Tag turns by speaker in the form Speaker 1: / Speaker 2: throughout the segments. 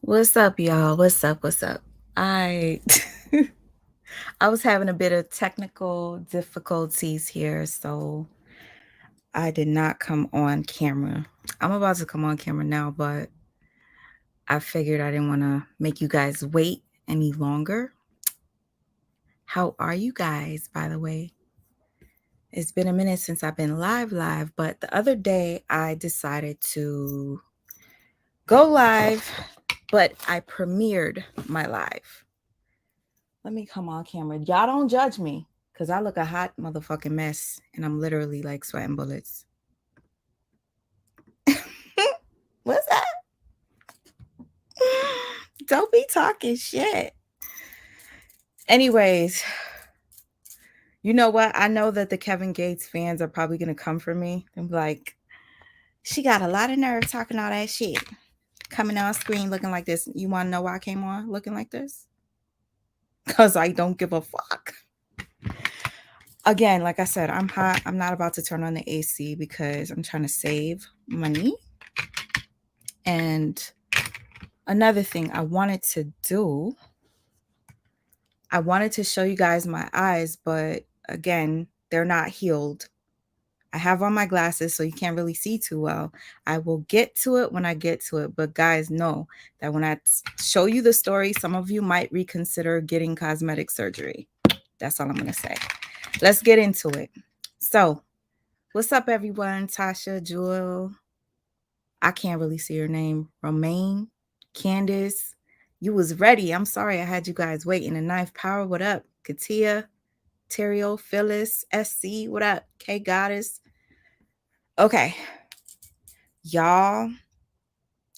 Speaker 1: What's up, y'all? What's up? What's up? I I was having a bit of technical difficulties here, so I did not come on camera. I'm about to come on camera now, but I figured I didn't want to make you guys wait any longer. How are you guys, by the way? It's been a minute since I've been live, but the other day I decided to go live, but I premiered my live. Let me come on camera. Y'all don't judge me because I look a hot motherfucking mess and I'm literally like sweating bullets. What's that? Don't be talking shit. Anyways, you know what? I know that the Kevin Gates fans are probably going to come for me and be like, she got a lot of nerve talking all that shit. Coming on screen looking like this. You want to know why I came on looking like this? Because I don't give a fuck. Again, like I said, I'm hot. I'm not about to turn on the AC because I'm trying to save money. And another thing I wanted to do, I wanted to show you guys my eyes, but again, they're not healed. I have on my glasses, so you can't really see too well. I will get to it when I get to it. But guys, know that when I show you the story, some of you might reconsider getting cosmetic surgery. That's all I'm going to say. Let's get into it. So, what's up, everyone? Tasha, Jewel, I can't really see your name. Romaine, Candace, you was ready. I'm sorry I had you guys waiting. A Knife Power, what up? Katia, Terrio, Phyllis, SC, what up? K Goddess. Okay, y'all.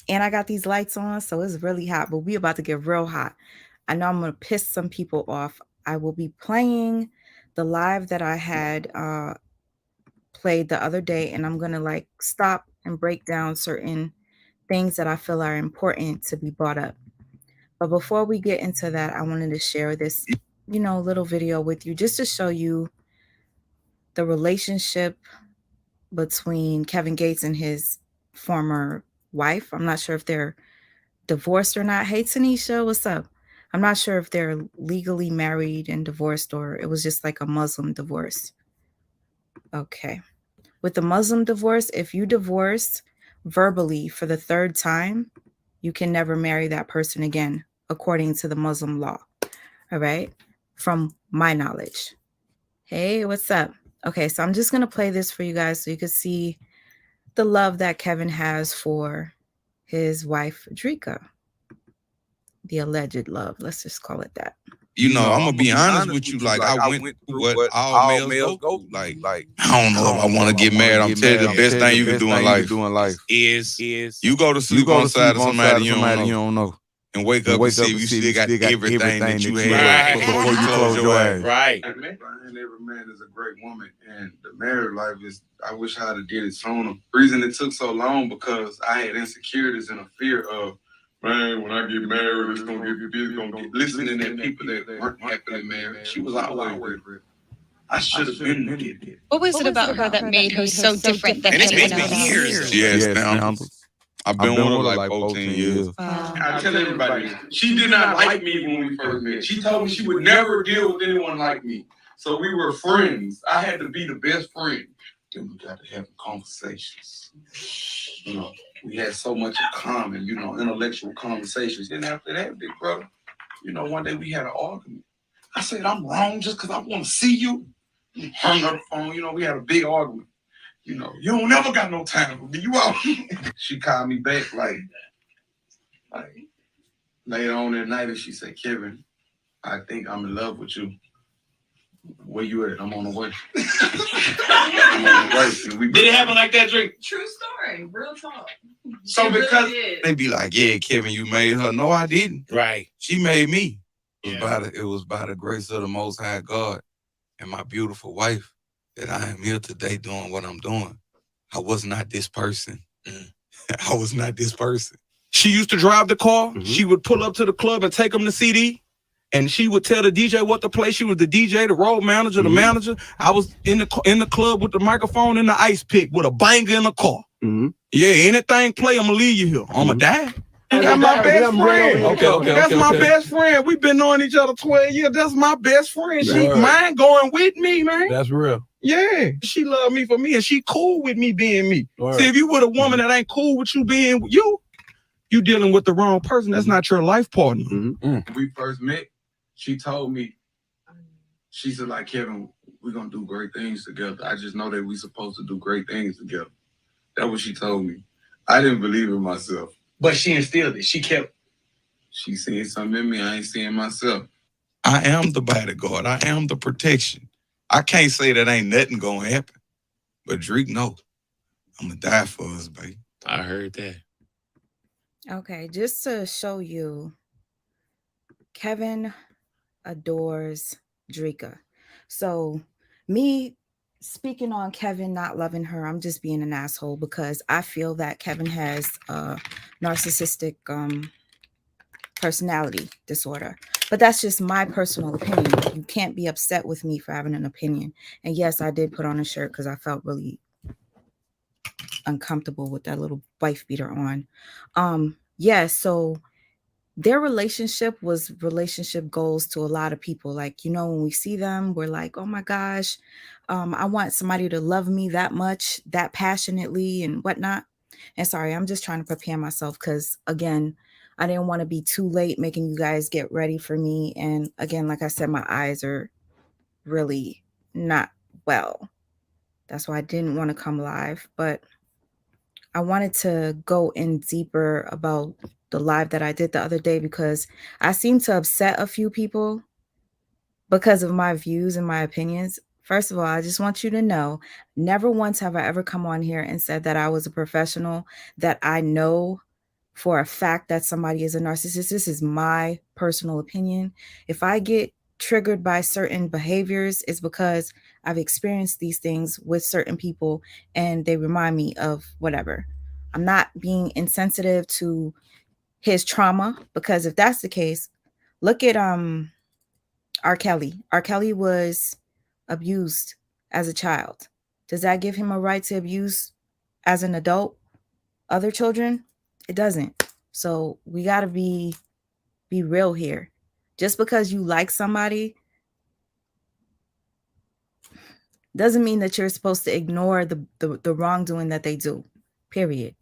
Speaker 1: And I got these lights on, so it's really hot, but we about to get real hot. I know I'm going to piss some people off. I will be playing the live that I had played the other day, and I'm going to like stop and break down certain things that I feel are important to be brought up. But before we get into that, I wanted to share this, little video with you just to show you the relationship between Kevin Gates and his former wife. I'm not sure if they're divorced or not. Hey, Tanisha, what's up? I'm not sure if they're legally married and divorced or it was just like a Muslim divorce. Okay. With the Muslim divorce, if you divorce verbally for the third time, you can never marry that person again, according to the Muslim law. All right. From my knowledge. Hey, what's up? Okay, so I'm just going to play this for you guys so you can see the love that Kevin has for his wife, Drika. The alleged love. Let's just call it that.
Speaker 2: I'm gonna be honest with you. Like, I went through what all males go through. Like, I don't know if I want to get married. I'm telling you, the best thing you can do in life is you go to sleep on the side of somebody you don't know. And wake up and see if you still got everything that you had before you close your eyes.
Speaker 3: Right. Every man is a great woman, and the married life is. I wish I had did it sooner. The reason it took so long because I had insecurities and a fear of, man, when I get married, it's gonna get busy. Gonna get listening to people that weren't happily married. She was always real. I should have been there.
Speaker 4: What was it about her that made her so different than anyone else?
Speaker 2: Years. Yes, now. I've been with her like 14 years.
Speaker 3: I tell everybody, she did not like me when we first met. She told me she would never deal with anyone like me. So we were friends. I had to be the best friend. Then we got to have conversations. We had so much in common, intellectual conversations. Then after that, big brother, one day we had an argument. I said, I'm wrong just because I want to see you. We hung up the phone, we had a big argument. You don't never got no time for me. You out. She called me back like later on that night and she said, Kevin, I think I'm in love with you. Where you at? I'm on the way. I'm on the way.
Speaker 2: Did it happen like that, Drake?
Speaker 5: True story. Real talk.
Speaker 2: So because they be like, yeah, Kevin, you made her. No, I didn't.
Speaker 6: Right.
Speaker 2: She made me. It was by the grace of the Most High God and my beautiful wife that I am here today doing what I'm doing. I was not this person. I was not this person. She used to drive the car. Mm-hmm. She would pull up to the club and take them to CD. And she would tell the DJ what to play. She was the DJ, the road manager, the manager. I was in the club with the microphone and the ice pick with a banger in the car. Mm-hmm. Yeah, anything play, I'm going to leave you here. I'm going to die.
Speaker 3: That's my best friend.
Speaker 6: Okay.
Speaker 3: That's my best friend. We've been knowing each other 12 years. That's my best friend. She mind going with me, man.
Speaker 6: That's real.
Speaker 3: Yeah, she loved me for me, and she cool with me being me. See, if you with a woman that ain't cool with you being you dealing with the wrong person. That's not your life partner. When we first met, she told me, she said, like, Kevin, we're gonna do great things together. I just know that we supposed to do great things together. That's what she told me. I didn't believe in myself. But she instilled it. She said something in me I ain't seeing myself. I am the bodyguard. I am the protection. I can't say that ain't nothing gonna happen. But Drake, no. I'm gonna die for us, baby.
Speaker 6: I heard that.
Speaker 1: Okay, just to show you, Kevin adores Drika. So me speaking on Kevin not loving her, I'm just being an asshole because I feel that Kevin has a narcissistic personality disorder. But that's just my personal opinion. You can't be upset with me for having an opinion. And yes, I did put on a shirt because I felt really uncomfortable with that little wife beater on. So their relationship was relationship goals to a lot of people. Like, you know, when we see them, we're like, oh my gosh, I want somebody to love me that much, that passionately and whatnot. And sorry, I'm just trying to prepare myself because, again, I didn't want to be too late making you guys get ready for me. And again, like I said, my eyes are really not well. That's why I didn't want to come live. But I wanted to go in deeper about the live that I did the other day because I seem to upset a few people because of my views and my opinions. First of all, I just want you to know, never once have I ever come on here and said that I was a professional, that I know for a fact that somebody is a narcissist. This is my personal opinion. If I get triggered by certain behaviors, it's because I've experienced these things with certain people and they remind me of whatever. I'm not being insensitive to his trauma, because if that's the case, look at R. Kelly. R. Kelly was abused as a child. Does that give him a right to abuse as an adult other children? It doesn't. So we got to be real here. Just because you like somebody doesn't mean that you're supposed to ignore the wrongdoing that they do. Period.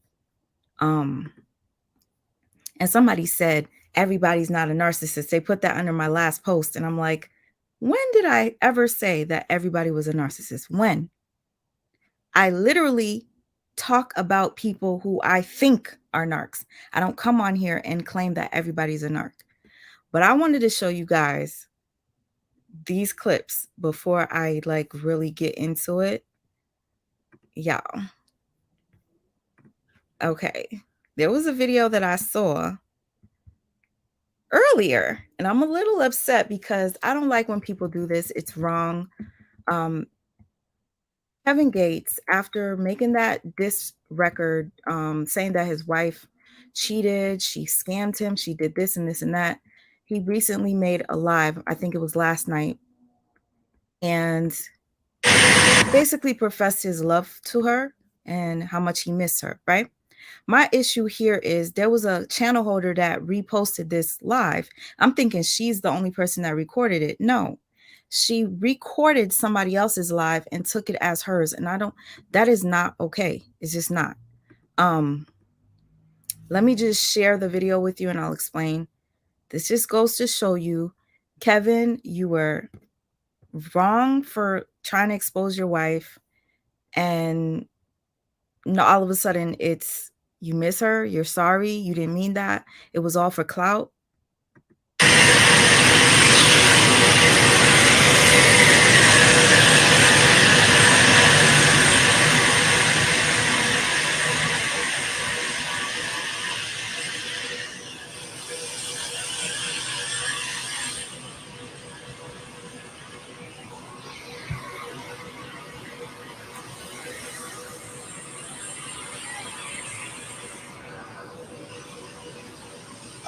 Speaker 1: And somebody said everybody's not a narcissist. They put that under my last post, and I'm like, when did I ever say that everybody was a narcissist? When? I literally talk about people who I think are narcs. I don't come on here and claim that everybody's a narc. But I wanted to show you guys these clips before I really get into it. Y'all. Okay. There was a video that I saw earlier, and I'm a little upset because I don't like when people do this. It's wrong. Kevin Gates, after making that diss record, saying that his wife cheated, she scammed him, she did this and this and that, he recently made a live, I think it was last night, and basically professed his love to her and how much he missed her, right? My issue here is there was a channel holder that reposted this live. I'm thinking she's the only person that recorded it. No, she recorded somebody else's live and took it as hers. And that is not okay. It's just not. Let me just share the video with you and I'll explain. This just goes to show you, Kevin, you were wrong for trying to expose your wife. And all of a sudden it's, you miss her, you're sorry, you didn't mean that, it was all for clout.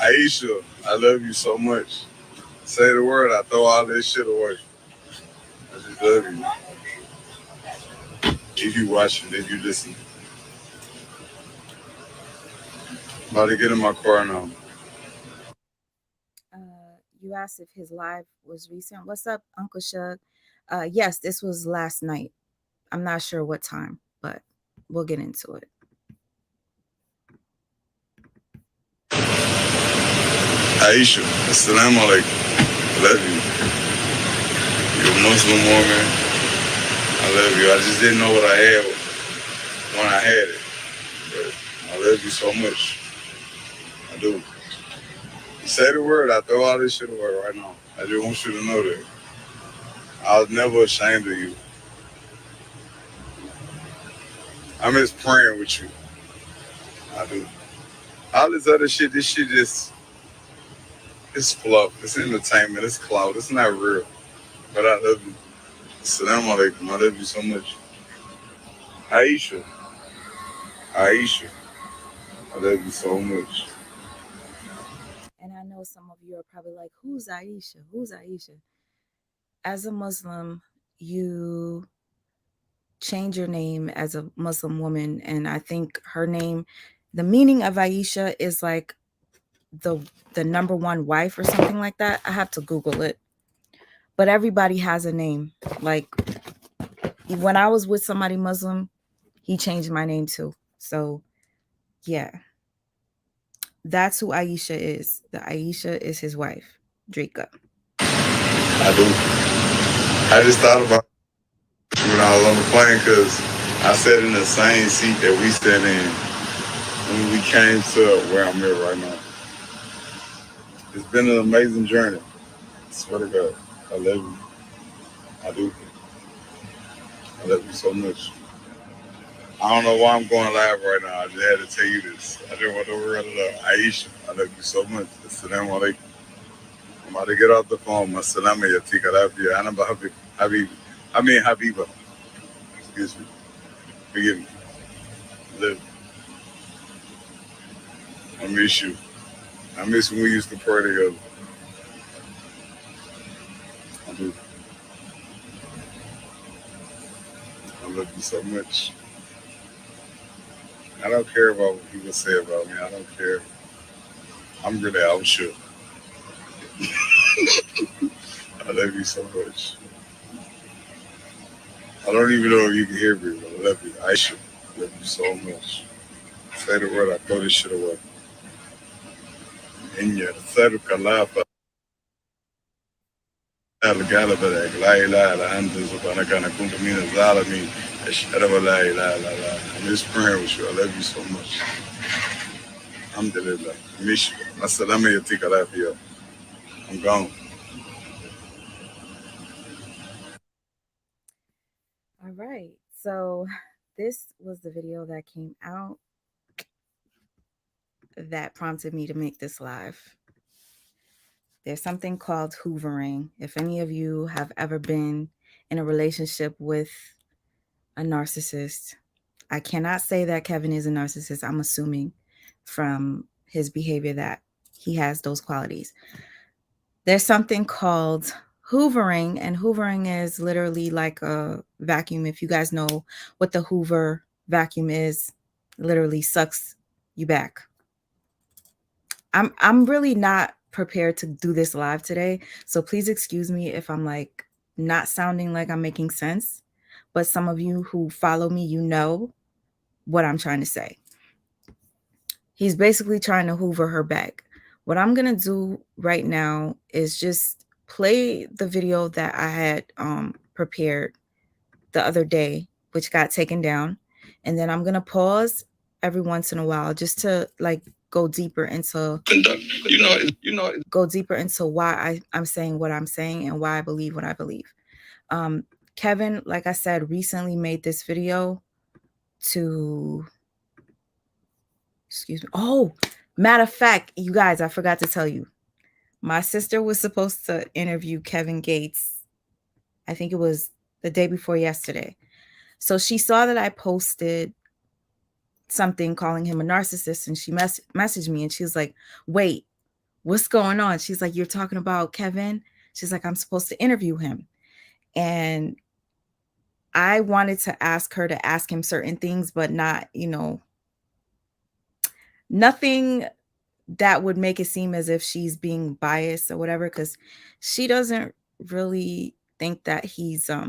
Speaker 7: Aisha, I love you so much. Say the word, I throw all this shit away. I just love you. If you watching, if you listen. About to get in my car now.
Speaker 1: You asked if his live was recent. What's up, Uncle Shug? Yes, this was last night. I'm not sure what time, but we'll get into it.
Speaker 7: Aisha, assalamu alaikum. I love you. You're a Muslim woman. I love you. I just didn't know what I had when I had it. But I love you so much. I do. You say the word, I throw all this shit away right now. I just want you to know that. I was never ashamed of you. I'm just praying with you. I do. All this other shit, this shit just, it's fluff. It's entertainment. It's clout. It's not real. But I love you. Assalamu alaikum. I love you so much. Aisha. Aisha. I love you so much.
Speaker 1: And I know some of you are probably like, who's Aisha? Who's Aisha? As a Muslim, you change your name as a Muslim woman. And I think her name, the meaning of Aisha is like the number one wife or something like that. I have to Google it. But everybody has a name. Like when I was with somebody Muslim, he changed my name too. So yeah. That's who Aisha is. The Aisha is his wife, Drika.
Speaker 7: I do. I just thought about when I was on the plane because I sat in the same seat that we sat in when we came to where I'm at right now. It's been an amazing journey. I swear to God. I love you. I do. I love you so much. I don't know why I'm going live right now. I just had to tell you this. I didn't want to worry it out. Aisha, I love you so much. Assalamu alaikum. I'm about to get off the phone. Assalamu yatika lafiya. Ana Habiba. Excuse me. Forgive me. Live. I miss you. I miss when we used to pray together. I do. I love you so much. I don't care about what people say about me. I don't care. I'm really out shook. I love you so much. I don't even know if you can hear me, but I love you. Aisha, I love you so much. Say the word, I throw this shit away. In your third kalafa. الغالب لا إله إلا أنت سبحانك أنا كنت من الظالمين أشهد أن لا إله إلا الله. I'm just praying with you. I love you so much. Alhamdulillah. Miss you. Assalamu yatika lafiya. I'm gone.
Speaker 1: All right. So this was the video that came out that prompted me to make this live. There's something called hoovering. If any of you have ever been in a relationship with a narcissist, I cannot say that Kevin is a narcissist. I'm assuming from his behavior that he has those qualities. There's something called hoovering, and hoovering is literally like a vacuum. If you guys know what the Hoover vacuum is, it literally sucks you back. I'm really not prepared to do this live today, so please excuse me if I'm like not sounding like I'm making sense, but some of you who follow me, you know what I'm trying to say. He's basically trying to hoover her back. What I'm gonna do right now is just play the video that I had prepared the other day, which got taken down, and then I'm gonna pause every once in a while just to like go deeper into go deeper into why I'm saying what I'm saying and why I believe what I believe. Kevin, like I said, recently made this video to, excuse me. Oh, matter of fact, you guys, I forgot to tell you. My sister was supposed to interview Kevin Gates. I think it was the day before yesterday. So she saw that I posted something calling him a narcissist, and she messaged me and she was like, wait, what's going on? She's like, you're talking about Kevin? She's like, I'm supposed to interview him. And I wanted to ask her to ask him certain things, but not, Nothing that would make it seem as if she's being biased or whatever, because she doesn't really think that he's a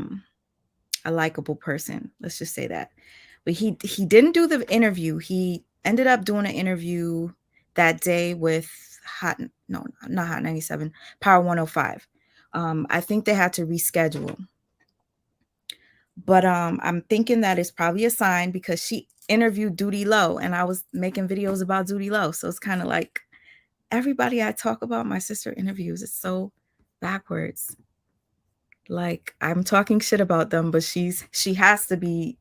Speaker 1: likable person. Let's just say that. But he didn't do the interview. He ended up doing an interview that day with not Hot 97, Power 105. I think they had to reschedule. But I'm thinking that it's probably a sign because she interviewed Duty Low and I was making videos about Duty Low. So it's kind of like everybody I talk about, my sister interviews. It's so backwards. Like I'm talking shit about them, but she has to be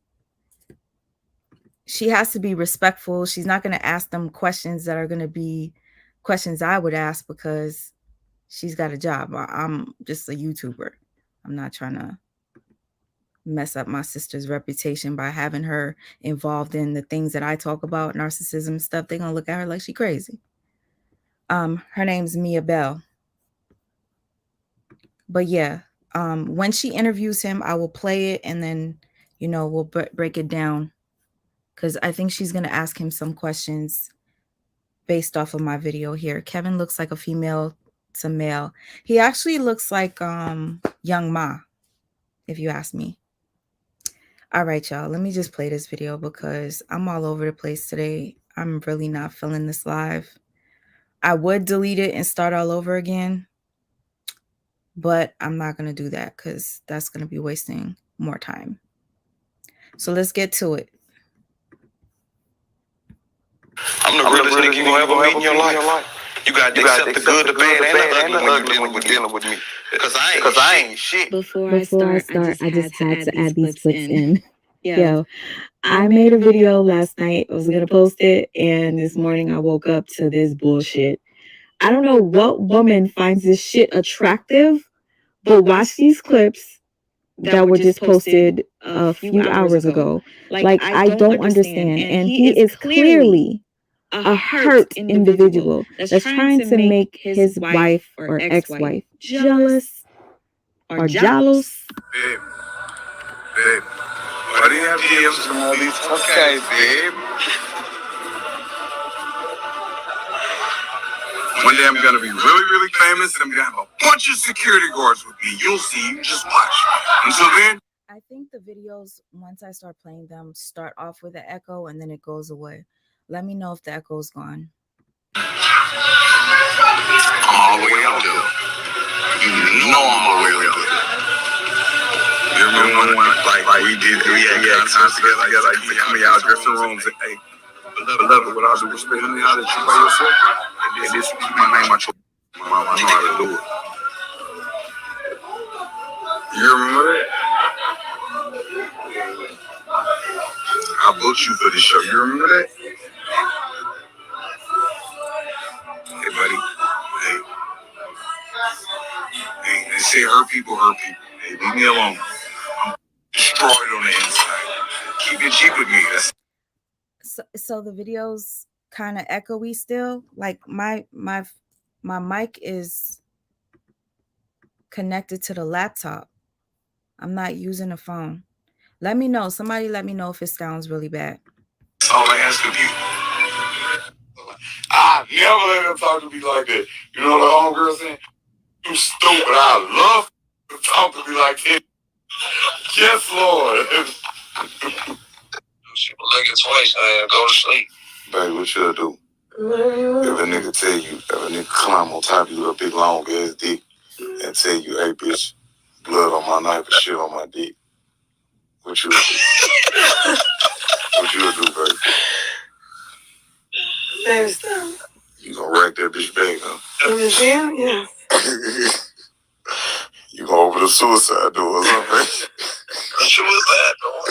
Speaker 1: respectful. She's not going to ask them questions that are going to be questions I would ask because she's got a job. I'm just a YouTuber. I'm not trying to mess up my sister's reputation by having her involved in the things that I talk about, narcissism stuff. They're gonna look at her like she crazy. Her name's Mia Bell. But yeah, when she interviews him, I will play it and then, you know, we'll break it down because I think she's gonna ask him some questions based off of my video here. Kevin looks like a female to male. He actually looks like Young Ma, if you ask me. All right, y'all, let me just play this video because I'm all over the place today. I'm really not feeling this live. I would delete it and start all over again, but I'm not going to do that because that's going to be wasting more time. So let's get to it.
Speaker 6: I'm the realest nigga you gonna ever meet in your life. You got to accept the good, the bad, and the ugly when you're dealing with me. Because I ain't shit.
Speaker 8: Before I start, I just had to add these clips in. Yo, I made a video last night. I was going to post it. And this morning I woke up to this bullshit. I don't know what woman finds this shit attractive, but watch these clips that were just posted a few hours ago. Like, I don't understand. And he is clearly a hurt individual that's trying to make his wife or ex-wife jealous or jealous.
Speaker 7: Babe, why do you have DMs from all these tough guys, babe? One day I'm gonna be really, really famous and I'm gonna have a bunch of security guards with me. You'll see, you just watch. Until then,
Speaker 1: I think the videos, once I start playing them, start off with an echo and then it goes away. Let me know if the echo's gone.
Speaker 7: I'm all the way up there. You know I'm all the way up there. You remember when we had times together, I used to come in our dressing rooms and, hey, beloved, with all due respect, let me holler at you by yourself. And this my name, my choice. Mom, I know how to do it. You remember that? I booked you for this show. You remember that? Hey, buddy. Hey, they say hurt people hurt people. Hey, leave me alone. I'm destroyed on the inside. Keep it cheap with me.
Speaker 1: So the video's kind of echoey still. Like my mic is connected to the laptop. I'm not using a phone. Let me know. Somebody let me know if it sounds really bad.
Speaker 7: That's all I ask of you. I never let him talk to me like that. You know the homegirl saying, you stupid. I love to talk to me like that. Yes, Lord. She will look at twice and go to sleep. Baby, what should I do? If a nigga tell you, if a nigga climb on top of you, a big long ass dick, and tell you, hey bitch, blood on my knife and shit on my dick, what you would do? What you would do, baby? You gonna rack that bitch back, huh? In the jail? Yeah. You gonna open the suicide door or something? Suicide door?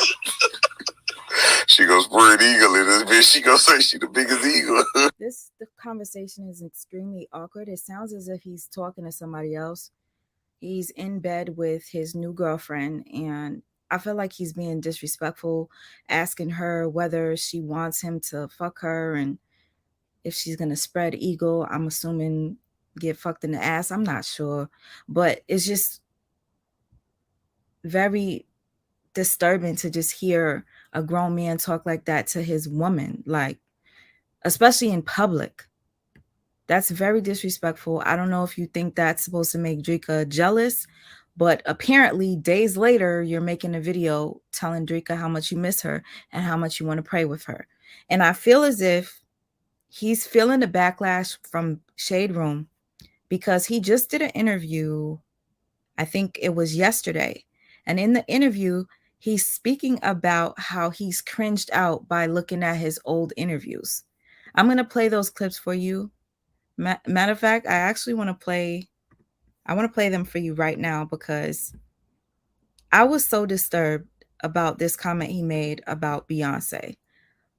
Speaker 7: She gonna spread eagle in this bitch. She gonna say she the biggest eagle.
Speaker 1: The conversation is extremely awkward. It sounds as if he's talking to somebody else. He's in bed with his new girlfriend, and I feel like he's being disrespectful, asking her whether she wants him to fuck her and if she's gonna spread eagle. I'm assuming get fucked in the ass. I'm not sure, but it's just very disturbing to just hear a grown man talk like that to his woman. Like, especially in public. That's very disrespectful. I don't know if you think that's supposed to make Drika jealous, but apparently days later, you're making a video telling Drika how much you miss her and how much you want to pray with her. And I feel as if he's feeling the backlash from Shade Room because he just did an interview, I think it was yesterday. And in the interview, he's speaking about how he's cringed out by looking at his old interviews. I'm going to play those clips for you. Matter of fact, I actually want to play them for you right now because I was so disturbed about this comment he made about Beyonce.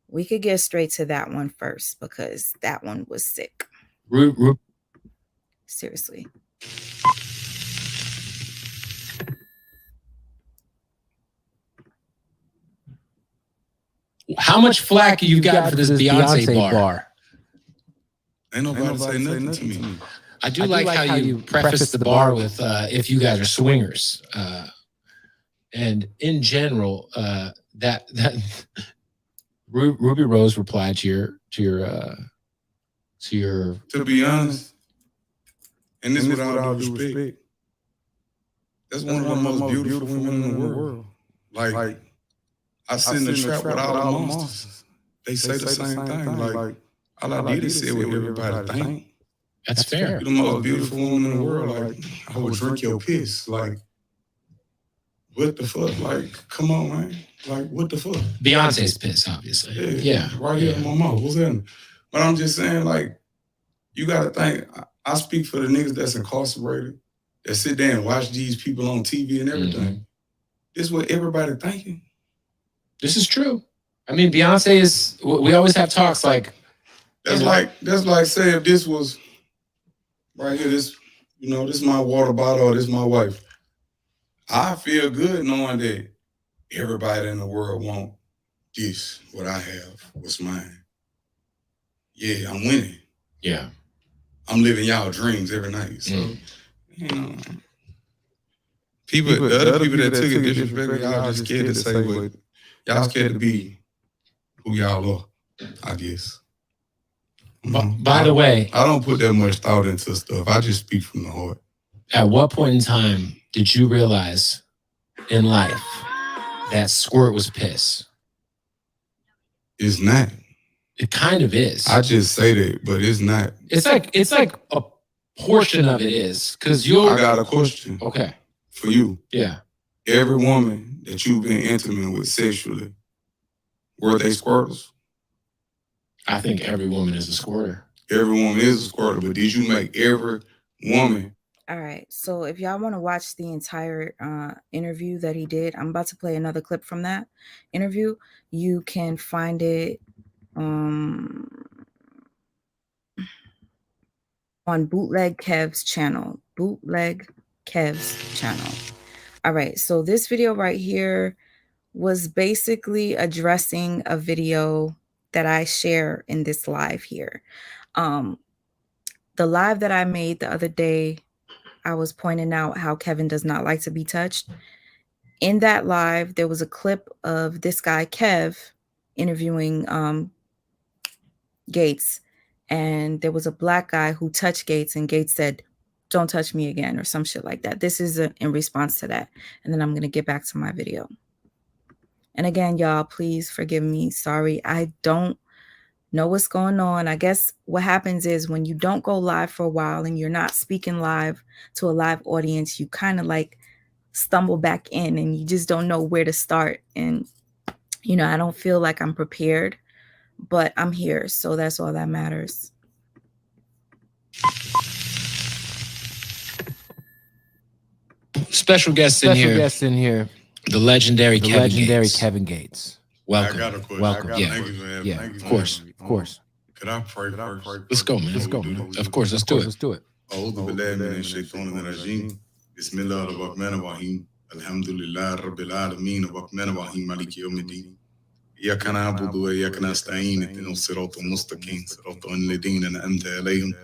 Speaker 1: We could get straight to that one first because that one was sick. Seriously.
Speaker 9: How much flack you got for this Beyonce bar?
Speaker 2: Ain't nobody say nothing to me.
Speaker 9: I do like how you preface the bar with if you guys are swingers. And in general, that Ruby Rose replied to
Speaker 2: be honest, and this with all due respect, that's one of the most beautiful women in the world. Like I sit in the trap with all the monsters. They say the same thing. Like all I did is say what everybody think.
Speaker 9: That's fair.
Speaker 2: You're the most beautiful woman in the world. Like I would drink your piss. Like what the fuck? Like come on, man. Like what the fuck?
Speaker 9: Beyonce's piss, obviously.
Speaker 2: Yeah. Right here in my mouth. What's that? But I'm just saying, like, you gotta think. I speak for the niggas that's incarcerated, that sit there and watch these people on TV and everything. Mm-hmm. This is what everybody thinking.
Speaker 9: This is true. I mean, Beyonce is. We always have talks like.
Speaker 2: That's like say if this was right here. This this is my water bottle or this is my wife. I feel good knowing that everybody in the world want this. What I have, what's mine. Yeah, I'm winning.
Speaker 9: Yeah,
Speaker 2: I'm living y'all dreams every night. So the other people that took it disrespectful, y'all just scared to say what y'all scared to be who y'all are, I guess.
Speaker 9: By the way,
Speaker 2: I don't put that much thought into stuff. I just speak from the heart.
Speaker 9: At what point in time did you realize in life that squirt was piss?
Speaker 2: It's not.
Speaker 9: It kind of is.
Speaker 2: I just say that, but it's not.
Speaker 9: It's like a portion of it is because I
Speaker 2: got a question.
Speaker 9: Okay.
Speaker 2: For you.
Speaker 9: Yeah.
Speaker 2: Every woman that you've been intimate with sexually, were they squirters?
Speaker 9: I think every woman is a squirter.
Speaker 2: Every woman is a squirter, but did you make every woman?
Speaker 1: All right. So if y'all want to watch the entire interview that he did, I'm about to play another clip from that interview. You can find it on Bootleg Kev's channel. Bootleg Kev's channel. All right. So this video right here was basically addressing a video that I share in this live here. The live that I made the other day, I was pointing out how Kevin does not like to be touched. In that live, there was a clip of this guy, Kev, interviewing Gates. And there was a black guy who touched Gates, and Gates said, "Don't touch me again," or some shit like that. This is in response to that. And then I'm going to get back to my video. And again, y'all, please forgive me. Sorry, I don't know what's going on. I guess what happens is when you don't go live for a while and you're not speaking live to a live audience, you kind of like stumble back in and you just don't know where to start. And, I don't feel like I'm prepared, but I'm here. So that's all that matters.
Speaker 9: Special guest in here. The legendary Kevin Gates. Welcome.
Speaker 2: I got a question.
Speaker 9: Welcome.
Speaker 2: Thank you for having me.
Speaker 9: Yeah.
Speaker 2: Thank you
Speaker 9: Of
Speaker 2: for
Speaker 9: course.
Speaker 2: having me.
Speaker 9: Of course.
Speaker 2: Could I pray first?
Speaker 9: Let's go, man. Let's go. Of course. Let's do it.
Speaker 2: أعوذ بالله من الشيطان الرجيم بسم الله الرحمن الرحيم الحمد لله رب العالمين الرحمن الرحيم مالك يوم الدين إياك نعبد وإياك نستعين اهدنا الصراط المستقيم صراط الذين أنعمت عليهم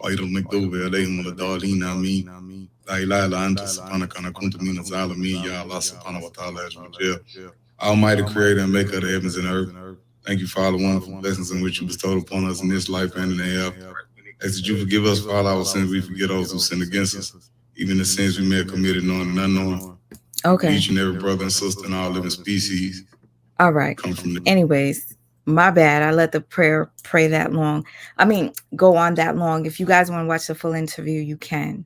Speaker 2: غير المغضوب عليهم ولا الضالين آمين لا إله إلا أنت سبحانك أنا كنت من الظالمين يا الله سبحانه وتعالى Almighty Creator and Maker of the heavens and earth.
Speaker 7: Thank you for all the wonderful blessings in which you bestowed upon us in this life and in the hereafter. Ask that you forgive us for all our sins. We forget those who sin against us, even the sins we may have committed knowing and unknowing.
Speaker 1: Okay.
Speaker 7: Each and every brother and sister in all living species.
Speaker 1: All right.
Speaker 7: Come from the
Speaker 1: Anyways, my bad. I let the prayer pray that long. I mean, go on that long. If you guys want to watch the full interview, you can.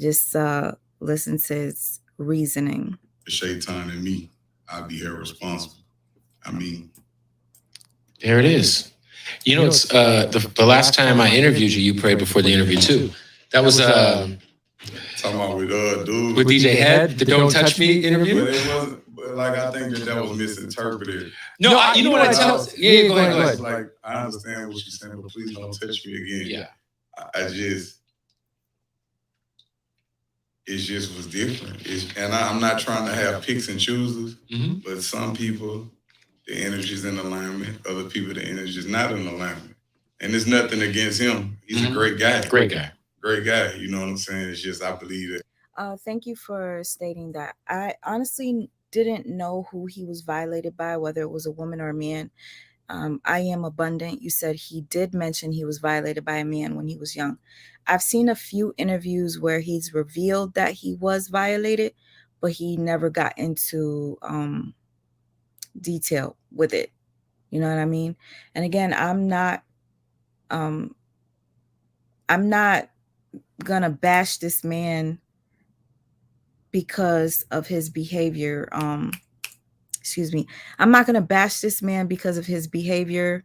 Speaker 1: Just listen to his reasoning.
Speaker 7: Shaitan and me, I'll be held responsible. I mean,
Speaker 9: There it is. You know, it's the last time I interviewed you, you prayed before the interview too. That was
Speaker 7: talking about with dude.
Speaker 9: with DJ Head, the Don't Touch Me
Speaker 7: But
Speaker 9: interview.
Speaker 7: it wasn't, but like I think that was misinterpreted.
Speaker 9: No, you know what I tell? Yeah, go ahead.
Speaker 7: Like I understand what you're saying, but please don't touch me again.
Speaker 9: Yeah.
Speaker 7: I just, it just was different. And I'm not trying to have picks and choosers,
Speaker 9: Mhm.
Speaker 7: but some people, the energy's in alignment. Other people, the energy's not in alignment. And there's nothing against him. He's a great guy.
Speaker 9: Great guy.
Speaker 7: Great guy. You know what I'm saying? It's just, I believe that.
Speaker 1: Thank you for stating that. I honestly didn't know who he was violated by, whether it was a woman or a man. I am abundant. You said he did mention he was violated by a man when he was young. I've seen a few interviews where he's revealed that he was violated, but he never got into detail with it. You know what I mean? And again, I'm not gonna bash this man because of his behavior. Excuse me. I'm not gonna bash this man because of his behavior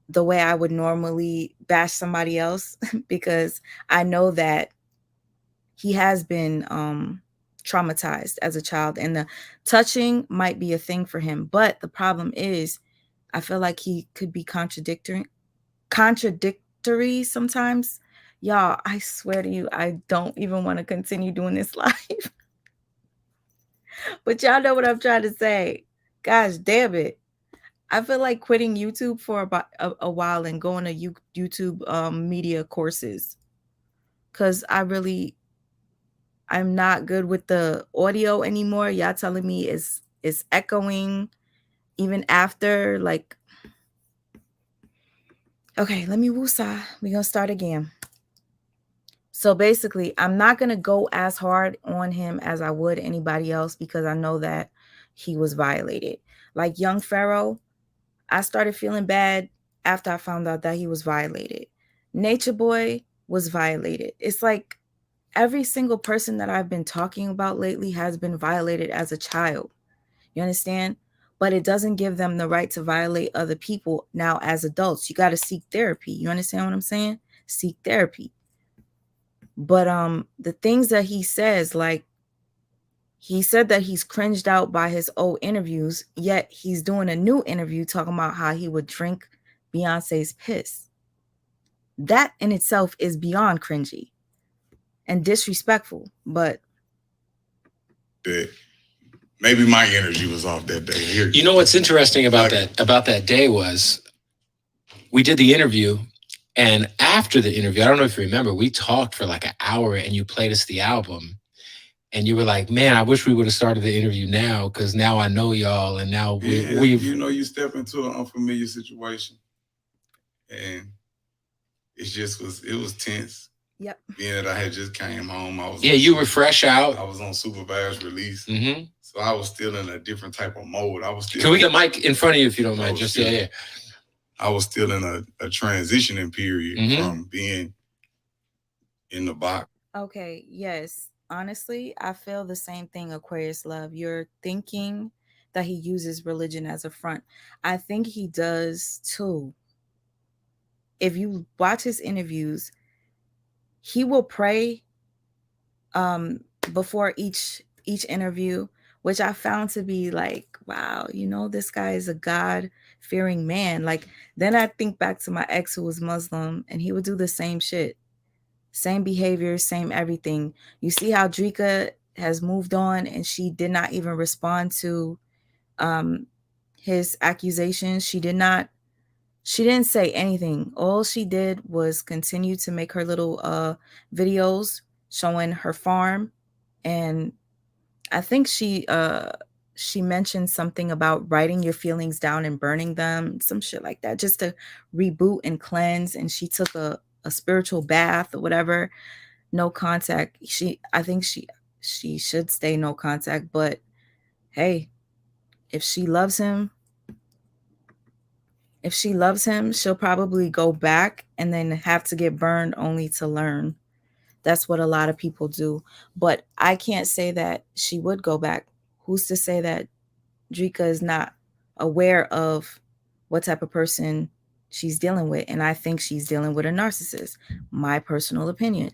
Speaker 1: the way I would normally bash somebody else, because I know that he has been traumatized as a child, and the touching might be a thing for him. But the problem is, I feel like he could be contradictory sometimes. Y'all, I swear to you, I don't even want to continue doing this live. But y'all know what I'm trying to say. Gosh damn it. I feel like quitting YouTube for about a while and going to YouTube media courses, because I'm not good with the audio anymore. Y'all telling me it's echoing even after, like, okay, let me woosah. We're gonna start again. So basically, I'm not gonna go as hard on him as I would anybody else, because I know that he was violated. Like Young Pharaoh, I started feeling bad after I found out that he was violated. Nature Boy was violated. It's like every single person that I've been talking about lately has been violated as a child. You understand? But it doesn't give them the right to violate other people now as adults. You got to seek therapy. You understand what I'm saying? Seek therapy. But the things that he says, like, he said that he's cringed out by his old interviews, yet he's doing a new interview talking about how he would drink Beyonce's piss. That in itself is beyond cringy and disrespectful. But
Speaker 7: maybe my energy was off that day.
Speaker 9: You know what's interesting about that day was we did the interview, and after the interview, I don't know if you remember, we talked for like an hour, and you played us the album. And you were like, man, I wish we would have started the interview now, because now I know y'all, and now we've...
Speaker 7: You know, you step into an unfamiliar situation, and it was tense.
Speaker 1: Yep.
Speaker 7: Being that I had just came home.
Speaker 9: You were fresh out.
Speaker 7: I was on supervised release.
Speaker 9: Mm-hmm.
Speaker 7: So I was still in a different type of mode.
Speaker 9: Can we get Mike in front of you if you don't mind?
Speaker 7: I was still in a transitioning period from being in the box.
Speaker 1: Okay, yes. Honestly, I feel the same thing, Aquarius Love. You're thinking that he uses religion as a front. I think he does too. If you watch his interviews, he will pray before each interview, which I found to be like, wow, you know, this guy is a God-fearing man. Like, then I think back to my ex who was Muslim, and he would do the same shit. Same behavior, same everything. You see how Drika has moved on, and she did not even respond to his accusations. She didn't say anything. All she did was continue to make her little videos showing her farm. And I think she she mentioned something about writing your feelings down and burning them, some shit like that, just to reboot and cleanse. And she took a spiritual bath or whatever. No contact. I think she should stay no contact, but hey, if she loves him, she'll probably go back and then have to get burned only to learn. That's what a lot of people do. But I can't say that she would go back. Who's to say that Drika is not aware of what type of person she's dealing with? And I think she's dealing with a narcissist. My personal opinion.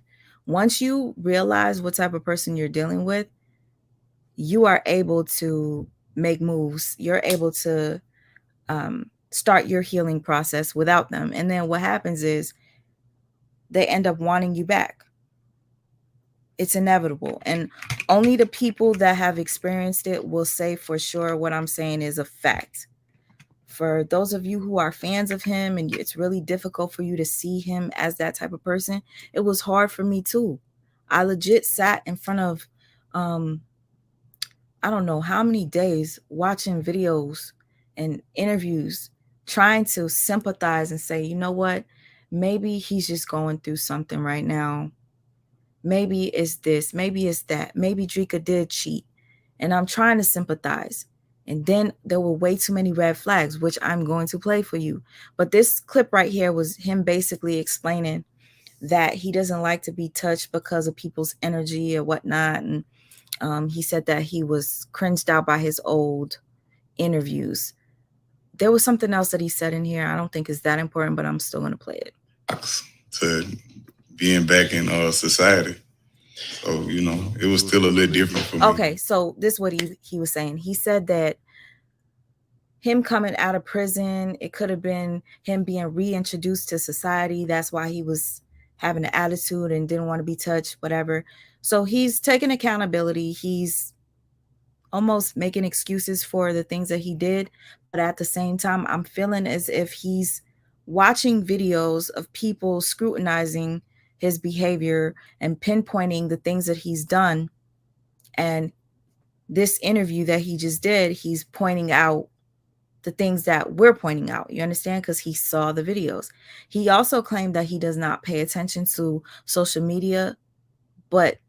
Speaker 1: Once you realize what type of person you're dealing with, you are able to make moves. You're able to start your healing process without them. And then what happens is they end up wanting you back. It's inevitable. And only the people that have experienced it will say for sure what I'm saying is a fact. For those of you who are fans of him and it's really difficult for you to see him as that type of person, it was hard for me too. I legit sat in front of, I don't know how many days watching videos and interviews, trying to sympathize and say, you know what, maybe he's just going through something right now. Maybe it's this, maybe it's that, maybe Drika did cheat. And I'm trying to sympathize. And then there were way too many red flags, which I'm going to play for you. But this clip right here was him basically explaining that he doesn't like to be touched because of people's energy or whatnot. And he said that he was cringed out by his old interviews. There was something else that he said in here. I don't think it's that important, but I'm still going to play it.
Speaker 7: To being back in society. So, you know, it was still a little different for me.
Speaker 1: Okay, so this is what he was saying. He said that him coming out of prison, it could have been him being reintroduced to society. That's why he was having an attitude and didn't want to be touched, whatever. So he's taking accountability. He's almost making excuses for the things that he did. But at the same time, I'm feeling as if he's watching videos of people scrutinizing his behavior and pinpointing the things that he's done. And this interview that he just did, he's pointing out the things that we're pointing out. You understand? Because he saw the videos. He also claimed that he does not pay attention to social media, but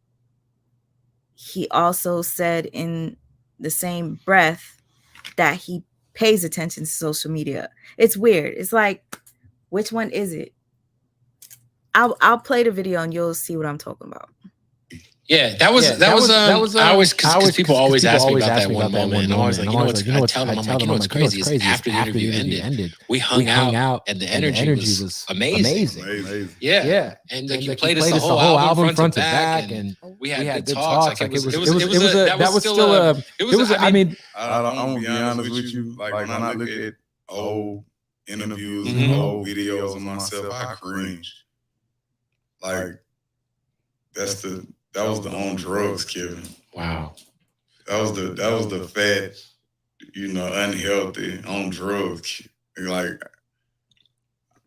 Speaker 1: he also said in the same breath that he pays attention to social media. It's weird. It's like, which one is it? I'll play the video and you'll see what I'm talking about.
Speaker 9: Yeah, that was I always, because people always ask me about that one moment, and I was like, you know what's, I tell them, I'm like, you know what's crazy is after the interview ended, we hung out and the energy was amazing. Yeah. And like you played us the whole album front to back, and we had good talks. Like it was I mean,
Speaker 7: I'm gonna be honest with you. Like when I look at old interviews and old videos of myself, I cringe. Like that was the on drugs, Kevin.
Speaker 9: Wow.
Speaker 7: That was the fat, you know, unhealthy on drugs. Like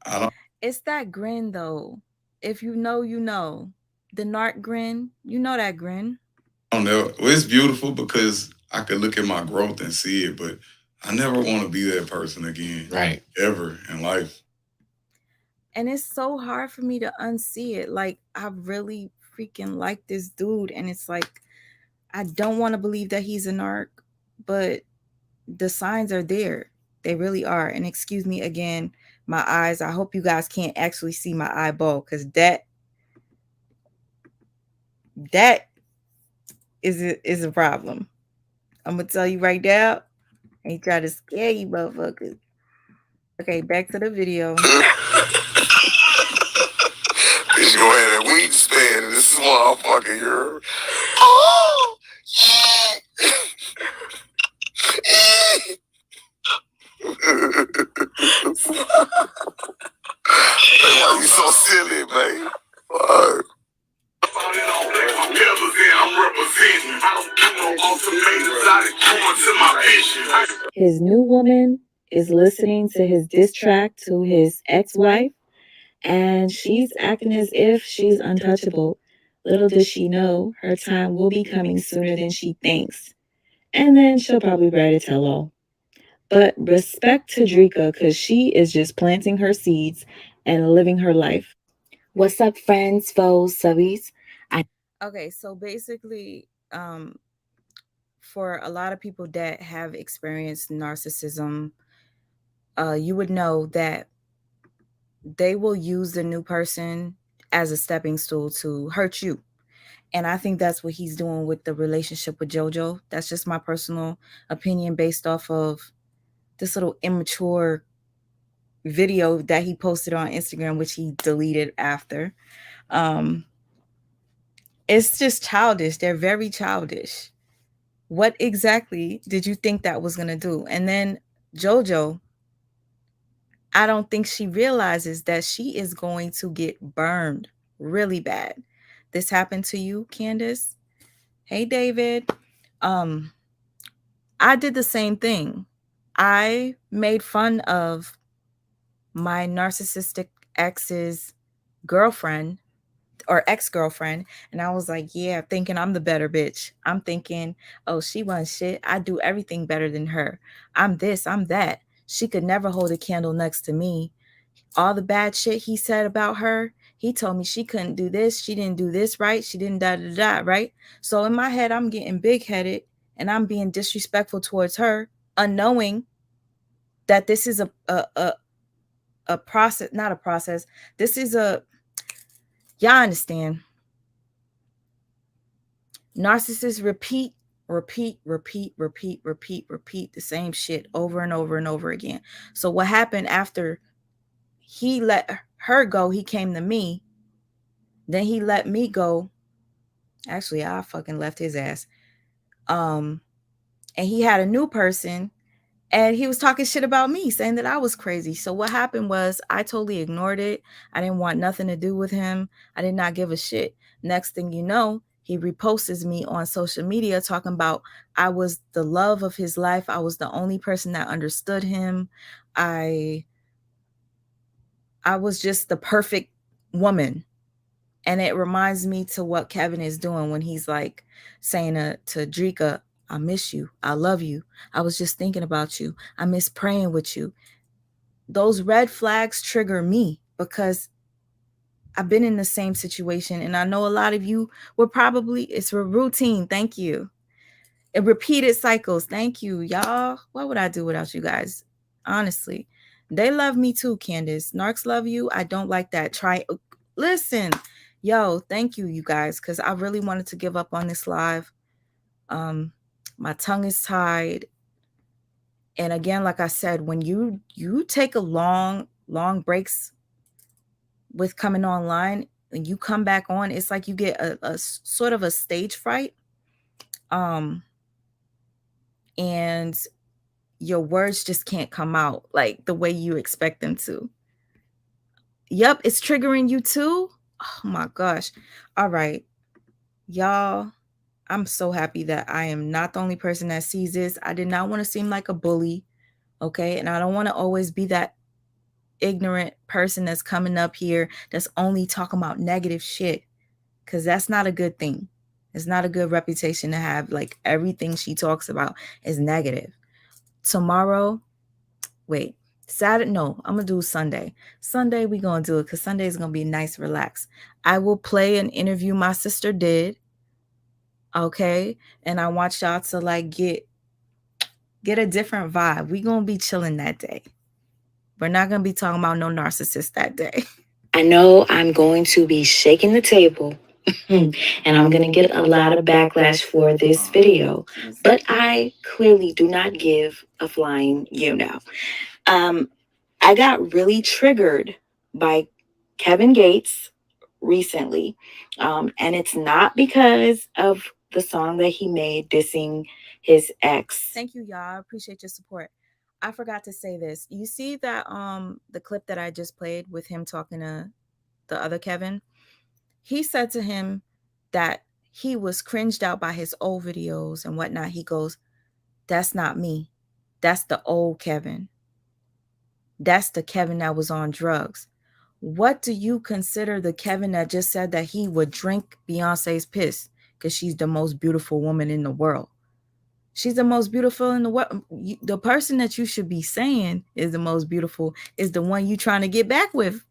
Speaker 7: I don't.
Speaker 1: It's that grin though. If you know, you know. The narc grin, you know that grin.
Speaker 7: I don't know. Well, it's beautiful because I could look at my growth and see it, but I never want to be that person again.
Speaker 9: Right.
Speaker 7: Ever in life.
Speaker 1: And it's so hard for me to unsee it. Like, I really freaking like this dude. And it's like, I don't want to believe that he's a narc, but the signs are there. They really are. And excuse me again, my eyes. I hope you guys can't actually see my eyeball, because that is a problem. I'm going to tell you right now. I ain't trying to scare you motherfuckers. Okay, back to the video.
Speaker 6: Bitch, go ahead and weed stand. This is motherfucking your. Oh! Why you so silly, man?
Speaker 8: His new woman is listening to his diss track to his ex-wife, and she's acting as if she's untouchable. Little does she know her time will be coming sooner than she thinks. And then she'll probably write a tell-all. But respect to Drika, because she is just planting her seeds and living her life. What's up, friends, foes, subbies?
Speaker 1: Okay, so basically, for a lot of people that have experienced narcissism, you would know that they will use the new person as a stepping stool to hurt you. And I think that's what he's doing with the relationship with JoJo. That's just my personal opinion based off of this little immature video that he posted on Instagram, which he deleted after. It's just childish. They're very childish. What exactly did you think that was going to do? And then JoJo, I don't think she realizes that she is going to get burned really bad. This happened to you, Candace? Hey, David. I did the same thing. I made fun of my narcissistic ex's girlfriend or ex-girlfriend, and I was like, yeah, thinking I'm the better bitch. I'm thinking, oh, she wasn't shit. I do everything better than her. I'm this, I'm that. She could never hold a candle next to me. All the bad shit he said about her, he told me she couldn't do this, she didn't do this right, she didn't da, right? So in my head, I'm getting big-headed and I'm being disrespectful towards her, unknowing that this is a process, not a process. This is y'all understand. Narcissists repeat the same shit over and over and over again. So what happened after he let her go, he came to me. Then he let me go. Actually, I fucking left his ass. And he had a new person and he was talking shit about me, saying that I was crazy. So what happened was I totally ignored it. I didn't want nothing to do with him. I did not give a shit. Next thing you know, he reposts me on social media talking about I was the love of his life. I was the only person that understood him. I was just the perfect woman. And it reminds me to what Kevin is doing when he's like saying to Drika, I miss you. I love you. I was just thinking about you. I miss praying with you. Those red flags trigger me because I've been in the same situation. And I know a lot of you were probably, it's a routine. Thank you. It repeated cycles. Thank you, y'all. What would I do without you guys? Honestly, they love me too, Candace. Narcs love you. I don't like that. Listen, yo, thank you, you guys, because I really wanted to give up on this live. My tongue is tied. And again, like I said, when you take a long breaks with coming online and you come back on, it's like you get a sort of a stage fright. And your words just can't come out like the way you expect them to. Yep, it's triggering you too. Oh my gosh. All right, y'all. I'm so happy that I am not the only person that sees this. I did not want to seem like a bully, okay? And I don't want to always be that ignorant person that's coming up here that's only talking about negative shit, because that's not a good thing. It's not a good reputation to have. Like, everything she talks about is negative. Tomorrow, wait, Saturday, no, I'm going to do Sunday. Sunday, we're going to do it because Sunday is going to be nice, relax. I will play an interview my sister did. Okay, and I want y'all to like get a different vibe. We gonna be chilling that day. We're not gonna be talking about no narcissist that day.
Speaker 8: I know I'm going to be shaking the table and I'm going to get a lot of backlash for this video, but I clearly do not give a flying I got really triggered by Kevin Gates recently, and it's not because of the song that he made dissing his ex.
Speaker 1: Thank you, y'all. I appreciate your support. I forgot to say this. You see that the clip that I just played with him talking to the other Kevin? He said to him that he was cringed out by his old videos and whatnot. He goes, that's not me. That's the old Kevin. That's the Kevin that was on drugs. What do you consider the Kevin that just said that he would drink Beyonce's piss because she's the most beautiful woman in the world? She's the most beautiful in the world. The person that you should be saying is the most beautiful is the one you trying to get back with.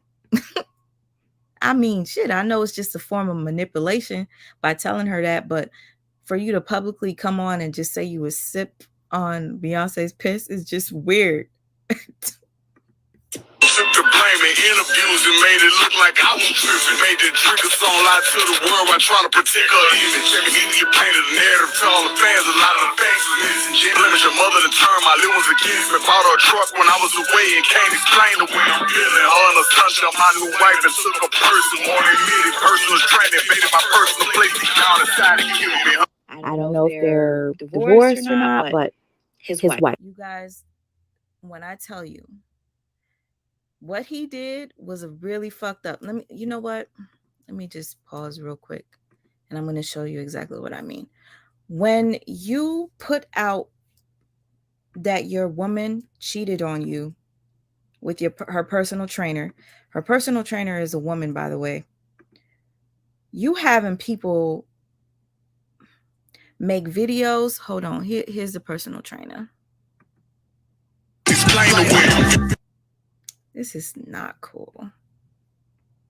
Speaker 1: I mean, shit, I know it's just a form of manipulation by telling her that, but for you to publicly come on and just say you would sip on Beyonce's piss is just weird.
Speaker 6: Took the blame and interviews and made it look like I was tripping. Made the drinker song lie to the world while trying to protect her image. You painted a narrative to all the fans, a lot of the facts was missing. Blemish your mother to turn my little ones against me. Bought her a truck when I was away and can't explain the way I'm feeling. Her and her son shot my new wife and took a person. More than admitted, personal strength invaded my personal place. He down inside and killed me.
Speaker 8: I don't know if they're divorced or not, but his wife.
Speaker 1: You guys, when I tell you, what he did was really fucked up. You know what? Let me just pause real quick and I'm going to show you exactly what I mean. When you put out that your woman cheated on you with her personal trainer is a woman, by the way. You having people make videos. Hold on. Here's the personal trainer. This is not cool.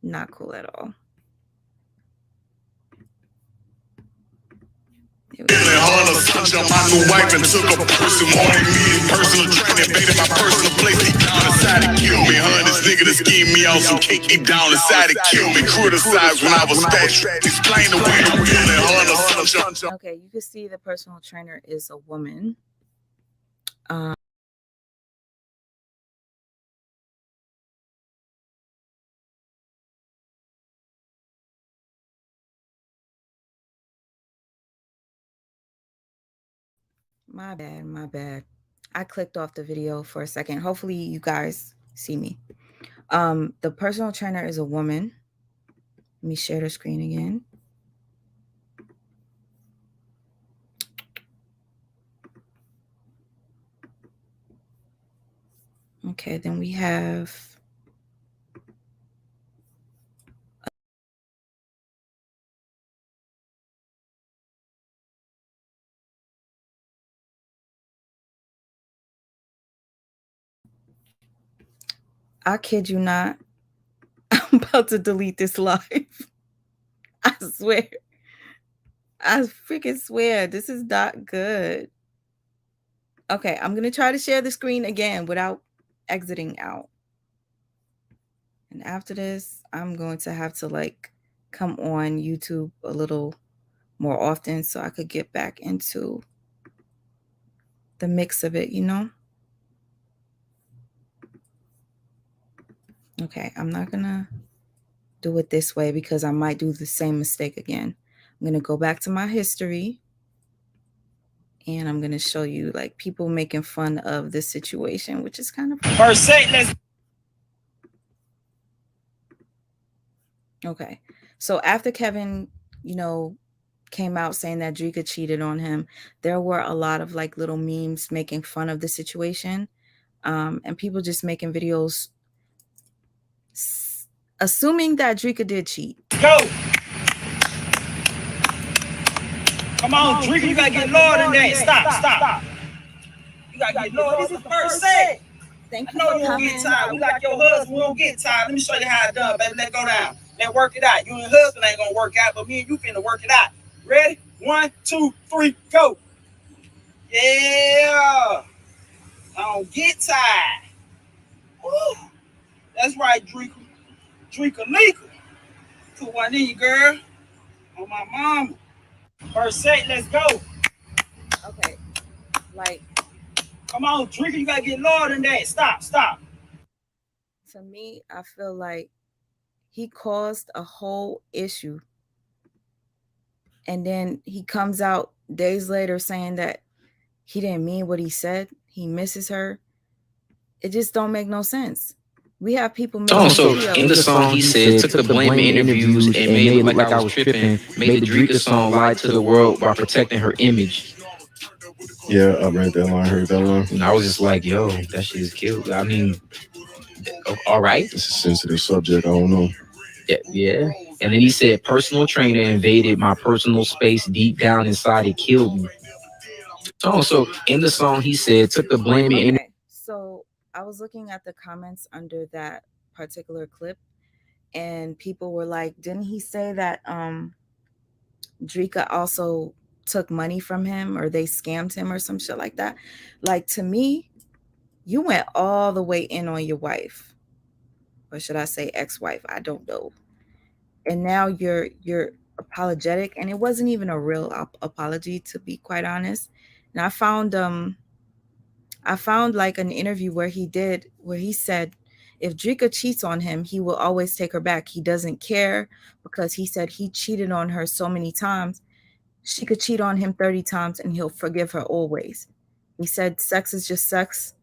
Speaker 1: Not cool at all.
Speaker 6: My new wife and took a person, wanted me in personal training, invaded my personal place, deep down inside and killed me. Her and this nigga that schemed me out, some cake deep down inside and killed me. Criticized when I was fast, explain the way I'm feeling. Her and her son.
Speaker 1: Okay, you can see the personal trainer is a woman. My bad. I clicked off the video for a second. Hopefully you guys see me. The personal trainer is a woman. Let me share the screen again. Okay, then we have I kid you not. I'm about to delete this live. I swear. I freaking swear. This is not good. Okay, I'm going to try to share the screen again without exiting out. And after this, I'm going to have to come on YouTube a little more often so I could get back into the mix of it, you know? Okay, I'm not going to do it this way because I might do the same mistake again. I'm going to go back to my history and I'm going to show you people making fun of this situation, which is kind of
Speaker 10: First let's
Speaker 1: okay. So after Kevin, came out saying that Dreka cheated on him, there were a lot of little memes making fun of the situation, and people just making videos assuming that Dreka did cheat.
Speaker 10: go. Come on, Dreka, you gotta get lower than that. Stop. You gotta get lower. This is the first set.
Speaker 1: Thank
Speaker 10: I
Speaker 1: you
Speaker 10: know
Speaker 1: for
Speaker 10: you won't
Speaker 1: coming.
Speaker 10: get tired. We like your husband, we won't get tired. Let me show you how it's done, baby. Let's go down. Let's work it out. You and your husband ain't gonna work out, but me and you finna work it out. Ready? 1, 2, 3, go. Yeah. I don't get tired. Woo. That's right, Dreka. Dreka Leeka. Put one in you, girl. On my mama. First set, let's go.
Speaker 1: Okay.
Speaker 10: Come on, Dreka, you gotta get lower than that. Stop.
Speaker 1: To me, I feel like he caused a whole issue. And then he comes out days later saying that he didn't mean what he said. He misses her. It just don't make no sense. We have people making
Speaker 9: Also,
Speaker 1: videos.
Speaker 9: in the song, he said, took the blame in interviews and made it look like I was tripping, made the Dreka song lie to the world by protecting her image.
Speaker 11: Yeah, I read that line, heard that line.
Speaker 9: And I was just like, yo, that shit is cute. I mean, all right.
Speaker 11: It's a sensitive subject, I don't know.
Speaker 9: Yeah. And then he said, personal trainer invaded my personal space deep down inside. It killed me. song. So in the song, he said, took the blame in.
Speaker 1: Okay, so I was looking at the comments under that particular clip, and people were like, didn't he say that Drika also took money from him, or they scammed him or some shit like that? Like, to me, you went all the way in on your wife, or should I say ex-wife? I don't know. And now you're apologetic, and it wasn't even a real apology, to be quite honest. And I found like an interview where he said if Drika cheats on him, he will always take her back. He doesn't care, because he said he cheated on her so many times. She could cheat on him 30 times and he'll forgive her always. He said sex is just sex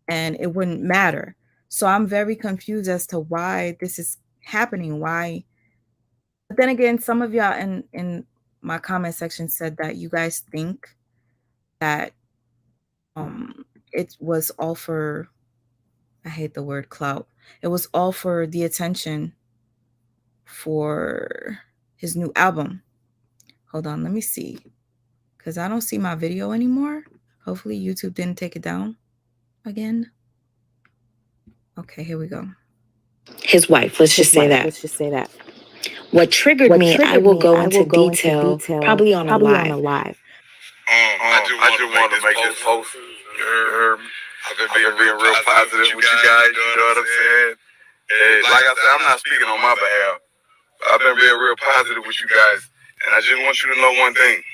Speaker 1: and it wouldn't matter. So I'm very confused as to why this is happening. Why? But then again, some of y'all in my comment section said that you guys think that it was all for, I hate the word clout. It was all for the attention for his new album. Hold on, let me see. Because I don't see my video anymore. Hopefully YouTube didn't take it down again. Okay, here we go.
Speaker 8: His wife, let's just say that. What triggered me, I will go into detail probably on a live.
Speaker 7: I just wanted to make this post. You heard me? I've been being real positive with you guys. You know what I'm saying? Hey, like I said, I'm not speaking on my behalf. I've been being real positive with you guys, and I just want you to know one thing.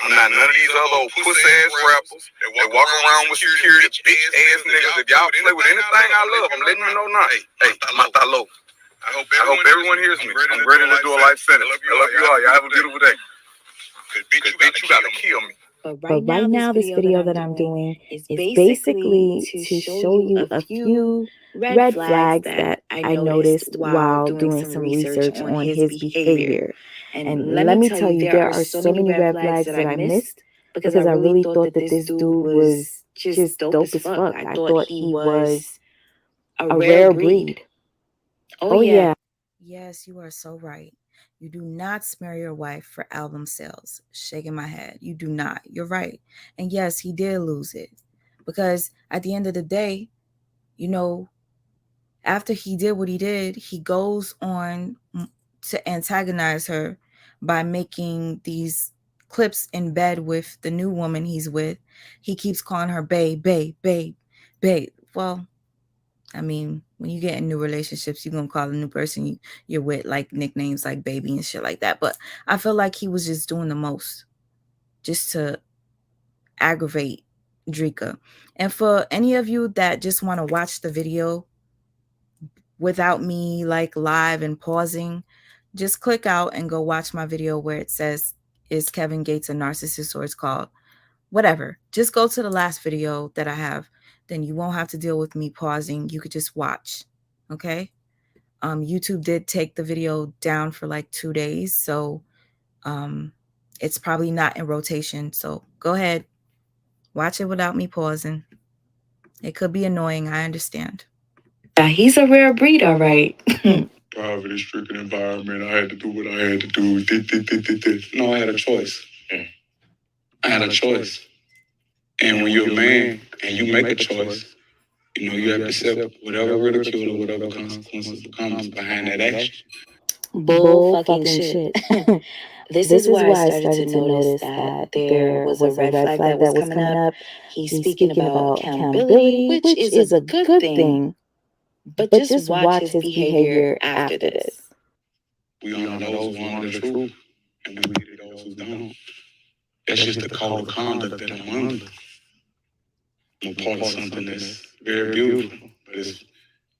Speaker 7: I'm not none of these other old pussy-ass rappers that walk around with security, bitch-ass niggas. If y'all play with anything I love, I'm letting you know now. Hey, Matalo. I hope everyone hears me. I'm ready to do a life sentence. I love you all. Y'all have a beautiful day. Because bitch, you gotta kill me.
Speaker 8: But right now, this video that I'm doing is basically to show you a few red flags that I noticed while doing some research on his behavior. And let me tell you, there are so many red flags that I missed because I really thought that this dude was just dope as fuck. I thought he was a rare breed. Oh yeah.
Speaker 1: Yes, you are so right. You do not smear your wife for album sales. Shaking my head. You do not. You're right. And yes, he did lose it. Because at the end of the day, you know, after he did what he did, he goes on to antagonize her by making these clips in bed with the new woman he's with. He keeps calling her babe, babe, babe, babe. Well, I mean, when you get in new relationships, you're going to call a new person you're with like nicknames like baby and shit like that. But I feel like he was just doing the most just to aggravate Drika. And for any of you that just want to watch the video without me like live and pausing, just click out and go watch my video where it says, is Kevin Gates a narcissist, or it's called whatever. Just go to the last video that I have. Then you won't have to deal with me pausing. You could just watch. Okay. YouTube did take the video down for like 2 days. So it's probably not in rotation. So go ahead. Watch it without me pausing. It could be annoying. I understand.
Speaker 8: Yeah, he's a rare breed, all right.
Speaker 3: Poverty-stricken environment. I had to do what I had to do. No, I had a choice. I had a choice. And when you're a man and you make a choice, you know, you have to accept whatever ridicule or whatever consequences comes behind that action.
Speaker 8: Bull fucking shit. This is why I started to notice that there was a red flag that was coming up. He's speaking about accountability, which is a good thing. But just watch his behavior after this.
Speaker 3: We honor those who honor the truth, and we lead those who don't. That's just the code of conduct that I'm under. I'm a part of something that's very beautiful, but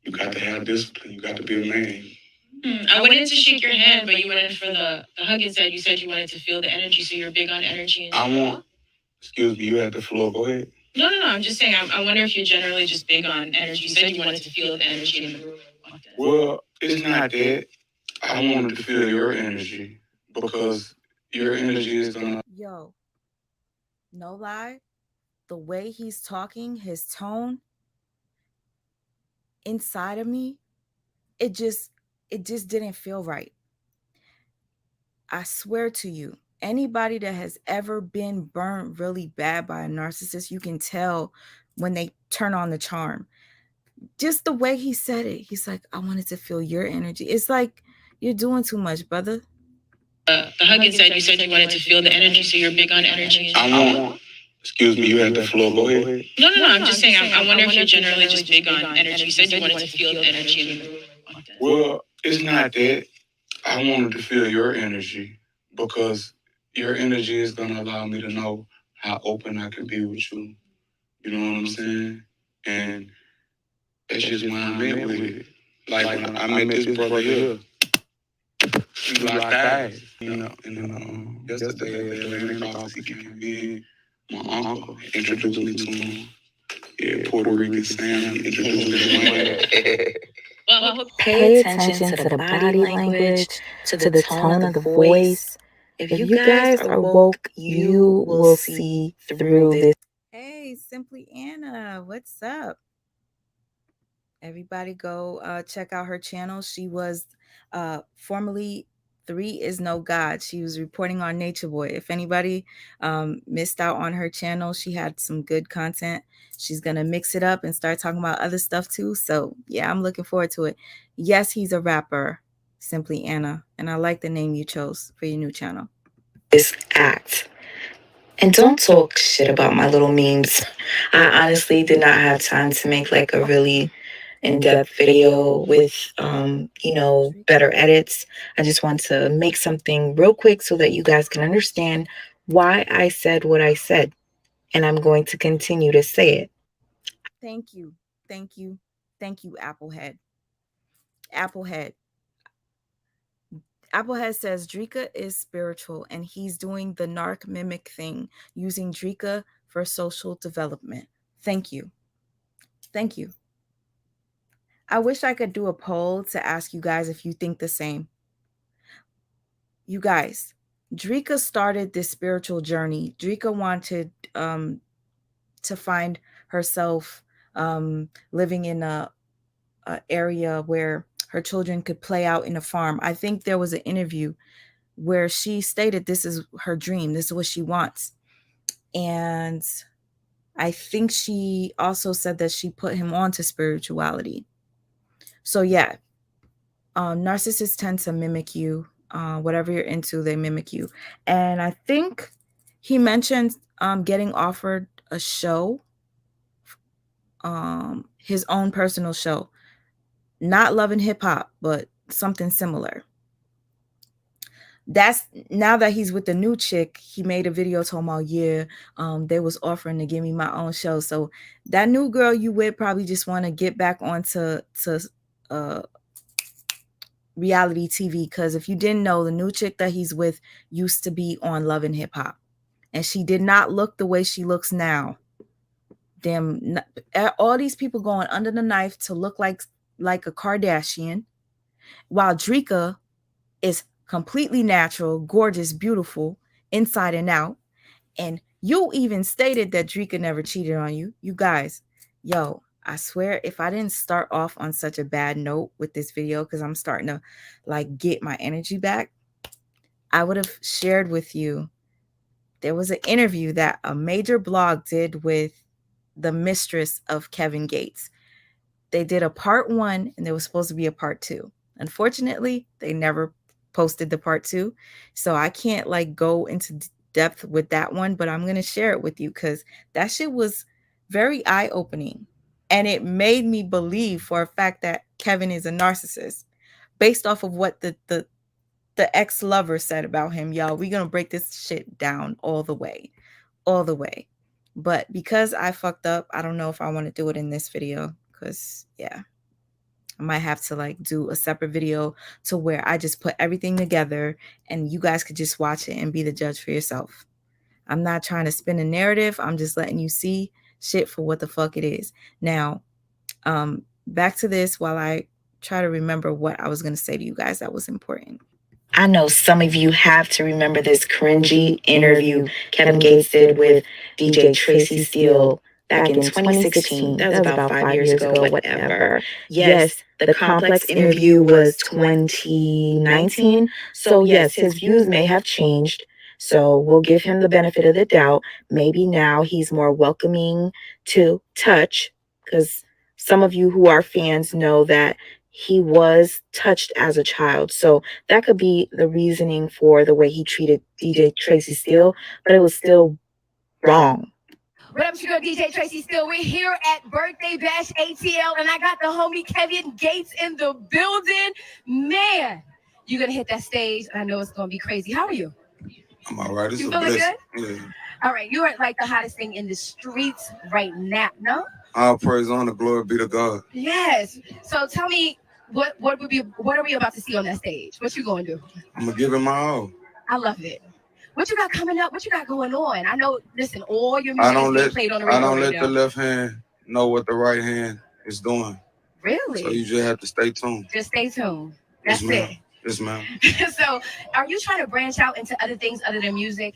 Speaker 3: you got to have discipline. You got to be a man.
Speaker 4: I wanted to shake your hand, but you went in for the hug instead. You said you wanted to feel the energy, so you're big on energy.
Speaker 3: Excuse me, you had the floor. Go ahead.
Speaker 4: No. I'm just saying, I wonder if you're generally just big on energy. You said you wanted to feel the energy in the room.
Speaker 3: Well, it's not that. I wanted to feel your energy because your energy is gonna.
Speaker 1: Yo, no lie. The way he's talking, his tone inside of me, it just didn't feel right. I swear to you. anybody that has ever been burned really bad by a narcissist, you can tell when they turn on the charm. Just the way he said it, he's like, I wanted to feel your energy. It's like, you're doing too much, brother.
Speaker 4: The hug inside, you said you wanted to feel the energy, so you're big on energy.
Speaker 3: Excuse me, you had the floor. Go ahead.
Speaker 4: No, I'm just saying, I wonder if you're generally just big on energy. You said you wanted to feel the energy in the room.
Speaker 3: Well, it's not that. I wanted to feel your energy because your energy is going to allow me to know how open I can be with you. You know what I'm saying? And that's just why I'm in with it. Like when I met this brother here, he locked eyes, you know. And yesterday at the Atlantic office, he came in. My uncle introduced me to him. Yeah, Puerto Rican Sam introduced me to him.
Speaker 4: Well,
Speaker 8: Pay attention to the body language, to the tone of the voice. If you guys are woke, you will see through this.
Speaker 1: Hey, Simply Anna, what's up? Everybody go check out her channel. She was formerly 3 is No God. She was reporting on Nature Boy. If anybody missed out on her channel, she had some good content. She's going to mix it up and start talking about other stuff too. So yeah, I'm looking forward to it. Yes, he's a rapper, Simply Anna. And I like the name you chose for your new channel.
Speaker 8: This act. And don't talk shit about my little memes. I honestly did not have time to make like a really in-depth video with, better edits. I just want to make something real quick so that you guys can understand why I said what I said. And I'm going to continue to say it.
Speaker 1: Thank you. Thank you. Thank you, Applehead. Applehead. Applehead says Drika is spiritual and he's doing the narc mimic thing, using Drika for social development. Thank you. Thank you. I wish I could do a poll to ask you guys if you think the same. You guys, Drika started this spiritual journey. Drika wanted to find herself living in a area where her children could play out in a farm. I think there was an interview where she stated this is her dream. This is what she wants. And I think she also said that she put him on to spirituality. So yeah, narcissists tend to mimic you. Whatever you're into, they mimic you. And I think he mentioned getting offered a show, his own personal show. Not Love and Hip Hop, but something similar. That's now that he's with the new chick, he made a video talking about, yeah, they was offering to give me my own show. So that new girl you with probably just want to get back onto reality TV, because if you didn't know, the new chick that he's with used to be on Love and Hip Hop, and she did not look the way she looks now. Damn, all these people going under the knife to look like a Kardashian, while Drika is completely natural, gorgeous, beautiful, inside and out. And you even stated that Drika never cheated on you. You guys, yo, I swear, if I didn't start off on such a bad note with this video, because I'm starting to like get my energy back, I would have shared with you. There was an interview that a major blog did with the mistress of Kevin Gates. They did a part 1 and there was supposed to be a part 2. Unfortunately, they never posted the part 2. So I can't like go into depth with that one, but I'm going to share it with you because that shit was very eye-opening. And it made me believe for a fact that Kevin is a narcissist based off of what the ex-lover said about him. Y'all, we're going to break this shit down all the way. But because I fucked up, I don't know if I want to do it in this video. Because yeah, I might have to like do a separate video to where I just put everything together and you guys could just watch it and be the judge for yourself. I'm not trying to spin a narrative. I'm just letting you see shit for what the fuck it is. Now, back to this while I try to remember what I was going to say to you guys that was important.
Speaker 8: I know some of you have to remember this cringy interview Kevin Gates did with DJ Tracy Steele back in 2016. That was about 5 years ago, whatever. Yes, the Complex interview was 2019. So yes, his views may have changed. So we'll give him the benefit of the doubt. Maybe now he's more welcoming to touch, because some of you who are fans know that he was touched as a child. So that could be the reasoning for the way he treated DJ Tracy Steele, but it was still wrong.
Speaker 12: What up, it's your girl DJ Tracy Steele. We're here at Birthday Bash ATL, and I got the homie Kevin Gates in the building. Man, you're gonna hit that stage, and I know it's gonna be crazy. How are you?
Speaker 2: I'm all right. It's
Speaker 12: You
Speaker 2: a
Speaker 12: feeling
Speaker 2: blessing.
Speaker 12: good?
Speaker 2: Yeah.
Speaker 12: All right, you are like the hottest thing in the streets right now, no?
Speaker 2: All praise, honor, glory be to God.
Speaker 12: Yes. So tell me, what are we about to see on that stage? What you gonna do?
Speaker 2: I'm gonna give him my all.
Speaker 12: I love it. What you got coming up? What you got going on? I know. Listen, all your
Speaker 2: I
Speaker 12: music
Speaker 2: don't
Speaker 12: is being
Speaker 2: let
Speaker 12: played on the radio
Speaker 2: I don't
Speaker 12: right
Speaker 2: let
Speaker 12: now.
Speaker 2: the left hand know what the right hand is doing.
Speaker 12: Really?
Speaker 2: So you just have to stay tuned.
Speaker 12: Just stay tuned. That's
Speaker 2: Yes, ma'am.
Speaker 12: it.
Speaker 2: Yes, ma'am.
Speaker 12: So, are you trying to branch out into other things other than music?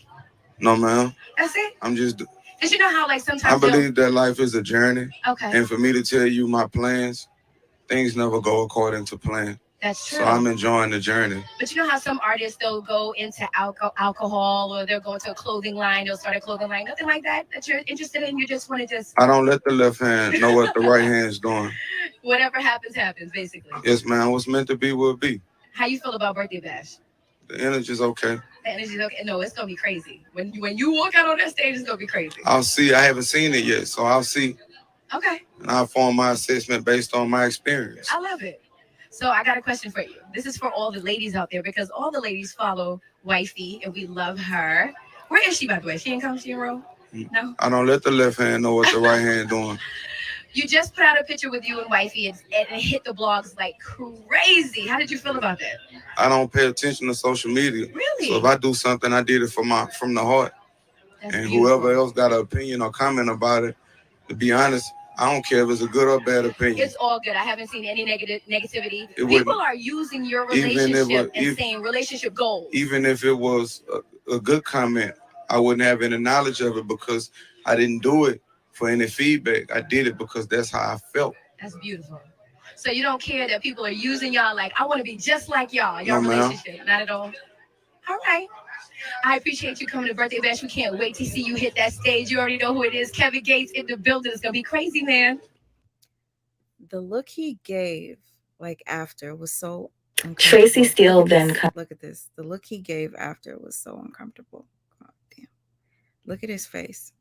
Speaker 2: No, ma'am.
Speaker 12: That's it.
Speaker 2: I'm just.
Speaker 12: Did you know how like sometimes
Speaker 2: I believe that life is a journey,
Speaker 12: Okay,
Speaker 2: and for me to tell you my plans, things never go according to plan.
Speaker 12: that's true.
Speaker 2: So I'm enjoying the journey.
Speaker 12: But you know how some artists they'll go into alcohol or they'll go into a clothing line, they'll start a clothing line, nothing like that that you're interested in. You just want to just
Speaker 2: I don't let the left hand know what the right hand is doing.
Speaker 12: whatever happens, basically.
Speaker 2: Yes, ma'am. What's meant to be will be.
Speaker 12: How you feel about Birthday Bash?
Speaker 2: The energy's okay.
Speaker 12: The energy's okay. No, it's gonna be crazy. When you walk out on that stage, it's gonna be crazy.
Speaker 2: I'll see. I haven't seen it yet, so I'll see,
Speaker 12: Okay,
Speaker 2: and I'll form my assessment based on my experience.
Speaker 12: I love it. So I got a question for you. This is for all the ladies out there because all the ladies follow Wifey and we love her. Where is she, by the way? She ain't come, she in row? No?
Speaker 2: I don't let the left hand know what the right hand doing.
Speaker 12: You just put out a picture with you and Wifey and it hit the blogs like crazy. How did you feel about that?
Speaker 2: I don't pay attention to social media.
Speaker 12: Really?
Speaker 2: So if I do something, I did it from the heart.
Speaker 12: That's
Speaker 2: And
Speaker 12: beautiful.
Speaker 2: whoever else got an opinion or comment about it, to be honest, I don't care if it's a good or bad opinion.
Speaker 12: It's all good. I haven't seen any negativity.
Speaker 2: It
Speaker 12: People
Speaker 2: wouldn't-
Speaker 12: are using your
Speaker 2: even if
Speaker 12: relationship
Speaker 2: it-
Speaker 12: and saying relationship goals.
Speaker 2: Even if it was a good comment, I wouldn't have any knowledge of it because I didn't do it for any feedback. I did it because that's how I felt.
Speaker 12: That's beautiful. So you don't care that people are using y'all like, I want to be just like y'all, your
Speaker 2: No, ma'am.
Speaker 12: relationship. Not at all. All right. I appreciate you coming to Birthday Bash. We can't wait to see you hit that stage. You already know who it is. Kevin Gates in the building. It's going to be crazy, man.
Speaker 1: The look he gave, like after, was so uncomfortable.
Speaker 8: Tracy Steele
Speaker 1: Look at
Speaker 8: then
Speaker 1: this.
Speaker 8: come.
Speaker 1: Look at this. The look he gave after was so uncomfortable. Oh, damn. Look at his face.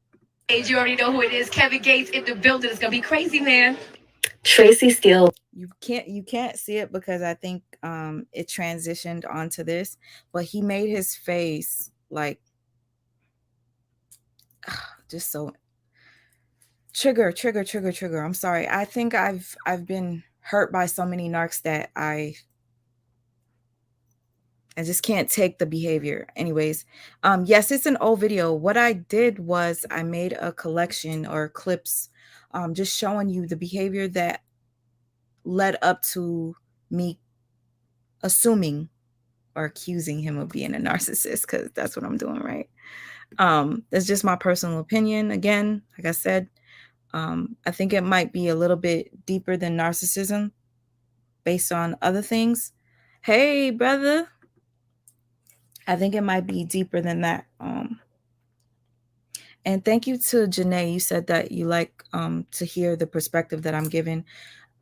Speaker 12: Stage, you already know who it is. Kevin Gates in the building. It's going to be crazy, man.
Speaker 8: Tracy Steele.
Speaker 1: You can't see it because I think it transitioned onto this, but he made his face like just so trigger. I'm sorry. I think I've been hurt by so many narcs that I just can't take the behavior. Anyways, yes, it's an old video. What I did was I made a collection or clips just showing you the behavior that led up to me assuming or accusing him of being a narcissist, because that's what I'm doing, right? That's just my personal opinion. Again, like I said, I think it might be a little bit deeper than narcissism based on other things. Hey, brother. I think it might be deeper than that. And thank you to Janae. You said that you like to hear the perspective that I'm giving.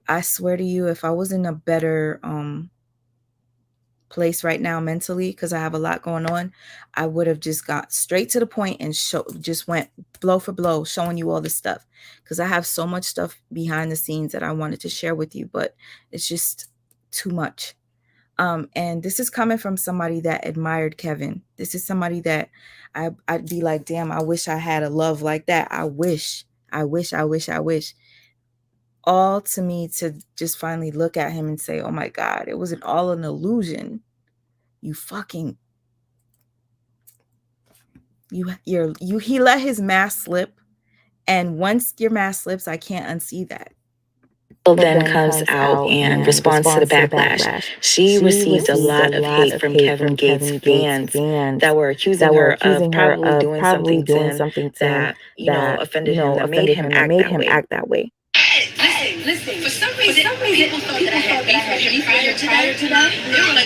Speaker 1: I swear to you, if I was in a better place right now mentally, because I have a lot going on, I would have just got straight to the point and just went blow for blow, showing you all this stuff. Because I have so much stuff behind the scenes that I wanted to share with you, but it's just too much. And this is coming from somebody that admired Kevin. This is somebody that I'd be like, damn, I wish I had a love like that. I wish. All to me to just finally look at him and say, oh my God, it wasn't all an illusion. He let his mask slip. And once your mask slips, I can't unsee that.
Speaker 8: Then comes out and responds to the backlash. She received a lot of hate from Kevin Gates fans that were accusing her of probably doing something that offended him, that made him act that way.
Speaker 12: Listen, for some some reason people thought that I had beef prior to that.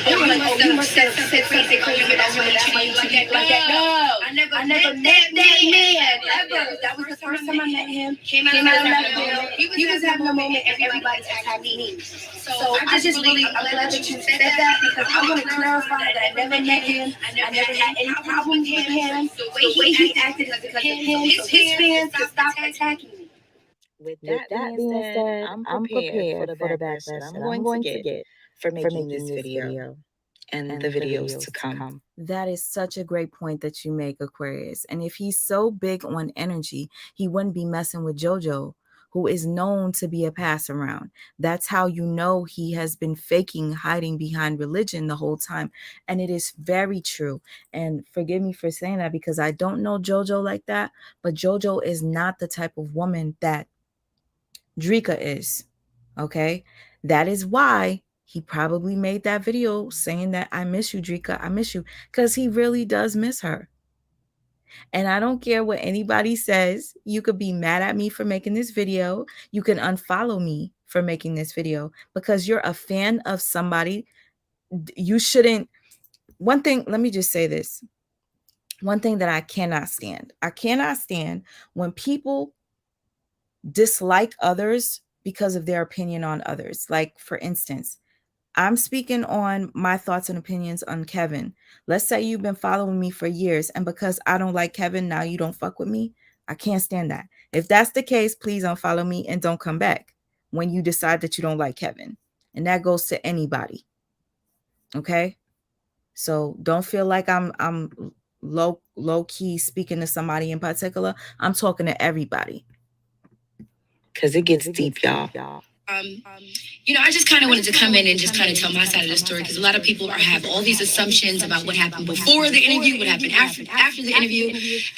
Speaker 12: They were like, oh, you must have said something crazy about women treating you like that. No, I never met that man ever. That was the first time I met him. Came out of left field. He was having a moment, and everybody attacked me. So I'm glad that you said that, because I want to clarify that I never met him. I never had any problems with him. The way he acted is because of him. So his fans to stop attacking me.
Speaker 8: With that being said, I'm prepared for the backlash that I'm going to get for making this video and the videos to come.
Speaker 1: That is such a great point that you make, Aquarius. And if he's so big on energy, he wouldn't be messing with JoJo, who is known to be a pass around. That's how you know he has been faking, hiding behind religion the whole time. And it is very true. And forgive me for saying that, because I don't know JoJo like that, but JoJo is not the type of woman that Drika is. Okay? That is why he probably made that video saying that I miss you, Drika, I miss you, because he really does miss her. And I don't care what anybody says. You could be mad at me for making this video. You can unfollow me for making this video, because you're a fan of somebody. You shouldn't. One thing, let me just say this. One thing that I cannot stand when people dislike others because of their opinion on others. Like, for instance, I'm speaking on my thoughts and opinions on Kevin. Let's say you've been following me for years, and because I don't like Kevin, now you don't fuck with me. I can't stand that. If that's the case, please unfollow me and don't come back when you decide that you don't like Kevin. And that goes to anybody. Okay? So don't feel like I'm low key speaking to somebody in particular. I'm talking to everybody.
Speaker 8: Because it gets deep, y'all.
Speaker 4: I just kind of wanted to come in and just kind of tell my side of the story, because a lot of people have all these assumptions about what happened before the interview, what happened after the interview,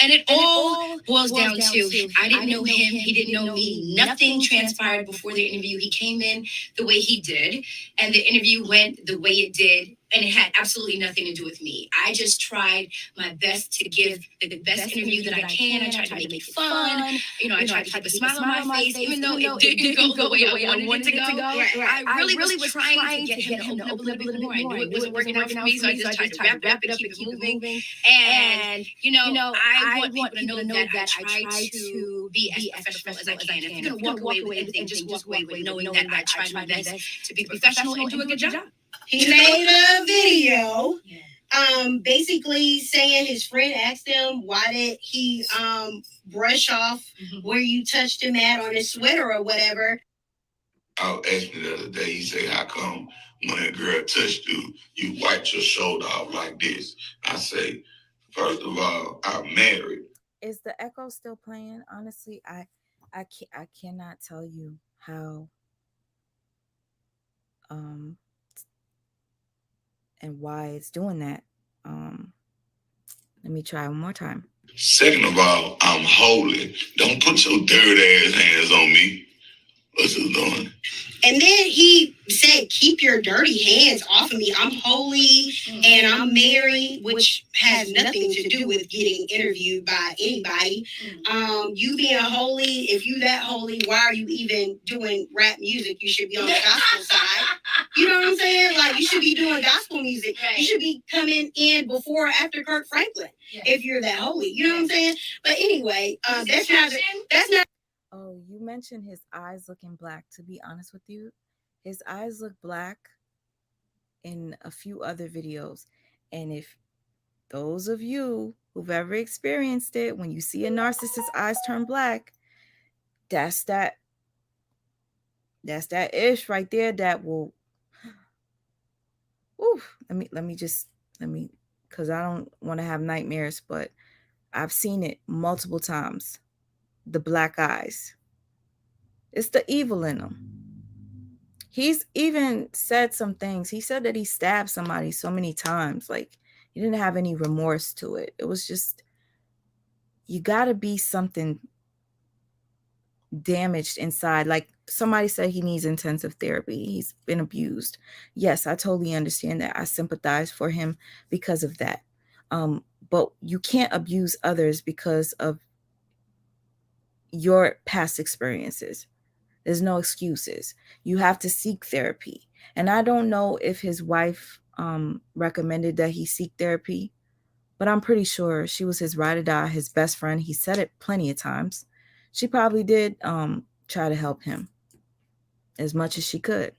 Speaker 4: and it all boils down to I didn't know him, he didn't know me. Nothing transpired before the interview. He came in the way he did, and the interview went the way it did, and it had absolutely nothing to do with me. I just tried my best to give the best interview that I can. I tried to make it fun. I tried to keep a smile on my face, even though it didn't go the way I wanted it to go. I really was trying to get him to open up a little bit more. I knew it wasn't working out for me, so I just tried to wrap it up and keep it moving. And, I want people to know that I try to be as professional as I can. If you're going to walk away with anything, just walk away with knowing that I tried my best to be professional and do a good job.
Speaker 12: He made a video, basically saying his friend asked him, why did he brush off where you touched him at on his sweater or whatever.
Speaker 7: I asked me the other day, he said, how come when a girl touched you, you wiped your shoulder off like this? I say, first of all, I'm married.
Speaker 1: Is the echo still playing? Honestly, I cannot tell you how and why it's doing that. Let me try one more time.
Speaker 7: Second of all, I'm holy. Don't put your dirty ass hands on me. What's he doing?
Speaker 12: And then he said, keep your dirty hands off of me. I'm holy and I'm married, which has nothing to do with getting interviewed by anybody. You being holy, if you that holy, why are you even doing rap music? You should be on the gospel side. You know what I'm saying? Like, you should be doing gospel music. You should be coming in before or after Kirk Franklin, if you're that holy. You know what I'm saying? But anyway, that's not.
Speaker 1: Oh, you mentioned his eyes looking black. To be honest with you, his eyes look black in a few other videos. And if those of you who've ever experienced it, when you see a narcissist's eyes turn black, that's that ish right there that will, let me because I don't want to have nightmares, but I've seen it multiple times. The black eyes. It's the evil in them. He's even said some things. He said that he stabbed somebody so many times. Like, he didn't have any remorse to it. It was just, you got to be something damaged inside. Like, somebody said he needs intensive therapy. He's been abused. Yes, I totally understand that. I sympathize for him because of that. But you can't abuse others because of your past experiences. There's no excuses. You have to seek therapy. And I don't know if his wife recommended that he seek therapy, but I'm pretty sure she was his ride or die, his best friend. He said it plenty of times. She probably did try to help him as much as she could,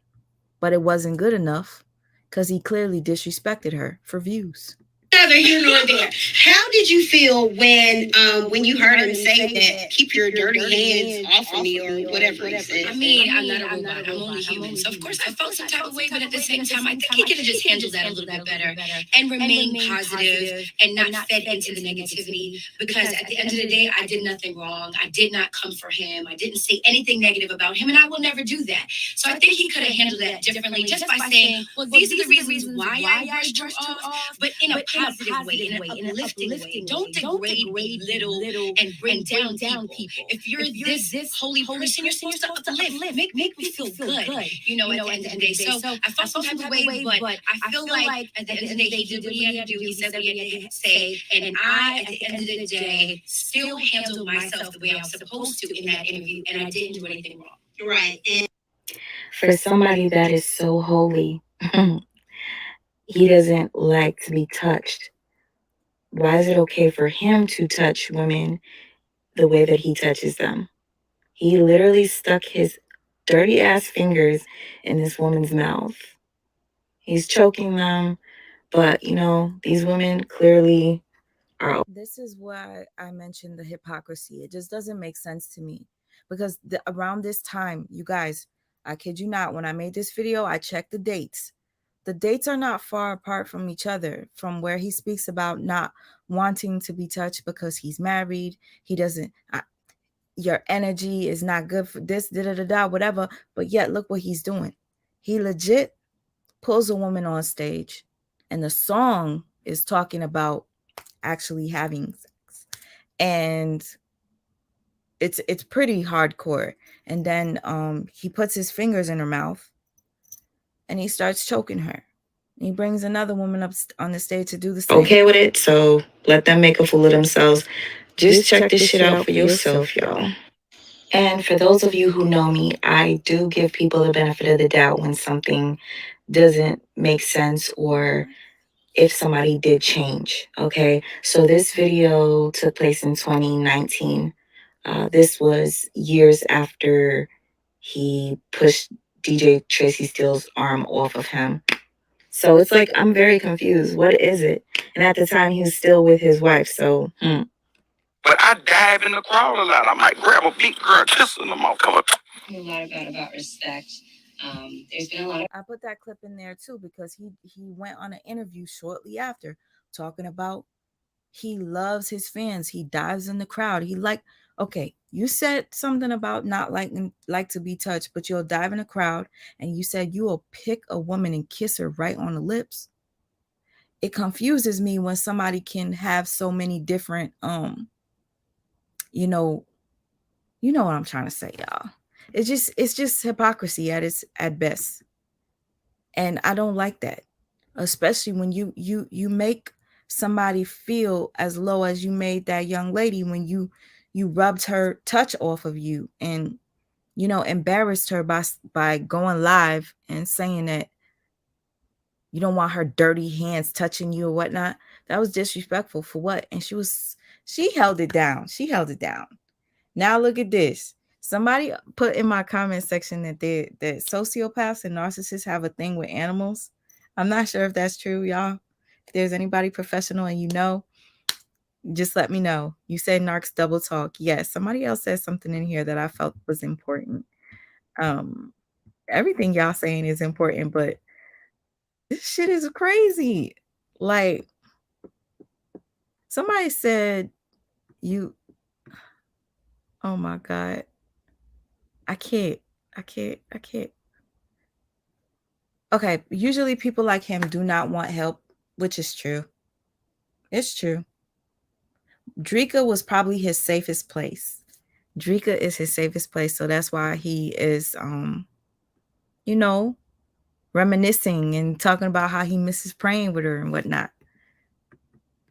Speaker 1: but it wasn't good enough because he clearly disrespected her for views.
Speaker 4: Neither here nor there. How did you feel when you heard him say that, keep your dirty hands off of me, or whatever he said? I mean, I'm not a robot. I'm only human. So, of course, I felt some type of way, but at the same time, I think he could have just handled that a little bit better and remained positive and not fed into the negativity, because at the end of the day, I did nothing wrong. I did not come for him. I didn't say anything negative about him, and I will never do that. So I think he could have handled that differently just by saying, well, these are the reasons why I brushed you off, but in a positive way, in an uplifting way. Don't degrade, belittle, and bring down people. If you're this holy person, you're supposed to uplift, make me feel good, you know, at the end of the day. So I felt some type of way, but I feel like at the end of the day, he did what he had to do. He said what he had to say, and I, at the end of the day, still handled myself the way I was supposed to in that interview, and I didn't do anything wrong. Right. And
Speaker 8: For somebody that is so holy, he doesn't like to be touched. Why is it okay for him to touch women the way that he touches them? He literally stuck his dirty ass fingers in this woman's mouth. He's choking them, but you know, these women clearly are.
Speaker 1: This is why I mentioned the hypocrisy. It just doesn't make sense to me, because around this time, you guys, I kid you not, when I made this video, I checked the dates. The dates are not far apart from each other, from where he speaks about not wanting to be touched because he's married. He doesn't, your energy is not good for this, whatever. But yet, look what he's doing. He legit pulls a woman on stage, and the song is talking about actually having sex. And it's pretty hardcore. And then he puts his fingers in her mouth, and he starts choking her. He brings another woman up on the stage to do the same.
Speaker 8: Okay with it, so let them make a fool of themselves. Just check this shit out for yourself, y'all. And for those of you who know me, I do give people the benefit of the doubt when something doesn't make sense, or if somebody did change, okay? So this video took place in 2019. This was years after he pushed DJ Tracy Steele's arm off of him. So it's like, I'm very confused. What is it? And at the time, he was still with his wife, so.
Speaker 6: But I dive in the crowd a lot. I might grab a big girl, kiss her in the mouth, come up.
Speaker 4: a lot about respect. There's been a lot of.
Speaker 1: I put that clip in there too, because he went on an interview shortly after talking about he loves his fans. He dives in the crowd. Okay, you said something about not like to be touched, but you'll dive in a crowd, and you said you will pick a woman and kiss her right on the lips. It confuses me when somebody can have so many different you know what I'm trying to say, y'all. It's just hypocrisy at best. And I don't like that, especially when you make somebody feel as low as you made that young lady when you rubbed her touch off of you and, embarrassed her by going live and saying that you don't want her dirty hands touching you or whatnot. That was disrespectful. For what? And she held it down. Now look at this. Somebody put in my comment section that sociopaths and narcissists have a thing with animals. I'm not sure if that's true, y'all. If there's anybody professional and just let me know. You said narcs double talk. Yes, somebody else said something in here that I felt was important. Everything y'all saying is important, but this shit is crazy. Like, somebody said oh my God. I can't. Okay, usually people like him do not want help, which is true. It's true. Drika was probably his safest place. Drika is his safest place, so that's why he is, reminiscing and talking about how he misses praying with her and whatnot.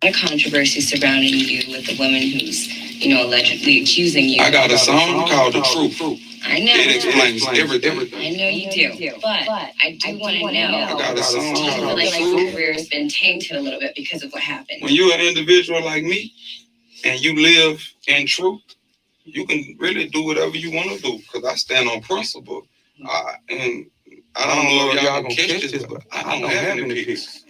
Speaker 4: A controversy surrounding you with the woman who's allegedly accusing you.
Speaker 2: I got a song called The Truth.
Speaker 4: I know.
Speaker 2: It explains everything.
Speaker 4: I know you do, but I do want to know.
Speaker 2: I got a song
Speaker 4: Do you feel
Speaker 2: called
Speaker 4: like
Speaker 2: The
Speaker 4: your
Speaker 2: Truth.
Speaker 4: career has been tainted a little bit because of what happened?
Speaker 2: When you're an individual like me and you live in truth, you can really do whatever you want to do because I stand on principle. And I don't know if y'all gonna catch this, but I don't have any picks.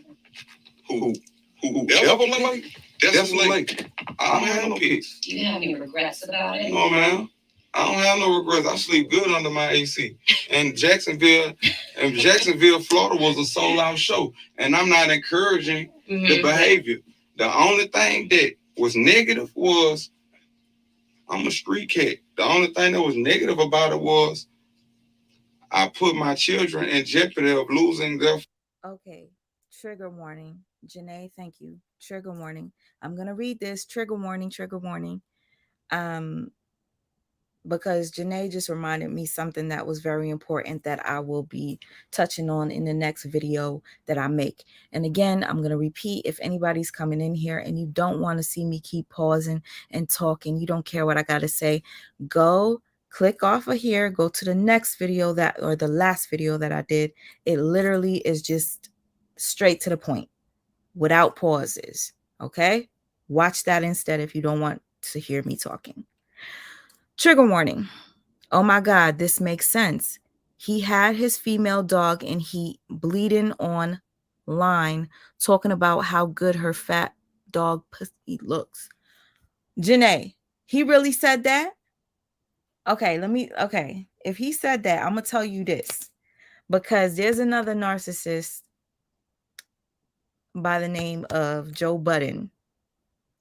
Speaker 2: Who ever play? That's like I don't have no picks.
Speaker 4: Do you have any regrets about it?
Speaker 2: No, man. I don't have no regrets. I sleep good under my AC. And Jacksonville, Florida was a sold-out show. And I'm not encouraging the behavior. The only thing that was negative was I'm a street cat. The only thing that was negative about it was I put my children in jeopardy of losing their.
Speaker 1: Okay, trigger warning. Janae, thank you. Trigger warning. I'm gonna read this. Trigger warning. Trigger warning. Because Janae just reminded me something that was very important that I will be touching on in the next video that I make. And again, I'm going to repeat, if anybody's coming in here and you don't want to see me keep pausing and talking, you don't care what I got to say, go click off of here, go to the next video or the last video that I did. It literally is just straight to the point without pauses. Okay? Watch that instead if you don't want to hear me talking. Trigger warning. Oh my God, this makes sense. He had his female dog and he bleeding online talking about how good her fat dog pussy looks. Janae, he really said that? Okay. If he said that, I'm going to tell you this. Because there's another narcissist by the name of Joe Budden.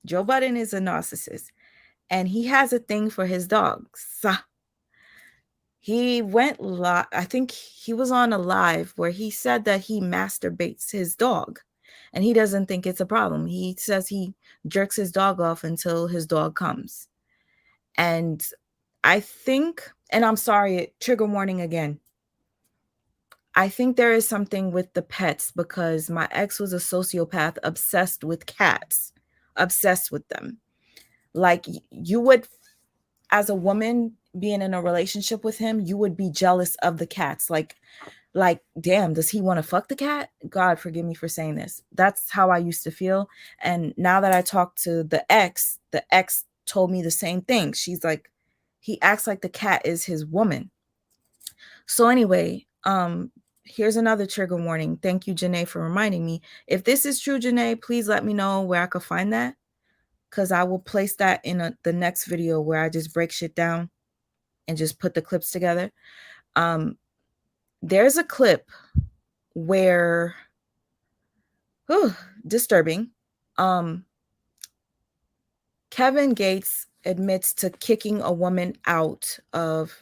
Speaker 1: Joe Budden is a narcissist. And he has a thing for his dogs. He went live. I think he was on a live where he said that he masturbates his dog. And he doesn't think it's a problem. He says he jerks his dog off until his dog comes. And I think, and I'm sorry, trigger warning again. I think there is something with the pets because my ex was a sociopath obsessed with cats. Obsessed with them. Like you would, as a woman being in a relationship with him, you would be jealous of the cats. Like, damn, does he want to fuck the cat? God, forgive me for saying this. That's how I used to feel. And now that I talked to the ex told me the same thing. She's like, he acts like the cat is his woman. So anyway, here's another trigger warning. Thank you, Janae, for reminding me. If this is true, Janae, please let me know where I could find that. Because I will place that in the next video where I just break shit down and just put the clips together. There's a clip where, disturbing. Kevin Gates admits to kicking a woman out of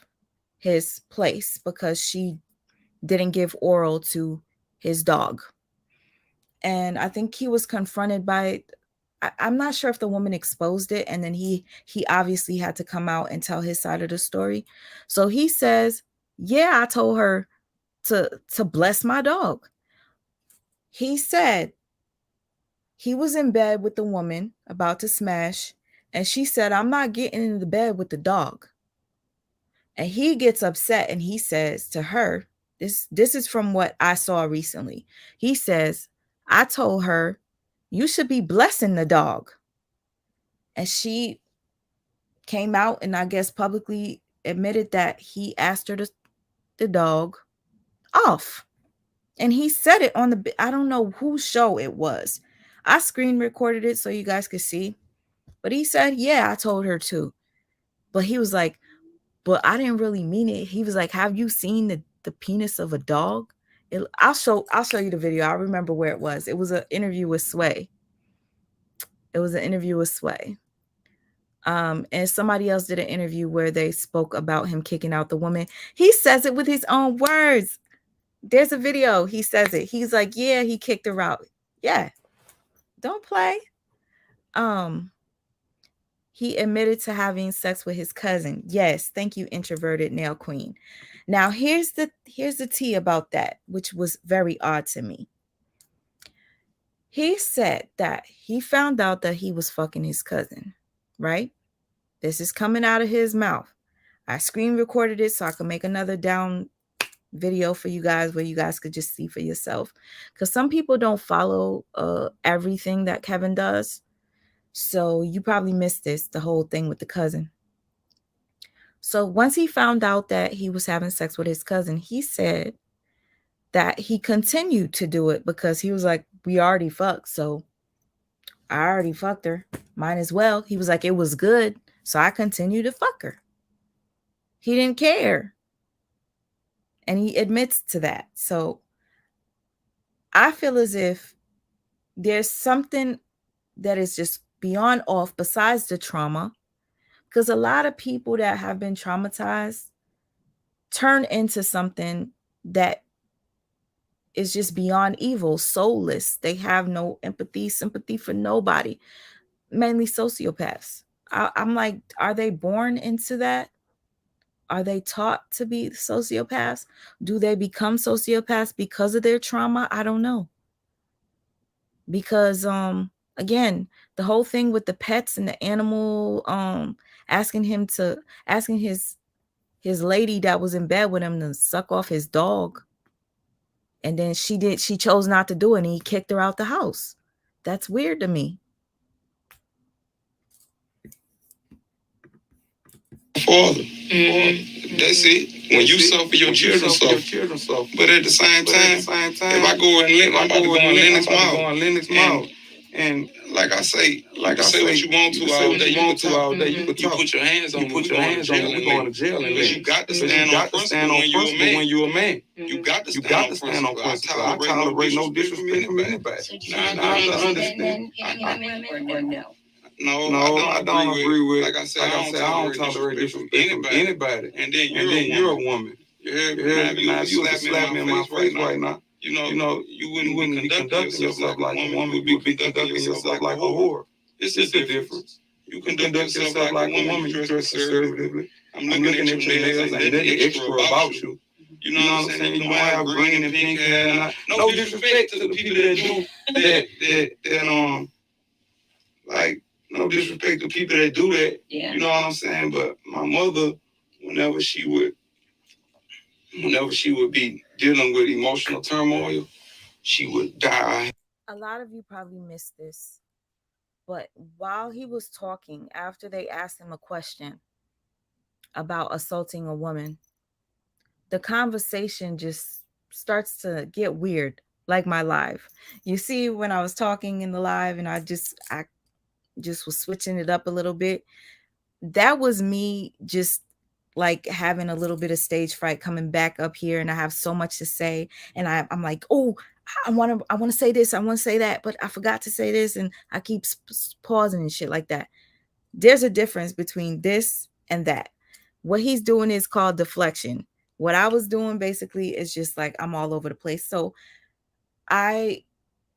Speaker 1: his place because she didn't give oral to his dog. And I think he was confronted by, I'm not sure if the woman exposed it, and then he obviously had to come out and tell his side of the story. So he says, yeah, I told her to bless my dog. He said he was in bed with the woman about to smash, and she said, I'm not getting into the bed with the dog. And he gets upset and he says to her, this is from what I saw recently. He says, I told her, you should be blessing the dog. And she came out and I guess publicly admitted that he asked her the dog off. And he said it on I don't know whose show it was. I screen recorded it so you guys could see. But he said, yeah, I told her to. But he was like, but I didn't really mean it. He was like, have you seen the penis of a dog? I'll show you the video. I remember where it was. It was an interview with Sway. And somebody else did an interview where they spoke about him kicking out the woman. He says it with his own words. There's a video. He says it. He's like, yeah, he kicked her out. Yeah. Don't play. He admitted to having sex with his cousin. Yes. Thank you, introverted nail queen. Now, here's the tea about that, which was very odd to me. He said that he found out that he was fucking his cousin, right? This is coming out of his mouth. I screen recorded it so I can make another down video for you guys where you guys could just see for yourself. Because some people don't follow everything that Kevin does. So you probably missed this, the whole thing with the cousin. So once he found out that he was having sex with his cousin, he said that he continued to do it because he was like, we already fucked. So I already fucked her. Might as well. He was like, it was good. So I continued to fuck her. He didn't care. And he admits to that. So I feel as if there's something that is just beyond off besides the trauma. Because a lot of people that have been traumatized turn into something that is just beyond evil, soulless. They have no empathy, sympathy for nobody. Mainly sociopaths. I'm like, are they born into that? Are they taught to be sociopaths? Do they become sociopaths because of their trauma? I don't know. Because again, the whole thing with the pets and the animal, asking his lady that was in bed with him to suck off his dog. And then she chose not to do it and he kicked her out the house. That's weird to me.
Speaker 3: Father. That's it. When you suffer, your children suffer. But at the same time, if I go and I'm about to go in Lennox mouth. And like I say what you want to all day. You put your hands on me. We going to jail. Because you got to stand on principle when you're a man. You got to stand on principle. I tolerate no disrespect from anybody. I understand. No, I don't agree with. Like I said, I don't tolerate disrespect from anybody. And then you're a woman. Now, if you slap me in my face right now, you you wouldn't be conducting yourself like a woman. You would be conducting yourself like a whore. It's a difference. You conduct yourself like a woman. You dress conservatively. I'm looking at your nails and nothing extra about you. You know what I'm saying? You don't have green and pink hair. No disrespect to the people that do that. Like. No disrespect to people that do that. Yeah. You know what I'm saying? But my mother, whenever she would be dealing with emotional turmoil, she would die.
Speaker 1: A lot of you probably missed this. But while he was talking, after they asked him a question about assaulting a woman, the conversation just starts to get weird, like my live. You see, when I was talking in the live and I just was switching it up a little bit, that was me just like having a little bit of stage fright coming back up here, and I have so much to say, and I'm like, oh, I want to say this, I want to say that, but I forgot to say this, and I keep pausing and shit like that. There's a difference between this and that. What he's doing is called deflection. What I was doing basically is just like I'm all over the place. So I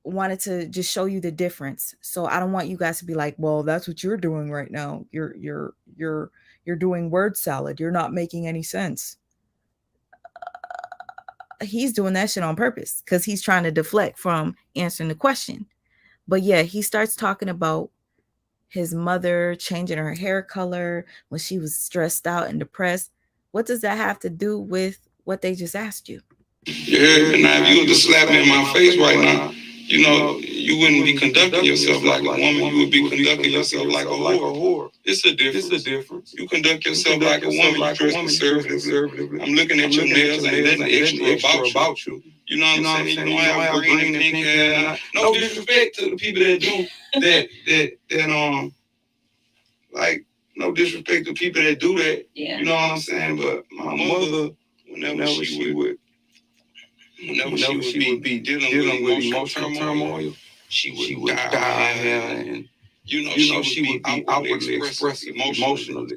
Speaker 1: wanted to just show you the difference. So I don't want you guys to be like, well, that's what you're doing right now. You're doing word salad. You're not making any sense. He's doing that shit on purpose because he's trying to deflect from answering the question. But yeah, he starts talking about his mother changing her hair color when she was stressed out and depressed. What does that have to do with what they just asked you?
Speaker 3: Yeah, now if you were to slap me in my face right now, you wouldn't be conducting yourself like a woman. You would be conducting yourself like a whore. It's a difference. You conduct yourself like a woman. You dress conservatively. I'm looking at your nails and nothing extra about you. You know what I'm saying? You don't have green and pink hair. No disrespect to the people that do that. Like no disrespect to people that do that. Yeah. You know what I'm saying? But my mother, whenever she would be dealing with emotional turmoil, she would die and she would be outwardly expressive emotionally.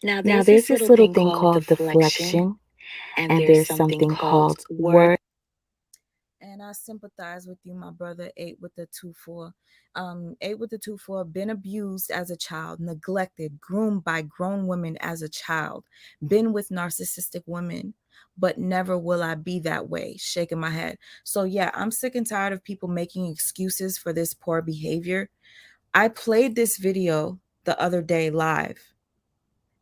Speaker 8: Now there's this little thing called deflection, and there's something called word.
Speaker 1: And I sympathize with you, my brother. 8 with the 2-4. 8 with the 2-4. Been abused as a child, neglected, groomed by grown women as a child, been with narcissistic women, but never will I be that way. Shaking my head. So yeah, I'm sick and tired of people making excuses for this poor behavior. I played this video the other day live, and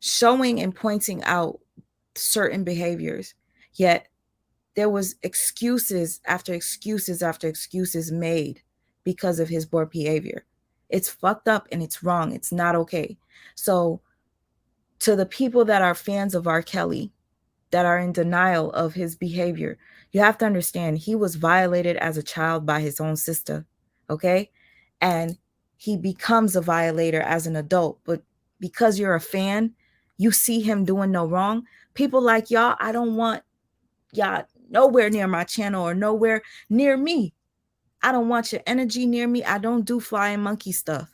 Speaker 1: showing and pointing out certain behaviors, yet there was excuses after excuses after excuses made because of his poor behavior. It's fucked up and it's wrong. It's not okay. So to the people that are fans of R. Kelly, that are in denial of his behavior, you have to understand he was violated as a child by his own sister, okay? And he becomes a violator as an adult. But because you're a fan, you see him doing no wrong. People like y'all, I don't want y'all nowhere near my channel or nowhere near me. I don't want your energy near me. I don't do flying monkey stuff.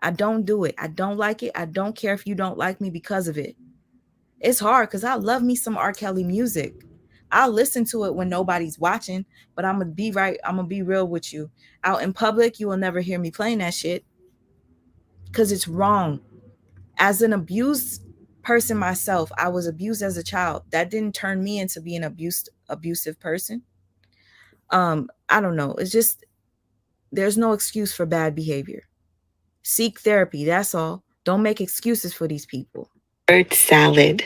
Speaker 1: I don't do it. I don't like it. I don't care if you don't like me because of it. It's hard because I love me some R. Kelly music. I'll listen to it when nobody's watching, but I'm going to be real with you. Out in public, you will never hear me playing that shit because it's wrong. As an abused person myself, I was abused as a child. That didn't turn me into being an abusive person. I don't know. It's just, there's no excuse for bad behavior. Seek therapy. That's all. Don't make excuses for these people.
Speaker 8: Word salad.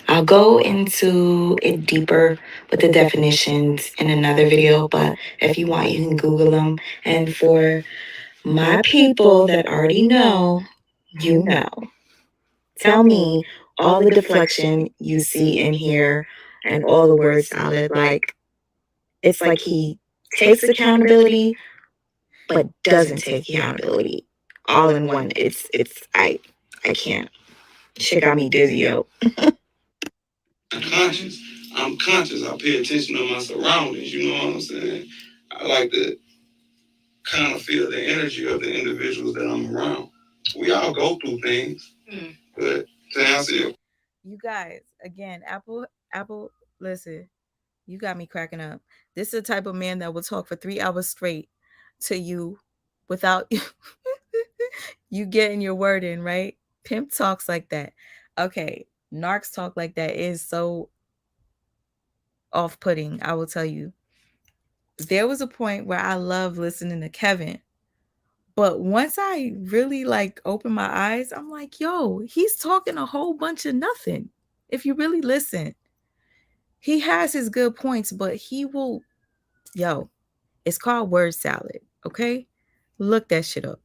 Speaker 8: I'll go into it deeper with the definitions in another video, but if you want, you can Google them. And for my people that already know, you know. Tell me all the deflection you see in here and all the word salad. Like, it's like he takes accountability, but doesn't take accountability all in one. I can't. Shit got me dizzy, yo.
Speaker 2: I'm conscious. I pay attention to my surroundings. You know what I'm saying? I like to kind of feel the energy of the individuals that I'm around. We all go through things, but to answer your
Speaker 1: You guys, again, Apple, listen, you got me cracking up. This is the type of man that will talk for 3 hours straight to you without you getting your word in, right? Pimp talks like that. Okay, narcs talk like that is so off-putting, I will tell you. There was a point where I loved listening to Kevin. But once I really like open my eyes, I'm like, yo, he's talking a whole bunch of nothing. If you really listen, he has his good points, but he will, it's called word salad. Okay. Look that shit up.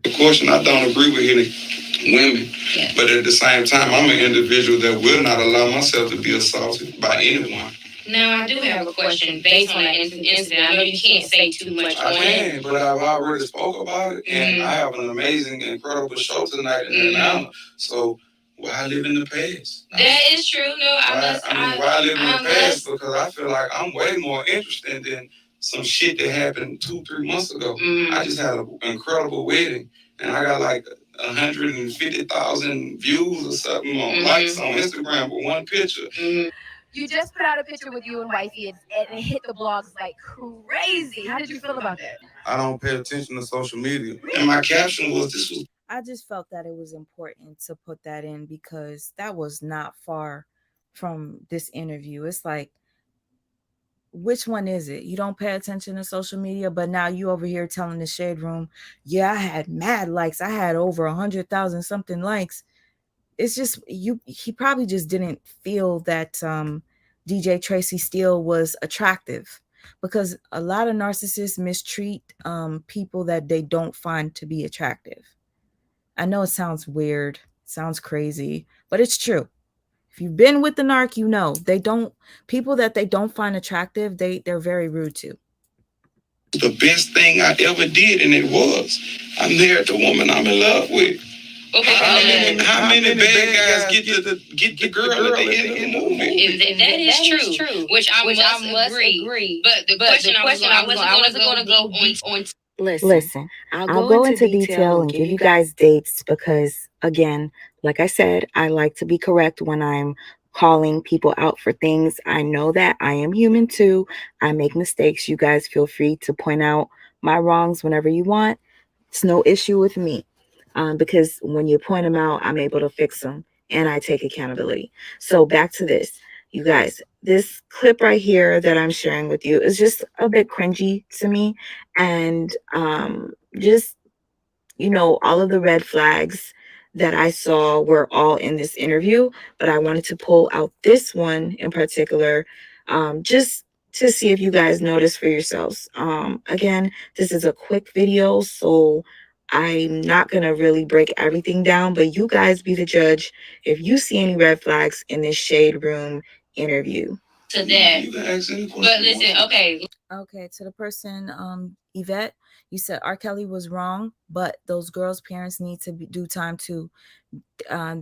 Speaker 2: question, I don't agree with hitting women, but at the same time, I'm an individual that will not allow myself to be assaulted by anyone.
Speaker 4: Now, I do have a question based on that incident. I know you can't say too much on
Speaker 2: I
Speaker 4: it.
Speaker 2: can, but I've already spoke about it, and I have an amazing, incredible show tonight in Atlanta. So why live in the past?
Speaker 4: That is true. No,
Speaker 2: why live in the past? Because I feel like I'm way more interested than some shit that happened 2-3 months ago. I just had an incredible wedding, and I got like 150,000 views or something on likes on Instagram with one picture.
Speaker 12: You just put out a picture with you and wifey and it hit the blogs like crazy. How did you feel about that?
Speaker 2: I don't pay attention to social media. And my caption was,
Speaker 1: I just felt that it was important to put that in because that was not far from this interview. It's like, which one is it? You don't pay attention to social media, but now you over here telling the Shade Room, yeah, I had mad likes. I had over 100,000 something likes. It's just he probably just didn't feel that DJ Tracy Steele was attractive, because a lot of narcissists mistreat people that they don't find to be attractive. I know it sounds weird, sounds crazy, but it's true. If you've been with the narc, you know people that they don't find attractive, they're very rude to.
Speaker 2: The best thing I ever did, and it was, I married the woman I'm in love with.
Speaker 4: Okay,
Speaker 2: how many bad guys get the girl at the end of the movie?
Speaker 4: That is true. Which I must agree. But the question I wasn't going to go on.
Speaker 8: Listen, I'll go into detail and give you guys dates because, again, like I said, I like to be correct when I'm calling people out for things. I know that I am human too. I make mistakes. You guys feel free to point out my wrongs whenever you want. It's no issue with me. Because when you point them out, I'm able to fix them and I take accountability. So back to this, you guys, this clip right here that I'm sharing with you is just a bit cringy to me. And just, all of the red flags that I saw were all in this interview, but I wanted to pull out this one in particular, just to see if you guys notice for yourselves. Again, this is a quick video, so I'm not going to really break everything down, but you guys be the judge if you see any red flags in this Shade Room interview.
Speaker 4: To that. But listen, okay.
Speaker 1: Okay, to the person, Yvette, you said R. Kelly was wrong, but those girls' parents need to do time too.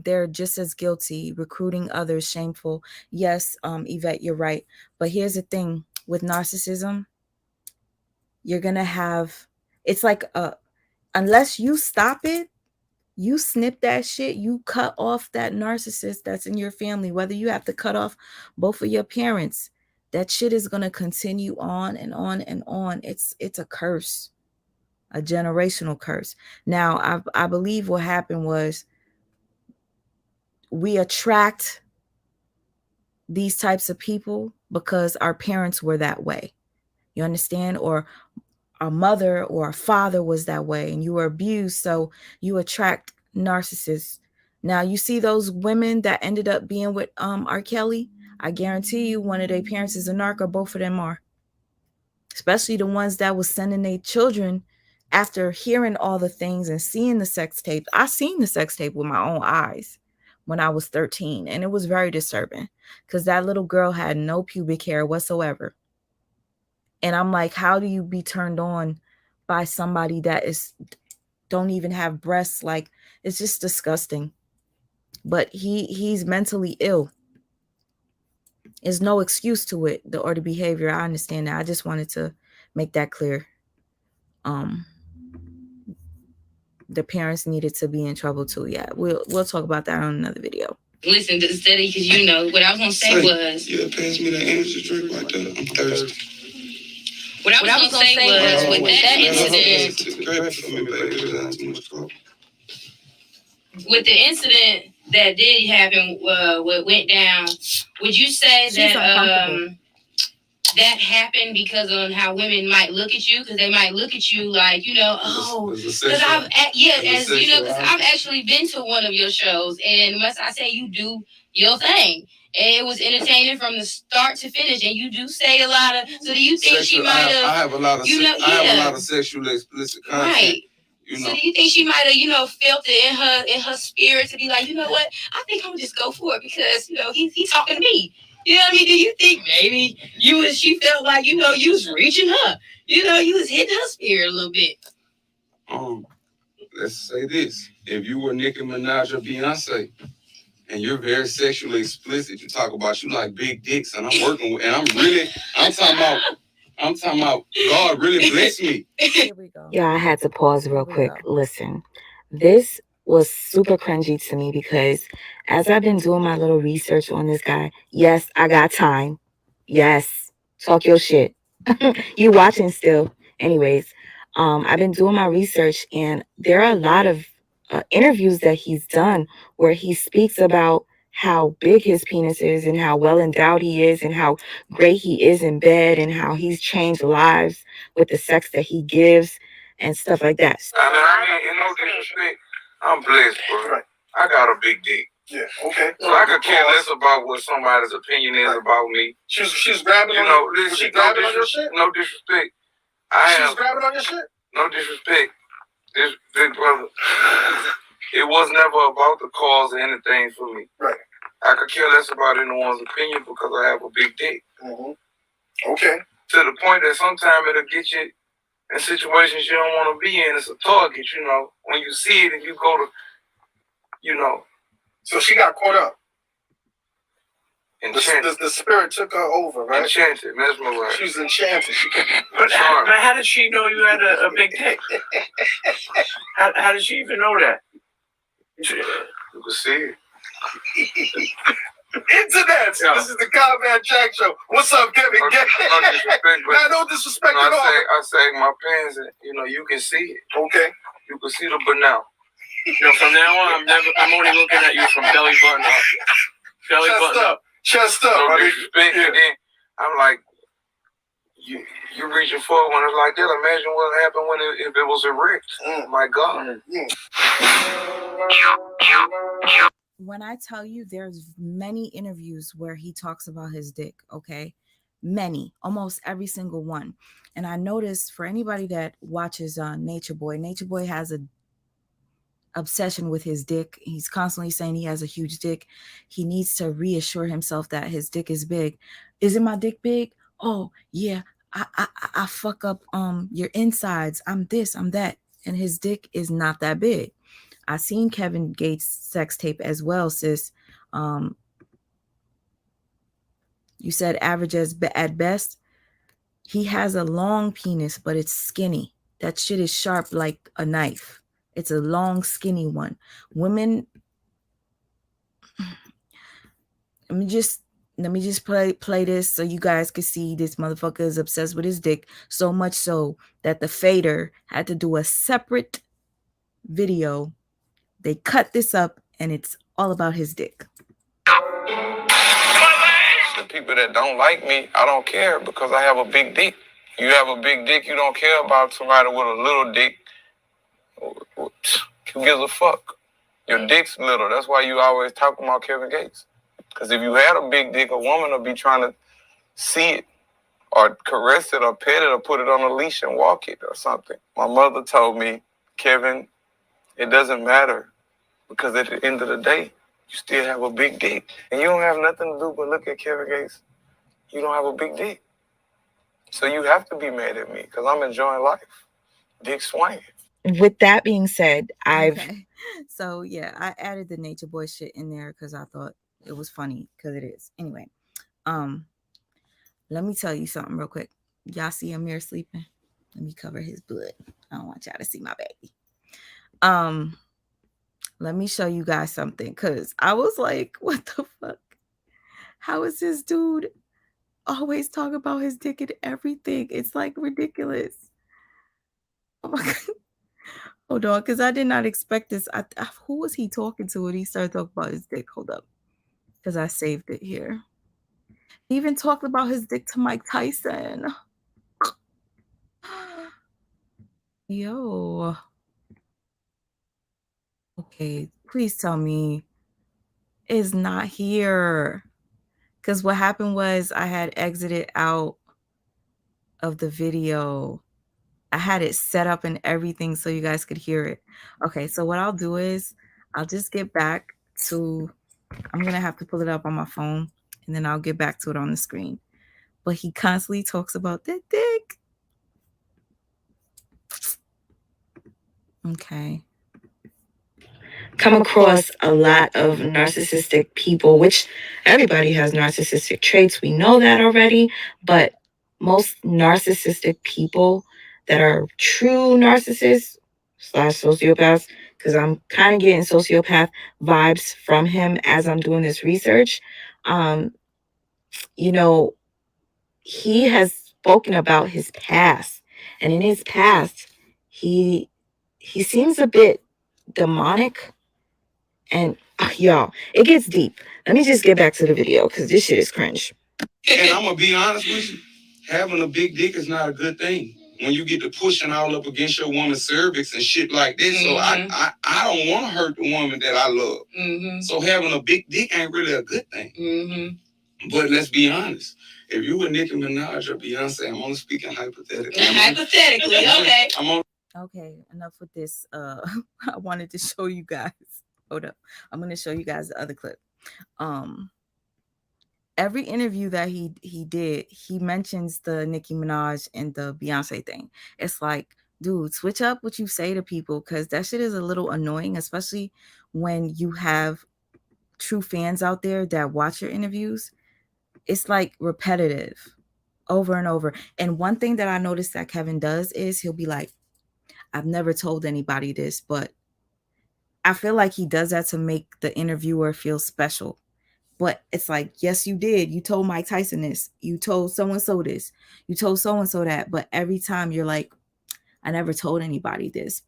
Speaker 1: They're just as guilty. Recruiting others, shameful. Yes, Yvette, you're right. But here's the thing with narcissism, you're gonna have, it's like unless you stop it, you snip that shit, you cut off that narcissist that's in your family, whether you have to cut off both of your parents, that shit is going to continue on and on and on. It's a curse, a generational curse. Now, I believe what happened was we attract these types of people because our parents were that way. You understand? Or our mother or our father was that way and you were abused, so you attract narcissists. Now, you see those women that ended up being with R. Kelly, I guarantee you one of their parents is a narc, or both of them are. Especially the ones that was sending their children after hearing all the things and seeing the sex tape. I seen the sex tape with my own eyes when I was 13, and it was very disturbing because that little girl had no pubic hair whatsoever. And I'm like, how do you be turned on by somebody that don't even have breasts? Like, it's just disgusting. But he's mentally ill. There's no excuse to it, or the behavior. I understand that. I just wanted to make that clear. The parents needed to be in trouble too. Yeah, we'll talk about that on another video.
Speaker 4: Listen, steady, because you know what I was gonna say was.
Speaker 3: Yeah, pass me the energy drink right there. I'm thirsty.
Speaker 4: What I was gonna say was with that incident. With the incident that did happen, what went down, would you say that that happened because of how women might look at you? Because they might look at you like, you know, oh, because I've actually been to one of your shows, and must I say, you do your thing. And it was entertaining from the start to finish, and you do say a lot of. So do you think she might have?
Speaker 2: I have a lot of. I have a lot of sexually explicit content.
Speaker 4: Right. So do you think she might have, felt it in her spirit to be like, you know what? I think I'm gonna just go for it because he's talking to me. You know what I mean? Do you think maybe she felt like you was reaching her? You was hitting her spirit a little bit.
Speaker 2: Let's say this: if you were Nicki Minaj or Beyonce, and you're very sexually explicit, you talk about you like big dicks, and I'm working with, and I'm talking about God really bless me.
Speaker 1: Here we go.
Speaker 8: Yeah, I had to pause real quick. Listen, this was super cringy to me because as I've been doing my little research on this guy, yes, I got time. Yes, talk your shit. You watching still. Anyways, I've been doing my research, and there are a lot of interviews that he's done where he speaks about how big his penis is and how well endowed he is and how great he is in bed and how he's changed lives with the sex that he gives and stuff like that.
Speaker 2: I mean, in no disrespect, I'm blessed, bro. I got a big dick.
Speaker 3: Yeah, okay.
Speaker 2: So I could care less about what somebody's opinion is about me.
Speaker 3: She's grabbing on
Speaker 2: listen,
Speaker 3: she grabbing on your shit?
Speaker 2: No disrespect.
Speaker 3: She's grabbing on your shit?
Speaker 2: No disrespect. This big brother, it was never about the cause or anything for me.
Speaker 3: Right.
Speaker 2: I could care less about anyone's opinion because I have a big dick.
Speaker 3: Mm-hmm. Okay.
Speaker 2: To the point that sometimes it'll get you in situations you don't want to be in. It's a target, when you see it and you go to,
Speaker 3: So she got caught up.
Speaker 2: Enchanted.
Speaker 3: The spirit took her over, right?
Speaker 2: Enchanted, mesmerized.
Speaker 3: She was enchanted.
Speaker 13: But how did she know you had a big dick? How did she even know that?
Speaker 2: You could see it.
Speaker 3: Internet. Yeah. This is the Combat Jack Show. What's up, Kevin?
Speaker 2: No disrespect, but
Speaker 3: no disrespect at all.
Speaker 2: I say my pants, and you can see it.
Speaker 3: Okay.
Speaker 2: You can see the banana.
Speaker 13: From now on, I'm only looking at you from belly button up. Belly button up.
Speaker 3: Chest up.
Speaker 2: No disrespect. And then I'm like, you reaching forward when it's like that. Imagine what happened if it was erect. My God.
Speaker 1: When I tell you, there's many interviews where he talks about his dick, okay? Many, almost every single one. And I noticed for anybody that watches Nature Boy has a obsession with his dick. He's constantly saying he has a huge dick. He needs to reassure himself that his dick is big. Isn't my dick big? Oh yeah, I fuck up your insides. I'm this, I'm that. And his dick is not that big. I seen Kevin Gates' sex tape as well, sis. You said average at best. He has a long penis, but it's skinny. That shit is sharp like a knife. It's a long, skinny one. Women, let me just play this so you guys can see this motherfucker is obsessed with his dick, so much so that the Fader had to do a separate video. They cut this up and it's all about his dick.
Speaker 2: The people that don't like me, I don't care because I have a big dick. You have a big dick, you don't care about somebody with a little dick. Who gives a fuck? Your dick's little. That's why you always talk about Kevin Gates. Because if you had a big dick, a woman would be trying to see it or caress it or pet it or put it on a leash and walk it or something. My mother told me, Kevin, it doesn't matter because at the end of the day, you still have a big dick. And you don't have nothing to do but look at Kevin Gates. You don't have a big dick. So you have to be mad at me because I'm enjoying life. Dick swinging.
Speaker 1: With that being said, so yeah, I added the Nature Boy shit in there because I thought it was funny because it is. Anyway, let me tell you something real quick. Y'all see Amir sleeping? Let me cover his butt. I don't want y'all to see my baby. Let me show you guys something because I was like, what the fuck? How is this dude always talk about his dick and everything? It's like ridiculous. Oh my God. Hold on, because I did not expect this. Who was he talking to when he started talking about his dick? Hold up, because I saved it here. He even talked about his dick to Mike Tyson. Yo. Okay, please tell me it's not here. Because what happened was I had exited out of the video. I had it set up and everything so you guys could hear it. Okay, so what I'll do is I'll just get back to, I'm going to have to pull it up on my phone and then I'll get back to it on the screen. But he constantly talks about that dick. Okay. Come across a lot of narcissistic people, which everybody has narcissistic traits. We know that already, but most narcissistic people that are true narcissists / sociopaths, because I'm kind of getting sociopath vibes from him as I'm doing this research. You know, he has spoken about his past, and in his past, he seems a bit demonic. And y'all, it gets deep. Let me just get back to the video because this shit is cringe.
Speaker 3: And I'm gonna be honest with you, having a big dick is not a good thing. When you get to pushing all up against your woman's cervix and shit like this, so I don't want to hurt the woman that I love. So having a big dick ain't really a good thing. But let's be honest. If you were Nicki Minaj or Beyonce, I'm only speaking hypothetically.
Speaker 12: Hypothetically, okay.
Speaker 1: Okay, enough with this. I wanted to show you guys. Hold up. I'm going to show you guys the other clip. Every interview that he did, he mentions the Nicki Minaj and the Beyonce thing. It's like, dude, switch up what you say to people because that shit is a little annoying, especially when you have true fans out there that watch your interviews. It's like repetitive over and over. And one thing that I noticed that Kevin does is he'll be like, I've never told anybody this, but I feel like he does that to make the interviewer feel special. But it's like, yes, you did. You told Mike Tyson this. You told so-and-so this. You told so-and-so that. But every time you're like, I never told anybody this,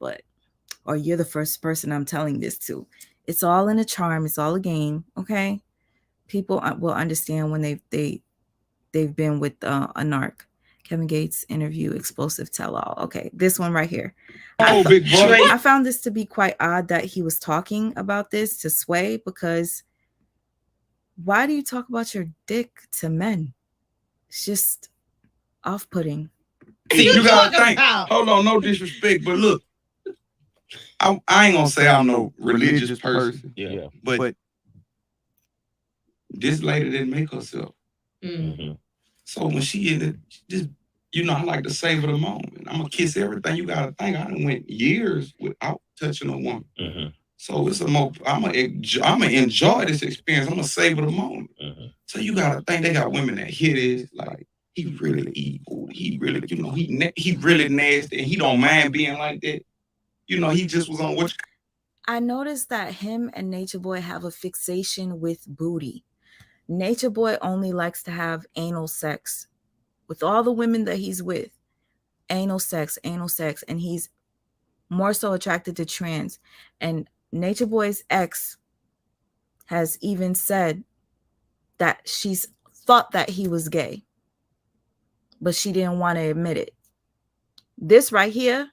Speaker 1: or you're the first person I'm telling this to. It's all in a charm. It's all a game. Okay. People will understand when they've been with a narc. Kevin Gates interview, explosive tell-all. Okay, this one right here.
Speaker 3: Oh, big brother.
Speaker 1: I found this to be quite odd that he was talking about this to Sway, because why do you talk about your dick to men? It's just off-putting.
Speaker 3: You gotta think. Hold on, no disrespect, but look, I ain't gonna say I'm no religious person.
Speaker 14: Yeah.
Speaker 3: But this lady didn't make herself.
Speaker 14: Mm-hmm.
Speaker 3: So when she in it, just, you know, I like to savor the moment. I'm gonna kiss everything. You gotta think. I done went years without touching a woman.
Speaker 14: Mm-hmm.
Speaker 3: So it's I'm gonna enjoy this experience. I'm gonna savor the moment.
Speaker 14: Mm-hmm.
Speaker 3: So you gotta think they got women that hit it like he really evil. He really, you know, he really nasty, and he don't mind being like that. You know, he just was on what.
Speaker 1: I noticed that him and Nature Boy have a fixation with booty. Nature Boy only likes to have anal sex with all the women that he's with. Anal sex, and he's more so attracted to trans. And Nature Boy's ex has even said that she's thought that he was gay, but she didn't want to admit it. This right here,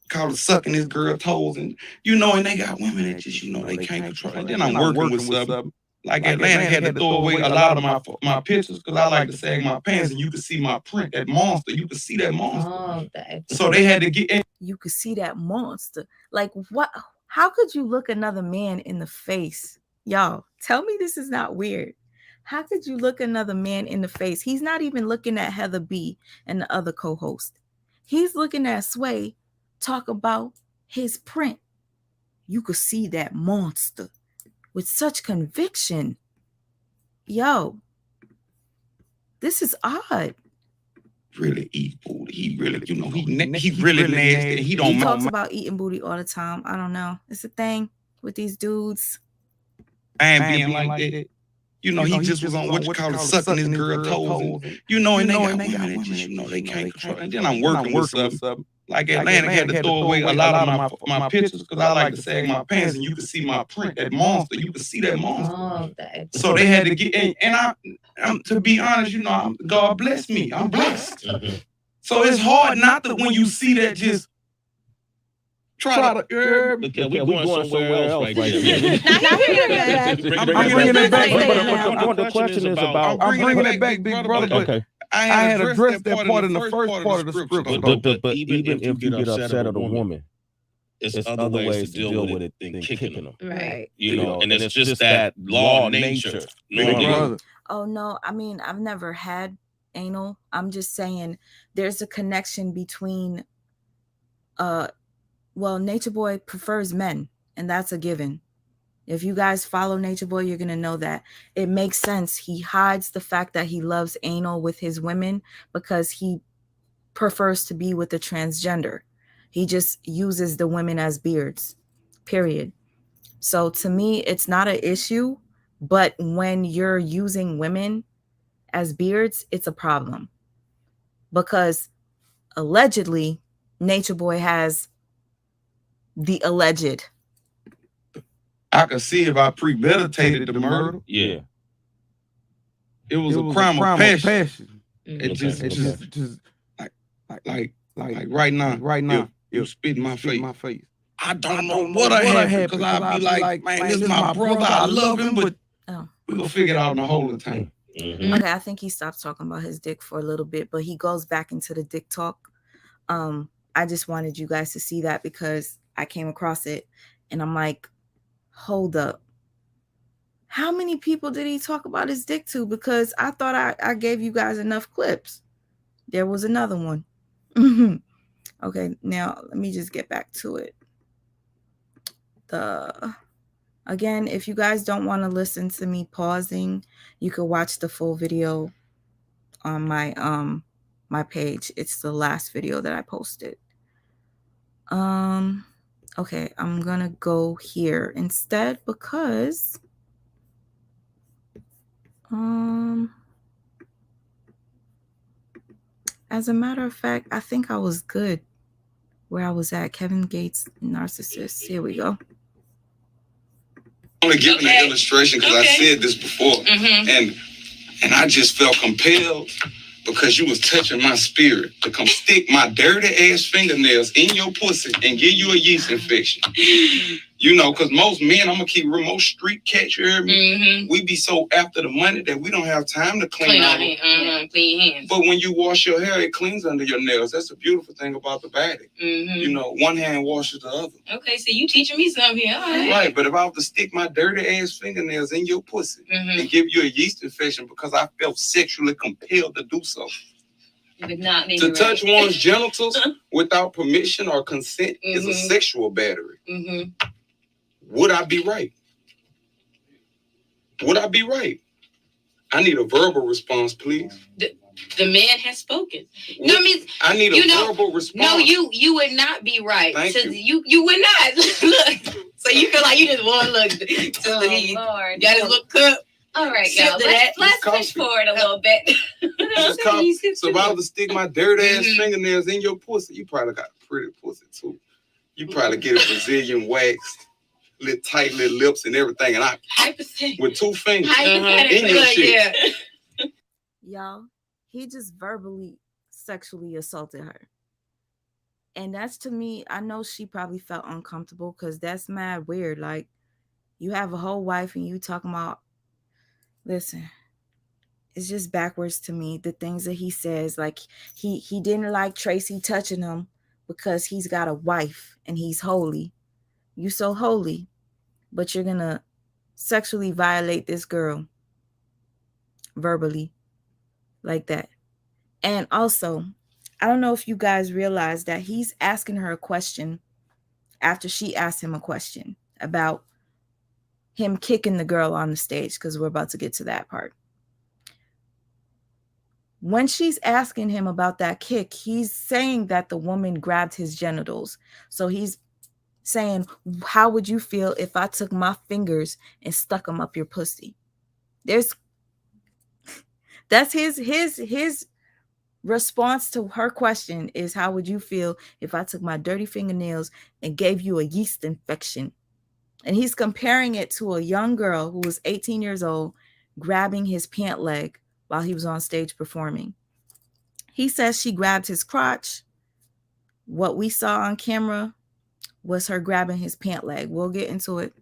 Speaker 3: call it sucking this girl toes, and you know, and they got women that just, you know, they can't control it. Then I'm working with something. Like Atlantic had to throw away a lot of my pictures because I like to sag my pants, and you could see my print, that monster. You could see that monster.
Speaker 1: Oh,
Speaker 3: so they had to get in.
Speaker 1: You could see that monster. Like, what? How could you look another man in the face? Y'all, tell me this is not weird. How could you look another man in the face? He's not even looking at Heather B and the other co-host. He's looking at Sway talk about his print. You could see that monster with such conviction. Yo, this is odd.
Speaker 3: Really eat booty. He really, you know, he really nasty. He don't.
Speaker 1: He talks about eating booty all the time. I don't know. It's a thing with these dudes.
Speaker 3: I ain't being like that. You know, he just was on what you call it, sucking his girl toes. And, you know, and they got women that just, you know, they can't control. And then I'm working with something. Like Atlantic had to throw away a lot of my pictures because I like to sag my pants, and you could see my print, that monster. You could see that monster.
Speaker 1: Oh,
Speaker 3: so they had to get, and I'm to be honest, you know, God bless me. I'm blessed.
Speaker 14: Mm-hmm.
Speaker 3: So it's hard not to, when you see that, just try to herb.
Speaker 14: Look, we're going somewhere else right there.
Speaker 3: I'm bringing it back.
Speaker 14: The question is about.
Speaker 3: I'm bringing it back, big brother.
Speaker 14: Okay.
Speaker 3: I had addressed that part in the first part of the script.
Speaker 14: But even if you get upset at a woman, it's other ways to deal with it than kicking them.
Speaker 1: Right.
Speaker 14: You know, and it's just that law of nature.
Speaker 1: Oh, no. I mean, I've never had anal. I'm just saying there's a connection between, well, Nature Boy prefers men, and that's a given. If you guys follow Nature Boy, you're going to know that it makes sense. He hides the fact that he loves anal with his women because he prefers to be with a transgender. He just uses the women as beards, period. So to me, it's not an issue, but when you're using women as beards, it's a problem. Because allegedly, Nature Boy has the alleged.
Speaker 3: I could see if I premeditated the murder.
Speaker 14: Yeah.
Speaker 3: It was a crime of passion.
Speaker 14: Okay,
Speaker 3: It just like right now, you spit in my face. I don't know what I had because I'd be like, man, this is my brother. I love him, but we're gonna figure it out in the whole time.
Speaker 14: Mm-hmm.
Speaker 1: Okay, I think he stopped talking about his dick for a little bit, but he goes back into the dick talk. I just wanted you guys to see that because I came across it and I'm like, hold up. How many people did he talk about his dick to? Because I thought I gave you guys enough clips. There was another one. Okay, now let me just get back to it. Again, if you guys don't want to listen to me pausing, you could watch the full video on my my page. It's the last video that I posted. Okay, I'm gonna go here instead because as a matter of fact, I think I was good where I was at. Kevin Gates, narcissist. Here we go.
Speaker 3: I'm only giving an illustration because I said this before, and I just felt compelled
Speaker 2: because you was touching my spirit to come stick my dirty ass fingernails in your pussy and give you a yeast infection. You know, because most men, I'm gonna keep remote street cats, you hear me? We be so after the money that we don't have time to clean our
Speaker 4: clean your hands.
Speaker 2: But when you wash your hair, it cleans under your nails. That's the beautiful thing about the body. You know, one hand washes the other.
Speaker 4: Okay, so you teaching me something here. All right.
Speaker 2: Right, but if I was to stick my dirty ass fingernails in your pussy and give you a yeast infection because I felt sexually compelled to do so.
Speaker 4: But not
Speaker 2: To touch one's genitals without permission or consent is a sexual battery. Would I be right? Would I be right? I need a verbal response, please.
Speaker 4: The man has spoken. No, I mean,
Speaker 2: I need a verbal response.
Speaker 4: No, you would not be right.
Speaker 2: Thank
Speaker 4: you would not. Look, so you feel like you just want to look.
Speaker 12: Lord.
Speaker 4: Got his little cup.
Speaker 12: All right,
Speaker 4: Sip
Speaker 12: y'all.
Speaker 4: to that.
Speaker 12: Let's push forward a little bit.
Speaker 2: So if I was to stick my dirty ass fingernails in your pussy, you probably got a pretty pussy too. You probably get a Brazilian waxed, little tight little lips and everything, and I with 2 fingers in your shit.
Speaker 1: Y'all, he just verbally sexually assaulted her. And that's, to me, I know she probably felt uncomfortable because that's mad weird. Like, you have a whole wife and you talking about, listen, it's just backwards to me, the things that he says. Like, he didn't like Tracy touching him because he's got a wife and he's holy. You so holy, but you're going to sexually violate this girl verbally like that. And also, I don't know if you guys realize that he's asking her a question after she asked him a question about him kicking the girl on the stage, because we're about to get to that part. When she's asking him about that kick, he's saying that the woman grabbed his genitals. So he's saying, how would you feel if I took my fingers and stuck them up your pussy? That's his response to her question is, how would you feel if I took my dirty fingernails and gave you a yeast infection? And he's comparing it to a young girl who was 18 years old grabbing his pant leg while he was on stage performing. He says she grabbed his crotch. What we saw on camera was her grabbing his pant leg. We'll get into it.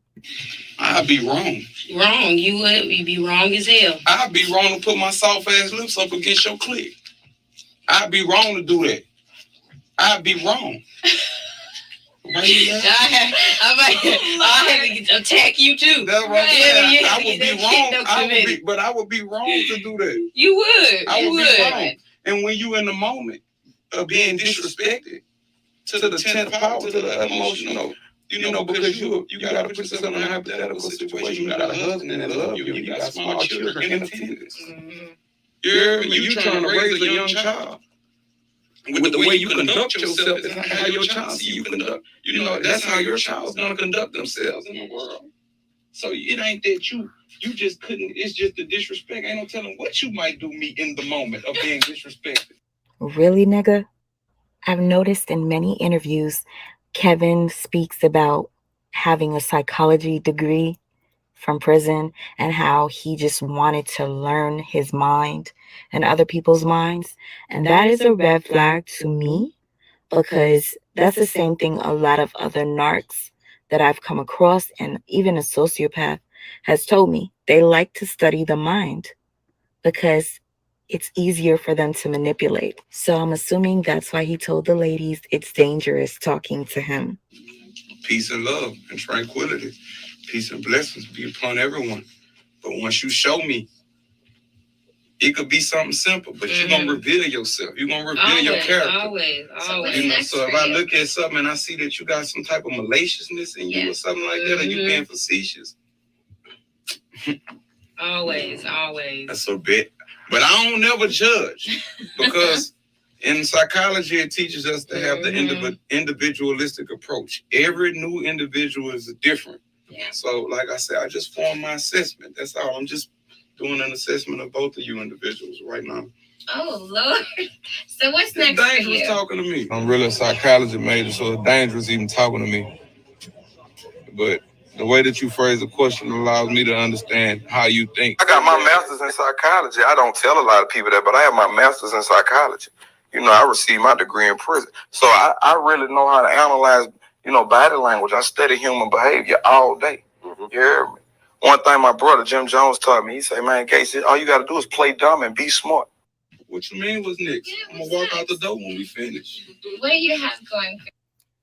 Speaker 2: I'd be wrong.
Speaker 4: Wrong. You'd be wrong as hell.
Speaker 2: I'd be wrong to put my soft ass lips up against your clit. I'd be wrong to do that. I'd be wrong.
Speaker 4: I have to attack you too.
Speaker 2: That's what I'm saying. I would be wrong. I would be wrong to do that.
Speaker 4: You would.
Speaker 2: I would be wrong. And when you in the moment of being disrespected to the 10th power, to the emotional, you know, because you got to put yourself in a hypothetical situation. You got a husband that love you. You got small children in attendance. You trying to raise a young child. With the way you conduct yourself and how your child see you conduct, you know, that's how your child's gonna conduct themselves in the world. So it ain't that you just couldn't, it's just the disrespect. Ain't no telling what you might do me in the moment of being disrespected.
Speaker 8: Really, nigga? I've noticed in many interviews, Kevin speaks about having a psychology degree from prison and how he just wanted to learn his mind and other people's minds. And that is a red flag to me, because that's the same thing a lot of other narcs that I've come across, and even a sociopath, has told me. They like to study the mind because it's easier for them to manipulate. So I'm assuming that's why he told the ladies it's dangerous talking to him.
Speaker 2: Peace and love and tranquility. Peace and blessings be upon everyone. But once you show me, it could be something simple, but you're going to reveal yourself. You're going to reveal your character.
Speaker 4: Always.
Speaker 2: You know, so if I look at something and I see that you got some type of maliciousness in you or something like that, or you being facetious.
Speaker 4: Always.
Speaker 2: That's a bit. But I don't never judge, because in psychology, it teaches us to have the individualistic approach. Every new individual is different.
Speaker 4: Yeah.
Speaker 2: So, like I said, I just formed my assessment. That's all. I'm just doing an assessment of both of you individuals right now.
Speaker 12: Oh, Lord. So what's
Speaker 2: It's
Speaker 12: next for
Speaker 2: dangerous
Speaker 12: you?
Speaker 2: talking to me. I'm really a psychology major, so it's dangerous even talking to me. But The way that you phrase a question allows me to understand how you think.
Speaker 7: I got my master's in psychology. I don't tell a lot of people that, but I have my master's in psychology. You know, I received my degree in prison. So I really know how to analyze, you know, body language. I study human behavior all day. You hear me? One thing my brother Jim Jones taught me, he said, man, Gates, all you got to do is play dumb and be smart.
Speaker 2: What you mean was next? I'm going to walk out the door when we finish.
Speaker 4: What do you have going?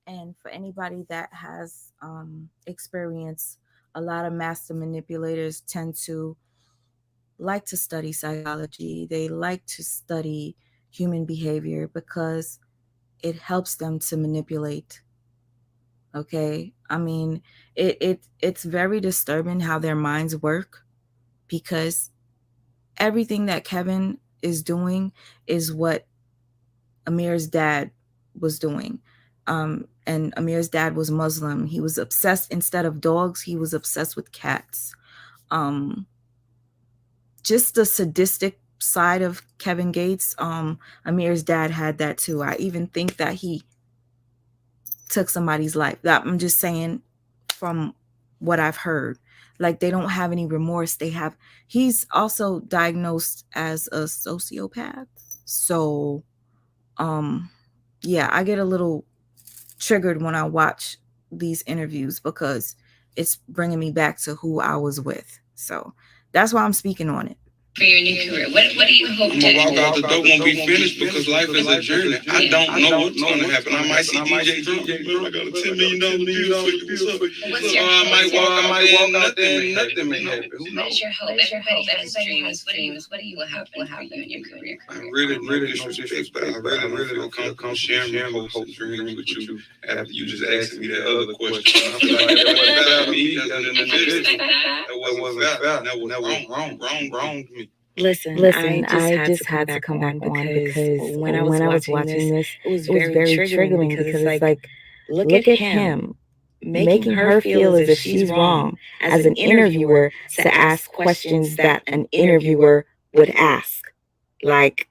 Speaker 1: And for anybody that has experienced, a lot of master manipulators tend to like to study psychology. They like to study human behavior because it helps them to manipulate. Okay, I mean, it's very disturbing how their minds work, because everything that Kevin is doing is what Amir's dad was doing. And Amir's dad was Muslim. He was obsessed, instead of dogs, he was obsessed with cats. Just the sadistic side of Kevin Gates, Amir's dad had that too. I even think that he took somebody's life. That, I'm just saying from what I've heard. Like, they don't have any remorse. He's also diagnosed as a sociopath. So, yeah, I get a little triggered when I watch these interviews because it's bringing me back to who I was with. So that's why I'm speaking on it.
Speaker 4: For your new career, what do you hope
Speaker 2: I'm
Speaker 4: to
Speaker 2: gonna walk out the door when we finish, because life is a journey. I don't know what's gonna happen. I might see DJ Drunk. I got a $10 million deal for you.
Speaker 4: What's
Speaker 2: So
Speaker 4: your
Speaker 2: I might walk out there and nothing may happen. Who
Speaker 4: What
Speaker 2: knows?
Speaker 4: is your hope? Everybody has dreams. What do you will happen in your career?
Speaker 2: I really disrespect, but I really feel comfortable sharing my hopes and dreams with you after you just asked me that other question. I feel like that wasn't about me as an individual. That wasn't fair. That was wrong to me.
Speaker 8: Listen, I just had to come back on because when I was watching this, it was very triggering because it's like, look at him making her feel as if she's wrong as an interviewer to ask questions that an interviewer would ask. Like,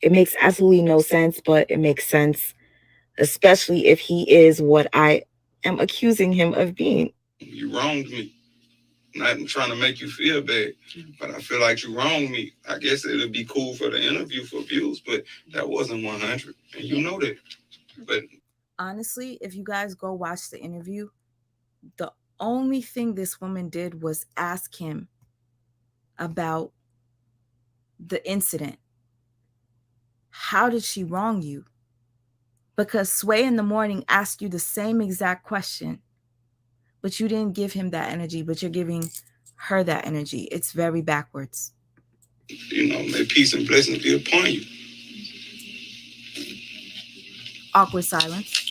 Speaker 8: it makes absolutely no sense, but it makes sense, especially if he is what I am accusing him of being.
Speaker 2: You wronged me. Not trying to make you feel bad, but I feel like you wronged me. I guess it'd be cool for the interview for views, but that wasn't 100, and you know that. But
Speaker 1: honestly, if you guys go watch the interview, the only thing this woman did was ask him about the incident. How did she wrong you? Because Sway in the Morning asked you the same exact question, but you didn't give him that energy, but you're giving her that energy. It's very backwards.
Speaker 2: you know, may peace and blessings be upon you.
Speaker 1: Awkward silence.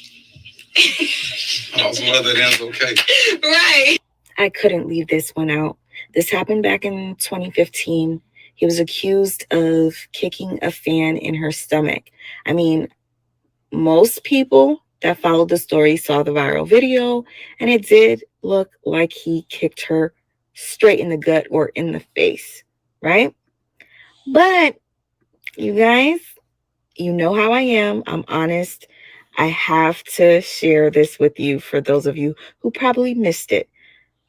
Speaker 2: Oh, mother, that's okay.
Speaker 4: Right.
Speaker 8: I couldn't leave this one out. This happened back in 2015. He was accused of kicking a fan in her stomach. I mean, most people that followed the story saw the viral video, and it did look like he kicked her straight in the gut or in the face, right? But you guys, you know how I am. I'm honest. I have to share this with you for those of you who probably missed it.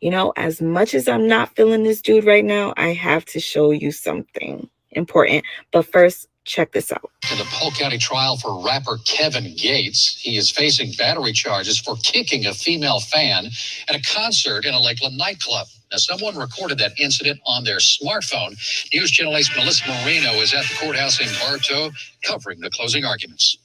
Speaker 8: You know, as much as I'm not feeling this dude right now, I have to show you something important. But first, check this out.
Speaker 15: In the Polk County trial for rapper Kevin Gates, he is facing battery charges for kicking a female fan at a concert in a Lakeland nightclub. Now, someone recorded that incident on their smartphone. News journalist Melissa Marino is at the courthouse in Bartow covering the closing arguments.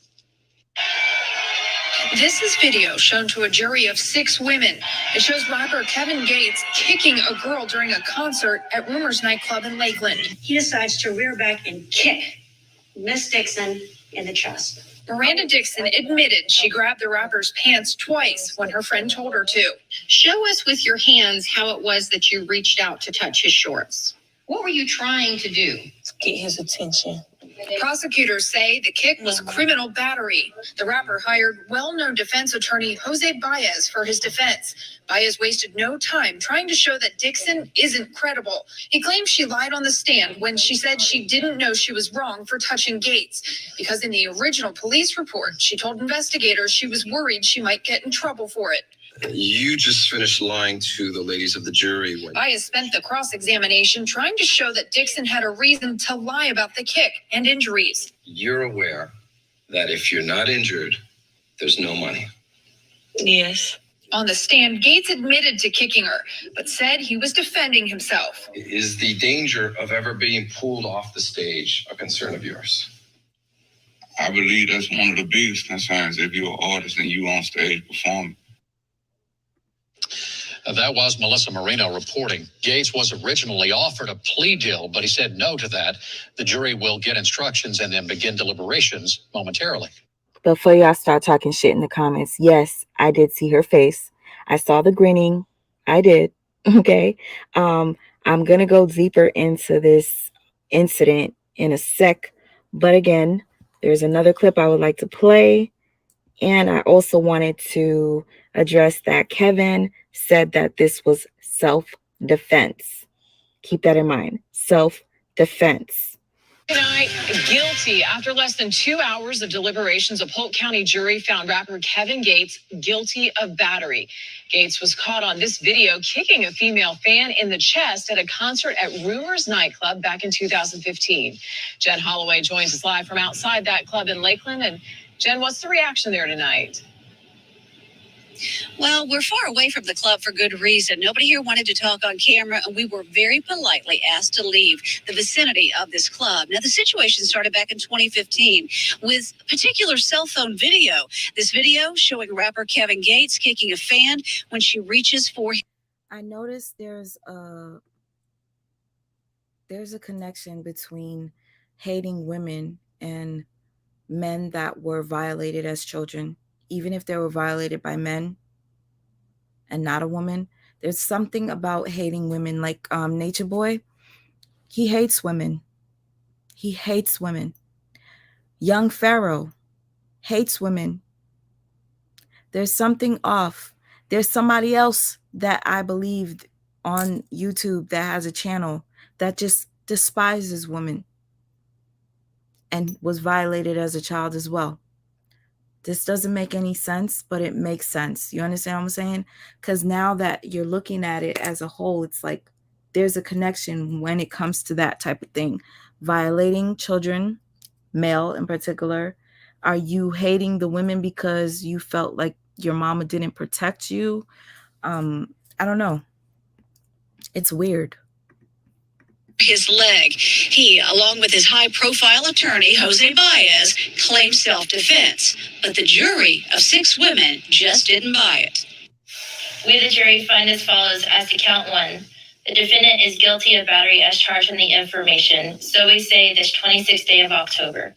Speaker 4: This is video shown to a jury of 6 women. It shows rapper Kevin Gates kicking a girl during a concert at Rumors nightclub in Lakeland.
Speaker 16: He decides to rear back and kick Miss Dixon in the chest.
Speaker 4: Miranda Dixon admitted she grabbed the rapper's pants twice when her friend told her to.
Speaker 16: Show us with your hands how it was that you reached out to touch his shorts. What were you trying to do?
Speaker 5: Get his attention.
Speaker 4: Prosecutors say the kick was criminal battery. The rapper hired well-known defense attorney Jose Baez for his defense. Baez wasted no time trying to show that Dixon isn't credible. He claims she lied on the stand when she said she didn't know she was wrong for touching Gates, because in the original police report, she told investigators she was worried she might get in trouble for it.
Speaker 17: You just finished lying to the ladies of the jury.
Speaker 16: Bias spent the cross-examination trying to show that Dixon had a reason to lie about the kick and injuries.
Speaker 17: You're aware that if you're not injured, there's no money.
Speaker 16: Yes. On the stand, Gates admitted to kicking her, but said he was defending himself.
Speaker 17: Is the danger of ever being pulled off the stage a concern of yours?
Speaker 2: I believe that's one of the biggest concerns if you're an artist and you on stage performing.
Speaker 15: That was Melissa Marino reporting. Gates was originally offered a plea deal, but he said no to that. The jury will get instructions and then begin deliberations momentarily.
Speaker 8: Before y'all start talking shit in the comments, yes, I did see her face. I saw the grinning. I did. Okay. I'm going to go deeper into this incident in a sec. But again, there's another clip I would like to play. And I also wanted to address that Kevin said that this was self-defense. Keep that in mind. Self-defense.
Speaker 18: Tonight, guilty. After less than 2 hours of deliberations, a Polk County jury found rapper Kevin Gates guilty of battery. Gates was caught on this video kicking a female fan in the chest at a concert at Rumors nightclub back in 2015. Jen Holloway joins us live from outside that club in Lakeland. And Jen, what's the reaction there tonight?
Speaker 19: Well, we're far away from the club for good reason. Nobody here wanted to talk on camera, and we were very politely asked to leave the vicinity of this club. Now, the situation started back in 2015 with particular cell phone video. This video showing rapper Kevin Gates kicking a fan when she reaches for him.
Speaker 1: I noticed there's a connection between hating women and men that were violated as children. Even if they were violated by men and not a woman, there's something about hating women. Like Nature Boy, he hates women. He hates women. Young Pharaoh hates women. There's something off. There's somebody else that I believed on YouTube that has a channel that just despises women and was violated as a child as well. This doesn't make any sense, but it makes sense. You understand what I'm saying? Because now that you're looking at it as a whole, it's like there's a connection when it comes to that type of thing. Violating children, male in particular. Are you hating the women because you felt like your mama didn't protect you? I don't know. It's weird.
Speaker 19: His leg. He, along with his high-profile attorney, Jose Baez, claimed self-defense. But the jury of 6 women just didn't buy it.
Speaker 20: We, the jury, find as follows as to count 1. The defendant is guilty of battery as charged in the information. So we say this 26th day of October.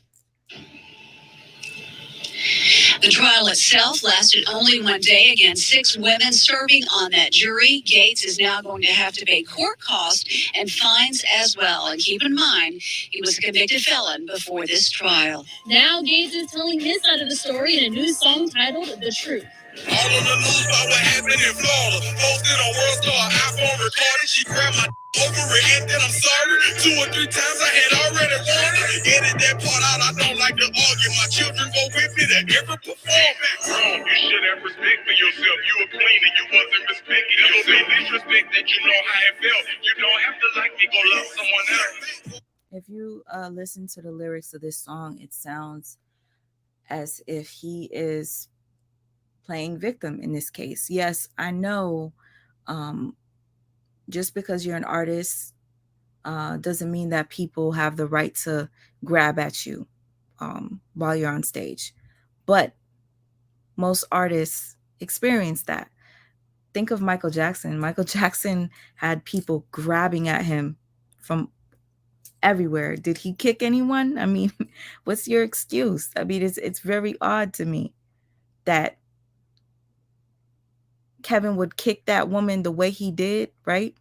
Speaker 19: The trial itself lasted only 1 day against 6 women serving on that jury. Gates is now going to have to pay court costs and fines as well. And keep in mind, he was a convicted felon before this trial.
Speaker 21: Now Gates is telling his side of the story in a new song titled The Truth.
Speaker 6: All on the news about what happened in Florida. Posted on World Star, iPhone recorded. She grabbed my over it and then I'm sorry. 2 or 3 times I had already warned her. Edit that part out, I don't like to argue. My children go with me to every performance. You should have respect for yourself. You were clean and you wasn't respecting yourself. Disrespect that you know how it felt. You don't have to like me, go love someone else.
Speaker 1: If you listen to the lyrics of this song, it sounds as if he is playing victim in this case. Yes, I know just because you're an artist doesn't mean that people have the right to grab at you while you're on stage. But most artists experience that. Think of Michael Jackson. Michael Jackson had people grabbing at him from everywhere. Did he kick anyone? I mean, what's your excuse? I mean, it's very odd to me that Kevin would kick that woman the way he did, right?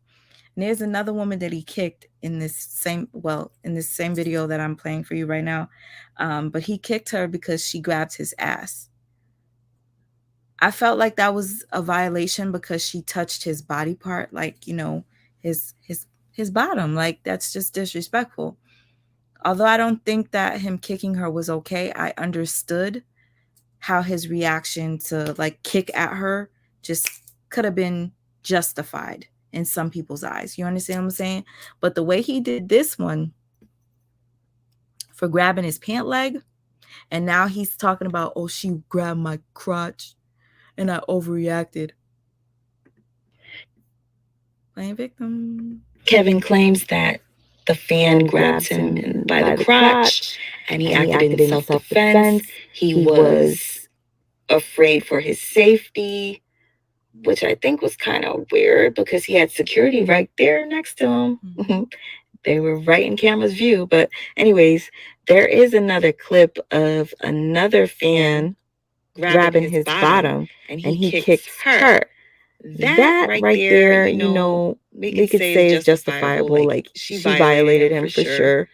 Speaker 1: And there's another woman that he kicked in this same video that I'm playing for you right now. But he kicked her because she grabbed his ass. I felt like that was a violation because she touched his body part, like, you know, his bottom. Like, that's just disrespectful. Although I don't think that him kicking her was okay, I understood how his reaction to like kick at her just could have been justified in some people's eyes. You understand what I'm saying? But the way he did this one for grabbing his pant leg, and now he's talking about, oh, she grabbed my crotch and I overreacted. Playing victim.
Speaker 8: Kevin claims that the fan grabbed him by the crotch and he acted in self-defense. He was afraid for his safety, which I think was kind of weird because he had security right there next to him. Mm-hmm. They were right in camera's view. But anyways, there is another clip of another fan grabbing his bottom and he kicks her. That right there, you know, we could say is justifiable. Like she violated him for sure.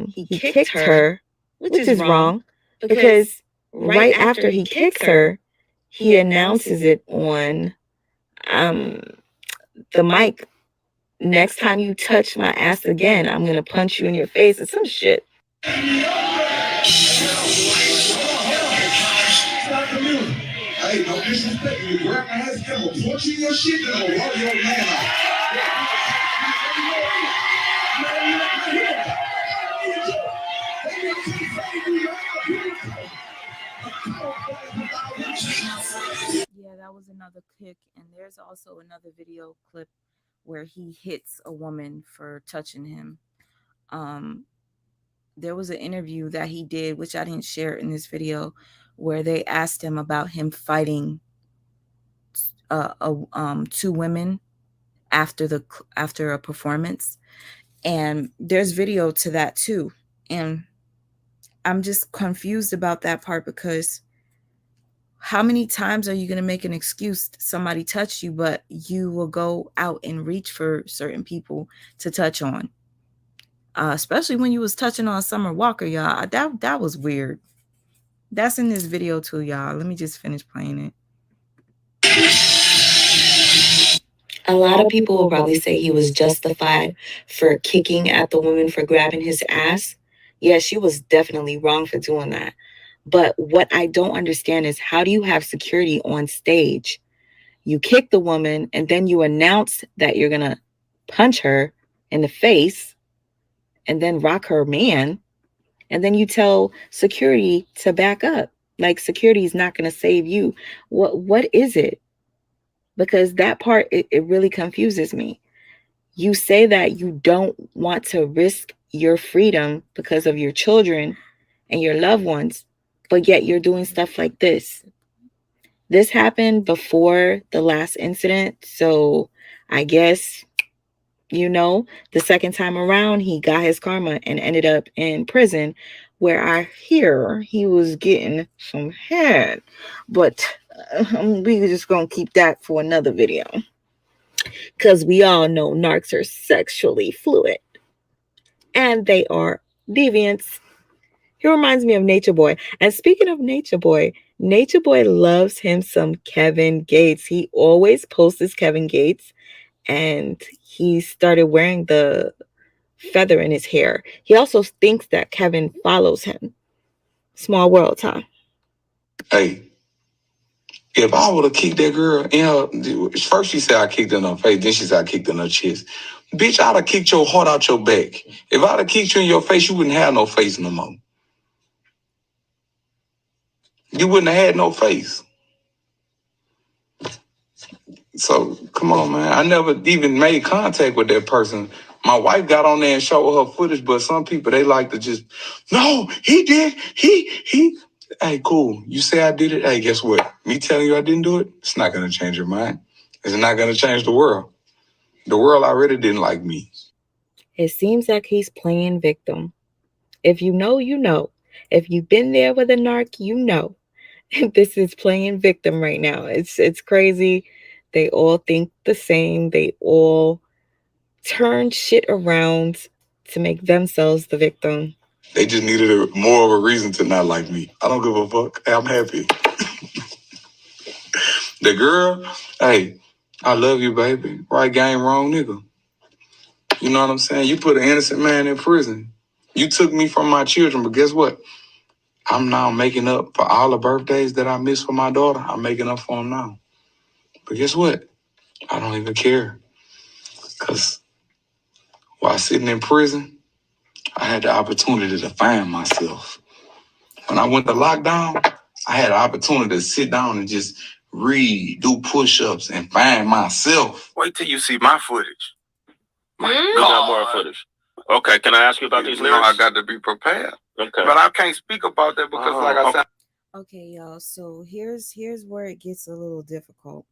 Speaker 8: He kicked her, which is wrong because right after he kicks her, he announces it on the mic. Next time you touch my ass again, I'm gonna punch you in your face or some shit.
Speaker 6: Hey, no disrespect. You grab my ass, I'm gonna punch you in your shit, and I'm gonna roll your man out.
Speaker 1: Yeah, that was another kick. And there's also another video clip where he hits a woman for touching him. There was an interview that he did, which I didn't share in this video, where they asked him about him fighting two women after a performance, and there's video to that too. And I'm just confused about that part because how many times are you going to make an excuse somebody touched you, but you will go out and reach for certain people to touch on? Especially when you was touching on Summer Walker, y'all. That was weird. That's in this video too, y'all. Let me just finish playing it.
Speaker 8: A lot of people will probably say he was justified for kicking at the woman for grabbing his ass. Yeah, she was definitely wrong for doing that. But what I don't understand is, how do you have security on stage? You kick the woman and then you announce that you're going to punch her in the face and then rock her man. And then you tell security to back up. Like, security is not going to save you. What is it? Because that part, it really confuses me. You say that you don't want to risk your freedom because of your children and your loved ones, but yet you're doing stuff like this. This happened before the last incident. So I guess, you know, the second time around, he got his karma and ended up in prison, where I hear he was getting some head. But we're just going to keep that for another video, because we all know narcs are sexually fluid and they are deviants. He reminds me of Nature Boy. And speaking of Nature Boy loves him some Kevin Gates. He always posts Kevin Gates, and he started wearing the feather in his hair. He also thinks that Kevin follows him. Small world, huh?
Speaker 7: Hey, if I would have kicked that girl in her, first she said I kicked her in her face, then she said I kicked her in her chest. Bitch, I'd have kicked your heart out your back. If I'd have kicked you in your face, you wouldn't have no face no more. You wouldn't have had no face. So, come on, man. I never even made contact with that person. My wife got on there and showed her footage, but some people, they like to just, no, he did. He. Hey, cool. You say I did it. Hey, guess what? Me telling you I didn't do it, it's not going to change your mind. It's not going to change the world. The world already didn't like me.
Speaker 8: It seems like he's playing victim. If you know, you know. If you've been there with a narc, you know. This is playing victim right now. It's crazy. They all think the same. They all turn shit around to make themselves the victim.
Speaker 7: They just needed more of a reason to not like me. I don't give a fuck. Hey, I'm happy. The girl, hey, I love you, baby. Right game, wrong nigga. You know what I'm saying? You put an innocent man in prison. You took me from my children, but guess what? I'm now making up for all the birthdays that I missed for my daughter. I'm making up for them now.
Speaker 2: But guess what? I don't even care. Because while sitting in prison, I had the opportunity to find myself. When I went to lockdown, I had the opportunity to sit down and just read, do push-ups, and find myself. Wait till you see my footage.
Speaker 13: We got more footage. Okay, can I ask you about these lyrics?
Speaker 2: I got to be prepared.
Speaker 13: Okay.
Speaker 2: But I can't speak about that because, like I said,
Speaker 1: Okay, y'all. So here's where it gets a little difficult.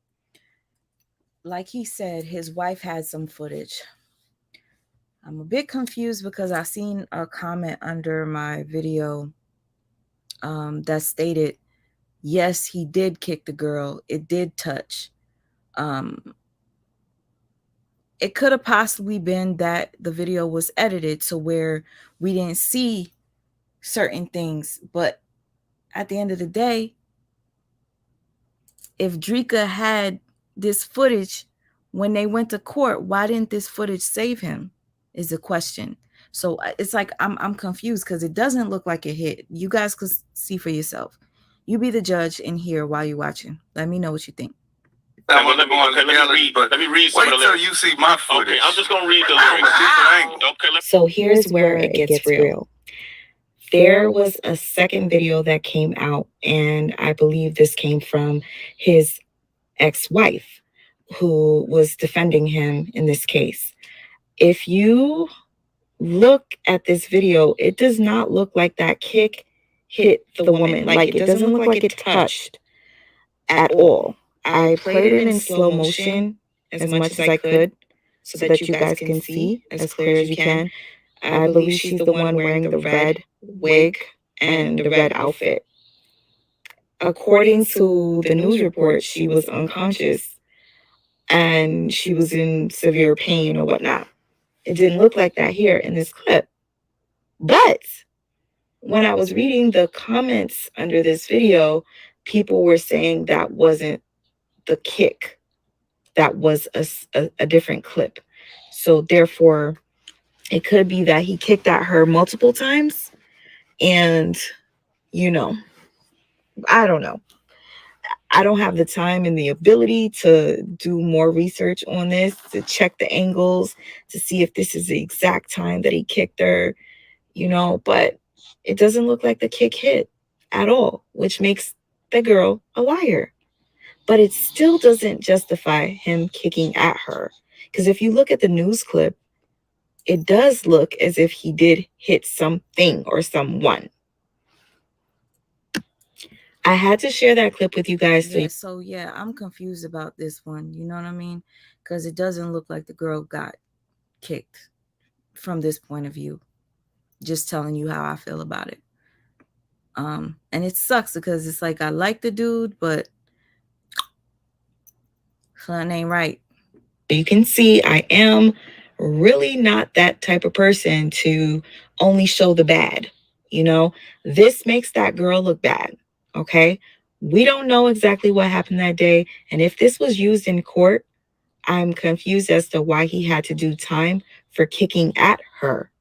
Speaker 1: Like he said, his wife had some footage. I'm a bit confused because I seen a comment under my video that stated, yes, he did kick the girl. It did touch. It could have possibly been that the video was edited to where we didn't see certain things. But at the end of the day, if Drika had this footage when they went to court, why didn't this footage save him is the question. So it's like I'm confused because it doesn't look like it hit. You guys could see for yourself. You be the judge in here while you're watching. Let me know what you think.
Speaker 13: Let me read some of the lyrics.
Speaker 2: Wait till you see my footage.
Speaker 13: Okay, I'm just going to read the lyrics. Okay,
Speaker 8: So here's where it gets real. There was a second video that came out, and I believe this came from his ex-wife who was defending him in this case. If you look at this video, it does not look like that kick hit the woman. Like, it doesn't look like it touched at all. I played it in slow motion as much as I could so that you guys can see as clear as you can. I believe she's the one wearing the red wig and the red outfit. According to the news report, she was unconscious and she was in severe pain or whatnot. It didn't look like that here in this clip. But when I was reading the comments under this video, people were saying that wasn't the kick. That was a different clip. So therefore, it could be that he kicked at her multiple times. And, you know, I don't know. I don't have the time and the ability to do more research on this, to check the angles, to see if this is the exact time that he kicked her, you know, but it doesn't look like the kick hit at all, which makes the girl a liar. But it still doesn't justify him kicking at her. Because if you look at the news clip, it does look as if he did hit something or someone. I had to share that clip with you guys.
Speaker 1: So yeah, I'm confused about this one. You know what I mean? Because it doesn't look like the girl got kicked from this point of view. Just telling you how I feel about it. And it sucks because it's like I like the dude, but something ain't right.
Speaker 8: You can see I am really not that type of person to only show the bad. You know, this makes that girl look bad. Okay, we don't know exactly what happened that day. And if this was used in court, I'm confused as to why he had to do time for kicking at her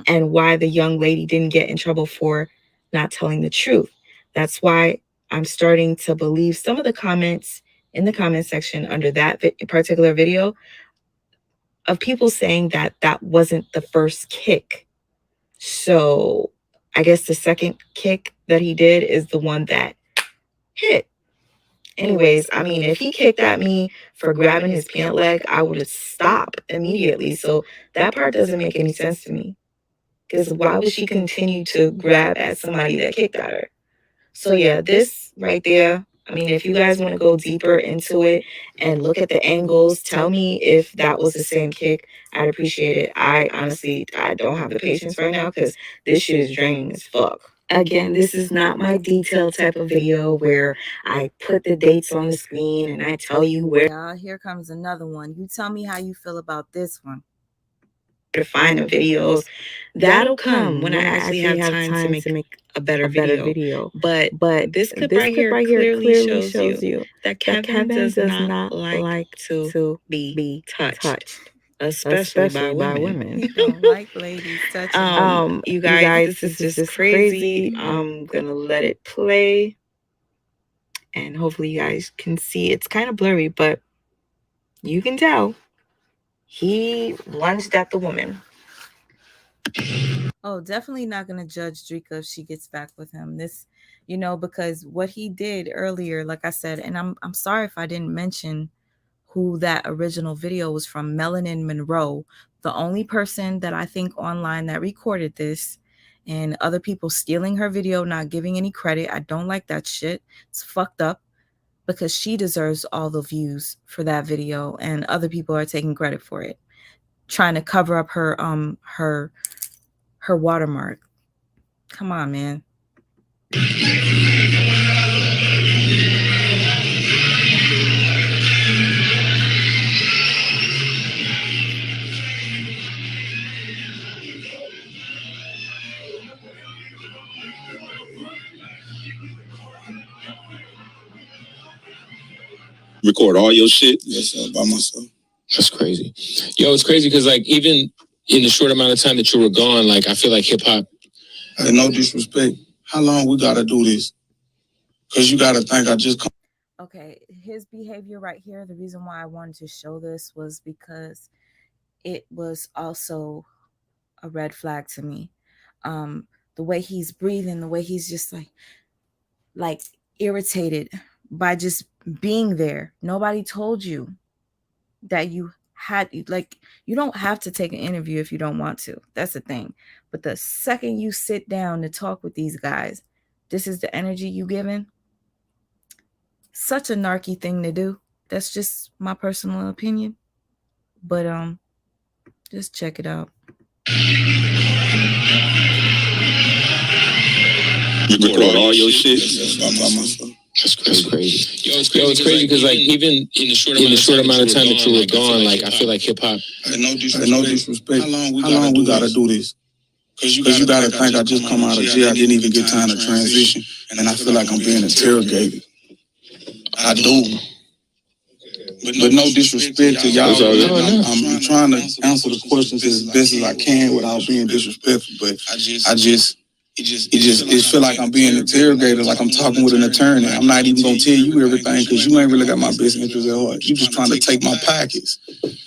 Speaker 8: and why the young lady didn't get in trouble for not telling the truth. That's why I'm starting to believe some of the comments in the comment section under that particular video of people saying that that wasn't the first kick. So I guess the second kick that he did is the one that hit. Anyways, I mean, if he kicked at me for grabbing his pant leg, I would have stopped immediately. So that part doesn't make any sense to me. Because why would she continue to grab at somebody that kicked at her? So yeah, this right there, I mean, if you guys want to go deeper into it and look at the angles, tell me if that was the same kick. I'd appreciate it. I honestly don't have the patience right now because this shit is draining as fuck. Again, this is not my detailed type of video where I put the dates on the screen and I tell you where.
Speaker 1: Y'all, here comes another one. You tell me how you feel about this one.
Speaker 8: To find the videos. That'll come when I actually have time to make a better video. But this clip right here clearly shows you that Kevin does not like to be touched. Especially by women.
Speaker 1: You don't like ladies touching.
Speaker 8: You guys, this is just crazy. I'm gonna let it play and hopefully you guys can see. It's kind of blurry, but you can tell he lunged at the woman.
Speaker 1: Oh, definitely not gonna judge Drika if she gets back with him. This, because what he did earlier, like I said, and I'm sorry if I didn't mention who that original video was from, Melanin Monroe, the only person that I think online that recorded this, and other people stealing her video, not giving any credit. I don't like that shit. It's fucked up, because she deserves all the views for that video, and other people are taking credit for it, trying to cover up her watermark. Come on, man.
Speaker 10: Record all your shit?
Speaker 7: Yes, by myself.
Speaker 9: That's crazy. Yo, it's crazy because like even in the short amount of time that you were gone, like I feel like hip hop.
Speaker 7: Hey, no disrespect. How long we gotta do this? Cause you gotta think I just come.
Speaker 1: Okay, his behavior right here, the reason why I wanted to show this was because it was also a red flag to me. The way he's breathing, the way he's just like irritated by just being there. Nobody told you that you don't have to take an interview if you don't want to. That's the thing. But the second you sit down to talk with these guys, this is the energy you giving. Such a narky thing to do. That's just my personal opinion. But just check it out.
Speaker 10: Record all your shit?
Speaker 9: That's crazy. Yo, it's crazy because like even in the short amount of time that you were gone, like I feel like hip hop.
Speaker 7: Hey, no disrespect. How long we gotta do this? Cause you gotta think I just come out of jail. I didn't even get time to transition, and I feel like I'm being interrogated. I do. But no disrespect to y'all. I'm trying to answer the questions as best as I can without being disrespectful. But it feel like I'm being interrogated, like I'm talking with an attorney. I'm not even gonna tell you everything because you ain't really got my best interest at heart. You just trying to take my pockets.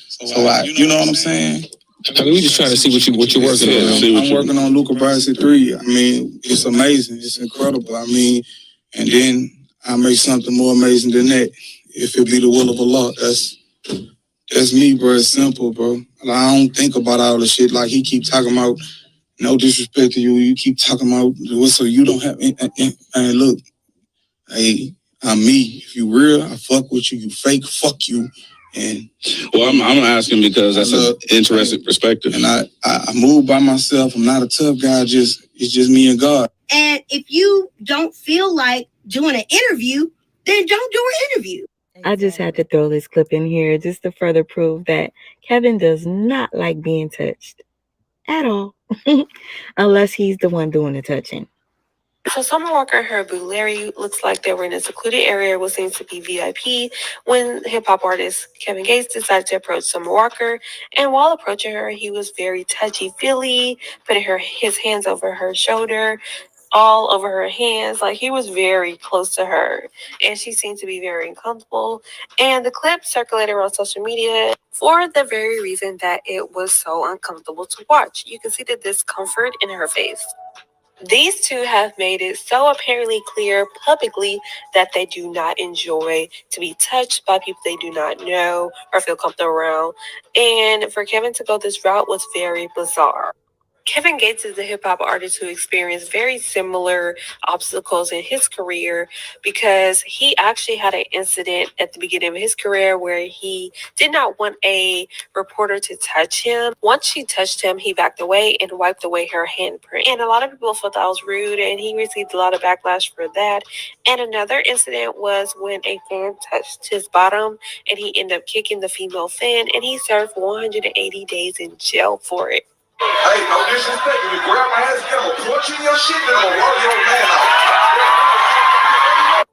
Speaker 7: So you know what I'm saying?
Speaker 9: I mean, we just trying to see what you're working on.
Speaker 7: I'm working on Luca Brasi 3. I mean, it's amazing. It's incredible. I mean, and then I make something more amazing than that. If it be the will of Allah, that's me, bro. It's simple, bro. Like, I don't think about all the shit like he keep talking about. No disrespect to you. You keep talking about so you don't have. And look, hey, I'm me. If you real, I fuck with you. You fake, fuck you. And
Speaker 10: well, I'm asking because that's an interesting perspective.
Speaker 7: And I move by myself. I'm not a tough guy. It's just me and God.
Speaker 22: And if you don't feel like doing an interview, then don't do an interview.
Speaker 8: I just had to throw this clip in here just to further prove that Kevin does not like being touched at all, unless he's the one doing the touching.
Speaker 23: So Summer Walker and her boo Larry looks like they were in a secluded area what seems to be VIP when hip-hop artist Kevin Gates decided to approach Summer Walker. And while approaching her, he was very touchy-feely, putting his hands over her shoulder, all over her hands, like he was very close to her. And she seemed to be very uncomfortable. And the clip circulated on social media for the very reason that it was so uncomfortable to watch. You can see the discomfort in her face. These two have made it so apparently clear publicly that they do not enjoy to be touched by people they do not know or feel comfortable around. And for Kevin to go this route was very bizarre. Kevin Gates is a hip-hop artist who experienced very similar obstacles in his career because he actually had an incident at the beginning of his career where he did not want a reporter to touch him. Once she touched him, he backed away and wiped away her handprint. And a lot of people thought that was rude, and he received a lot of backlash for that. And another incident was when a fan touched his bottom, and he ended up kicking the female fan, and he served 180 days in jail for it.
Speaker 6: Hey, no disrespect. If you grab my ass, get a punch in your shit, then I'm gonna roll your man out.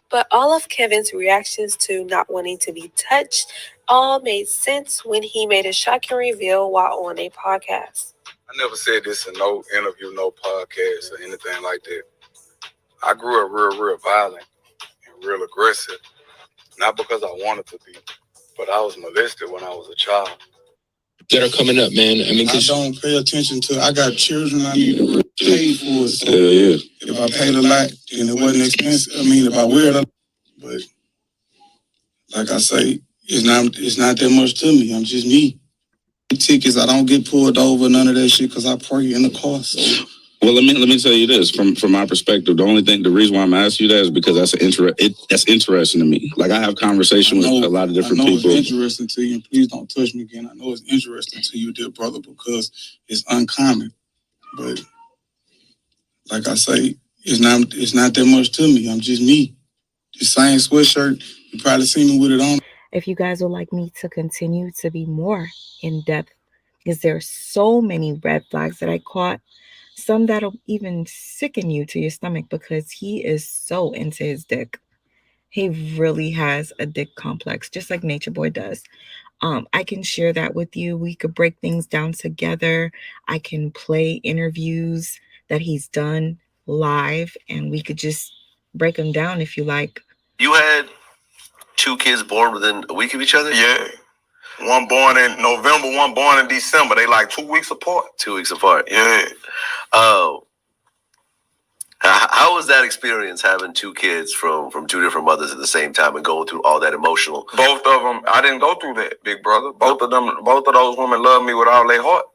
Speaker 23: But all of Kevin's reactions to not wanting to be touched all made sense when he made a shocking reveal while on a podcast.
Speaker 7: I never said this in no interview, no podcast, or anything like that. I grew up real violent. real aggressive. Not because I wanted to be, but I was molested when I was a child.
Speaker 10: That are coming up, man. I mean,
Speaker 7: I don't pay attention to. I got children. I need to pay for it. So if I paid a lot, then it wasn't expensive. I mean, if I wear it, but like I say, it's not that much to me. I'm just me. Tickets, I don't get pulled over, none of that shit, because I pray in the car. So.
Speaker 10: well, let me tell you this from my perspective. The reason why I'm asking you that is because that's interesting to me. Like, I have conversation with a lot of different people.
Speaker 7: It's interesting to you, and please don't touch me again. I know it's interesting to you, dear brother, because it's uncommon. But like I say, it's not that much to me. I'm just me. The same sweatshirt. You probably see me with it on.
Speaker 8: If you guys would like me to continue to be more in depth, because there are so many red flags that I caught, some that'll even sicken you to your stomach because he is so into his dick. He really has a dick complex, just like Nature Boy does. I can share that with you. We could break things down together. I can play interviews that he's done live, and we could just break them down if you like.
Speaker 3: You had 2 kids born within a week of each other?
Speaker 7: Yeah. One born in November, one born in December. They like 2 weeks apart.
Speaker 3: 2 weeks apart.
Speaker 7: Yeah.
Speaker 3: How was that experience having 2 kids from 2 different mothers at the same time and going through all that emotional?
Speaker 7: Both of them, I didn't go through that, big brother. Both of those women loved me with all their heart.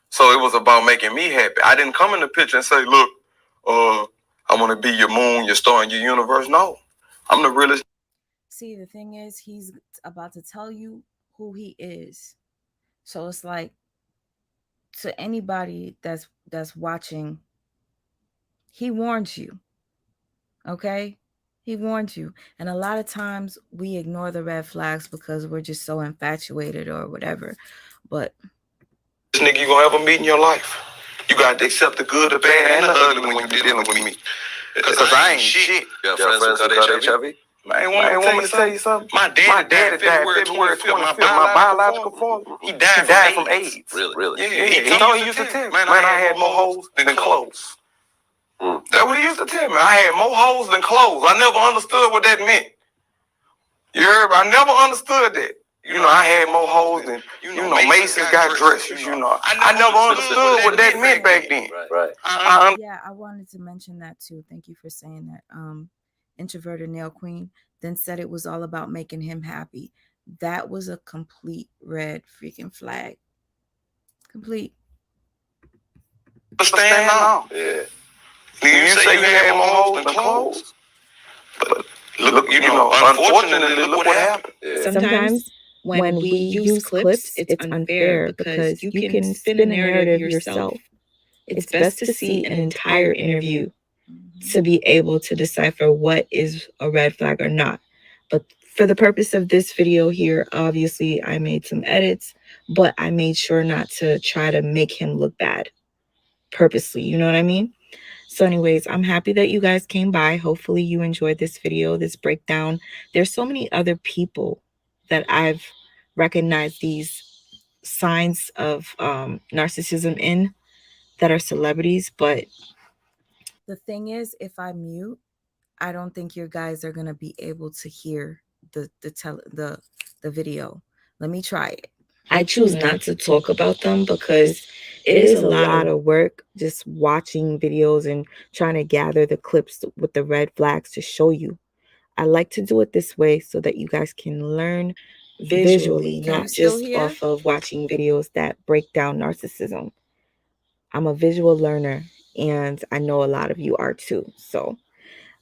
Speaker 7: So it was about making me happy. I didn't come in the picture and say, look, I want to be your moon, your star, and your universe. No, I'm the realest.
Speaker 1: See, the thing is, he's about to tell you who he is. So it's like, to anybody that's watching, he warned you. Okay? He warned you. And a lot of times we ignore the red flags because we're just so infatuated or whatever. But
Speaker 7: this nigga you gonna ever meet in your life. You got to accept the good, the bad, and the ugly when you're dealing with me. Because I ain't shit.
Speaker 3: You got friends who got HIV?
Speaker 7: Man, want me to tell you something? My daddy died February 25th. My biological father, he died from AIDS.
Speaker 3: Really?
Speaker 7: Yeah. He used to tell me, man, I had more hoes than clothes. That's what he used to tell me. I had more hoes than clothes. I never understood what that meant. You heard me? I never understood that. You know, I had more hoes than, Masons got dresses, I never understood what that meant back then.
Speaker 3: Right.
Speaker 1: yeah, I wanted to mention that too. Thank you for saying that. Introverted Nail Queen then said it was all about making him happy. That was a complete red freaking flag. Complete.
Speaker 7: Stand on.
Speaker 3: Yeah.
Speaker 7: You say you had more hoes than clothes? But look, unfortunately, look what happened.
Speaker 3: Yeah.
Speaker 8: Sometimes when we use clips, it's unfair because you can spin a narrative yourself. It's best to see an entire interview to be able to decipher what is a red flag or not. But for the purpose of this video here, obviously I made some edits, but I made sure not to try to make him look bad purposely. You know what I mean? So anyways, I'm happy that you guys came by. Hopefully you enjoyed this video, this breakdown. There's so many other people that I've recognized these signs of narcissism in that are celebrities, but
Speaker 1: The thing is, if I mute, I don't think your guys are gonna be able to hear the video. Let me try it.
Speaker 8: I choose not to talk about them because it is a lot of work just watching videos and trying to gather the clips with the red flags to show you. I like to do it this way so that you guys can learn visually,
Speaker 1: Can you
Speaker 8: not
Speaker 1: still
Speaker 8: just
Speaker 1: hear?
Speaker 8: off of watching videos that break down narcissism. I'm a visual learner, and I know a lot of you are too. So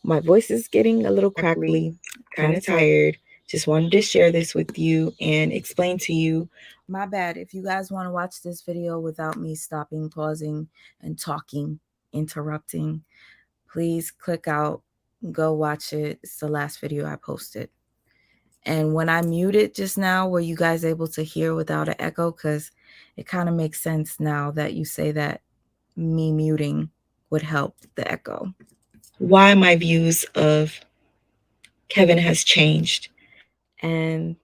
Speaker 8: my voice is getting a little crackly, kind of tired. Just wanted to share this with you and explain to you.
Speaker 1: My bad. If you guys want to watch this video without me stopping, pausing, and talking, interrupting, please click out, go watch it. It's the last video I posted. And when I muted just now, were you guys able to hear without an echo? Because it kind of makes sense now that you say that me muting would help the echo.
Speaker 8: Why my views of Kevin has changed. And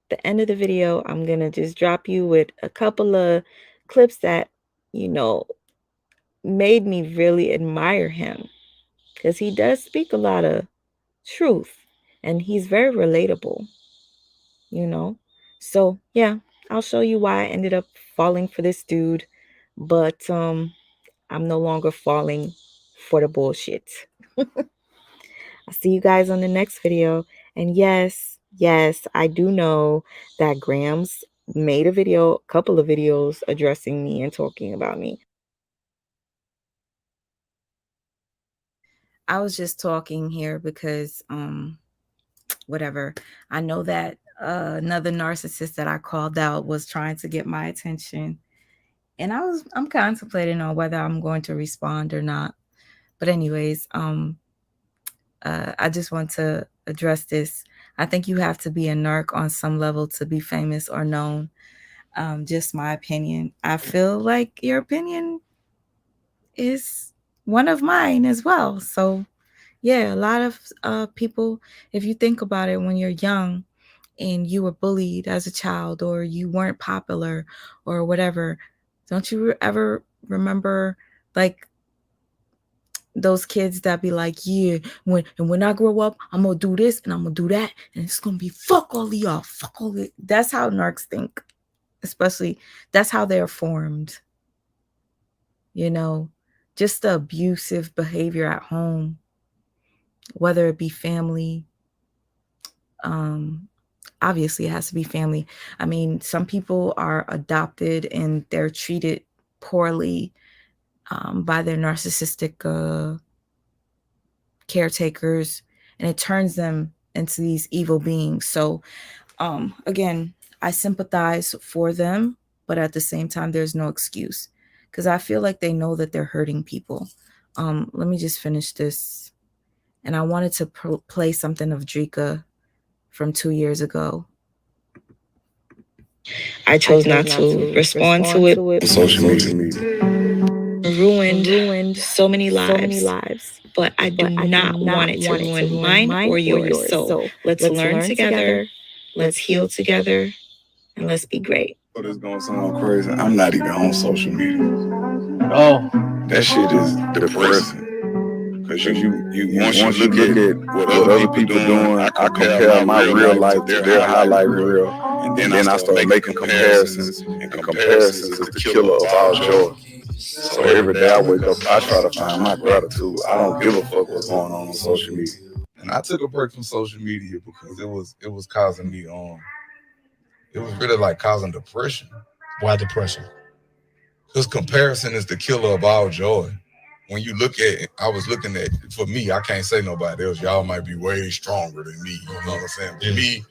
Speaker 8: the end of the video, I'm going to just drop you with a couple of clips that, made me really admire him, because he does speak a lot of truth. and he's very relatable, you know. So yeah, I'll show you why I ended up falling for this dude, but I'm no longer falling for the bullshit. I'll see you guys on the next video. And yes, I do know that Grams made a couple of videos addressing me and talking about me.
Speaker 1: I was just talking here because whatever. I know that another narcissist that I called out was trying to get my attention. And I'm contemplating on whether I'm going to respond or not. But anyways, I just want to address this. I think you have to be a narc on some level to be famous or known. Just my opinion. I feel like your opinion is one of mine as well. So yeah, a lot of people, if you think about it, when you're young and you were bullied as a child or you weren't popular or whatever, don't you ever remember like those kids that be like, yeah, when I grow up, I'm gonna do this and I'm gonna do that, and it's gonna be fuck all of y'all, fuck all of it. That's how narcs think, especially that's how they're formed. You know, just the abusive behavior at home, whether it be family. Obviously it has to be family. I mean, some people are adopted and they're treated poorly by their narcissistic caretakers, and it turns them into these evil beings. So again, I sympathize for them, but at the same time, there's no excuse because I feel like they know that they're hurting people. Let me just finish this. And I wanted to play something of Drika from 2 years ago.
Speaker 8: I chose not to respond to it.
Speaker 10: Social media
Speaker 8: Ruined so many lives. But I do not want it to ruin mine or yours. So let's learn together, let's heal together, and let's be great.
Speaker 7: But it's gonna sound crazy. I'm not even on social media.
Speaker 11: Oh,
Speaker 7: That shit is depressing. Cause you once you look at what other people doing, I compare my real life to their highlight reel, and then I start making comparisons, and comparisons is the killer of all joy. So every day I wake up, I try to find my gratitude. I don't give a fuck what's going on social media. And I took a break from social media because it was causing me it was really like causing depression.
Speaker 9: Why depression?
Speaker 7: Because comparison is the killer of all joy. When you look at it, I was looking at, for me, I can't say nobody else. Y'all might be way stronger than me. You know what I'm saying? For me,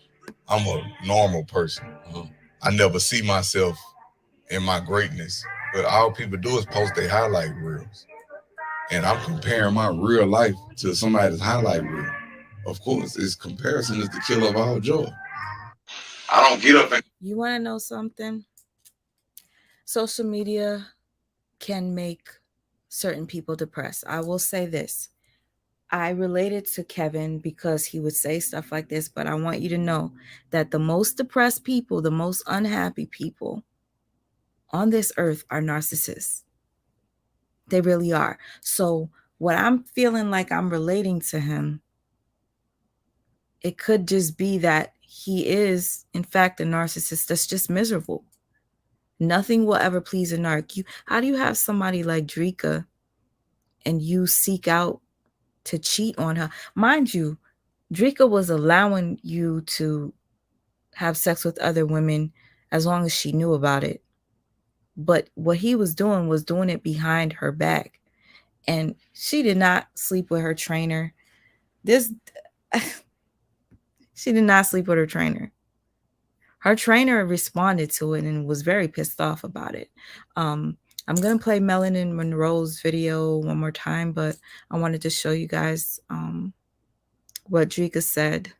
Speaker 7: I'm a normal person. I never see myself in my greatness. But all people do is post their highlight reels. And I'm comparing my real life to somebody's highlight reel. Of course, comparison is the killer of all joy. I don't get up and...
Speaker 1: You want to know something? Social media can make certain people depressed. I will say this. I related to Kevin because he would say stuff like this, but I want you to know that the most depressed people, the most unhappy people on this earth are narcissists. They really are. So what I'm feeling like I'm relating to him, it could just be that he is, in fact, a narcissist that's just miserable. Nothing will ever please a narc. How do you have somebody like Drika and you seek out to cheat on her? Mind you, Drika was allowing you to have sex with other women as long as she knew about it. But what he was doing it behind her back. And she did not sleep with her trainer. She did not sleep with her trainer. Her trainer responded to it and was very pissed off about it. I'm going to play Melanin Monroe's video one more time, but I wanted to show you guys what Drika said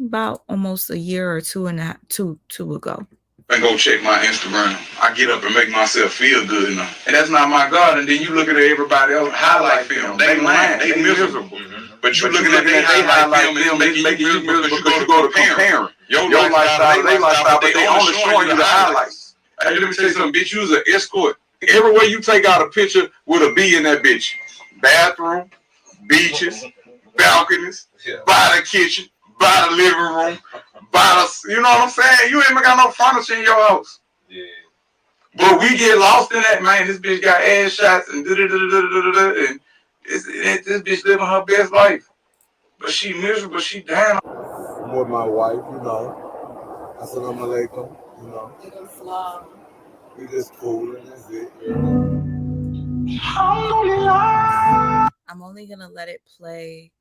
Speaker 1: about almost a year or two ago.
Speaker 7: And go check my Instagram. I get up and make myself feel good enough. And that's not my God. And then you looking at everybody else highlight film. They lying. They miserable. But you looking at their highlight film, it's making you miserable because you go to comparing. Your lifestyle, their lifestyle, but they only showing you the highlights. Hey, let me say something, bitch. You was an escort. Everywhere you take out a picture with a B in that bitch. Bathroom, beaches, balconies, buy the kitchen, buy the living room, buy the, you know what I'm saying? You ain't even got no furniture in your house. Yeah. But we get lost in that, man. This bitch got ass shots and and this bitch living her best life. But she miserable, she down.
Speaker 11: I'm with my wife, you know. Assalamu alaikum, you know. We just cool and that's it.
Speaker 1: I'm only gonna let it play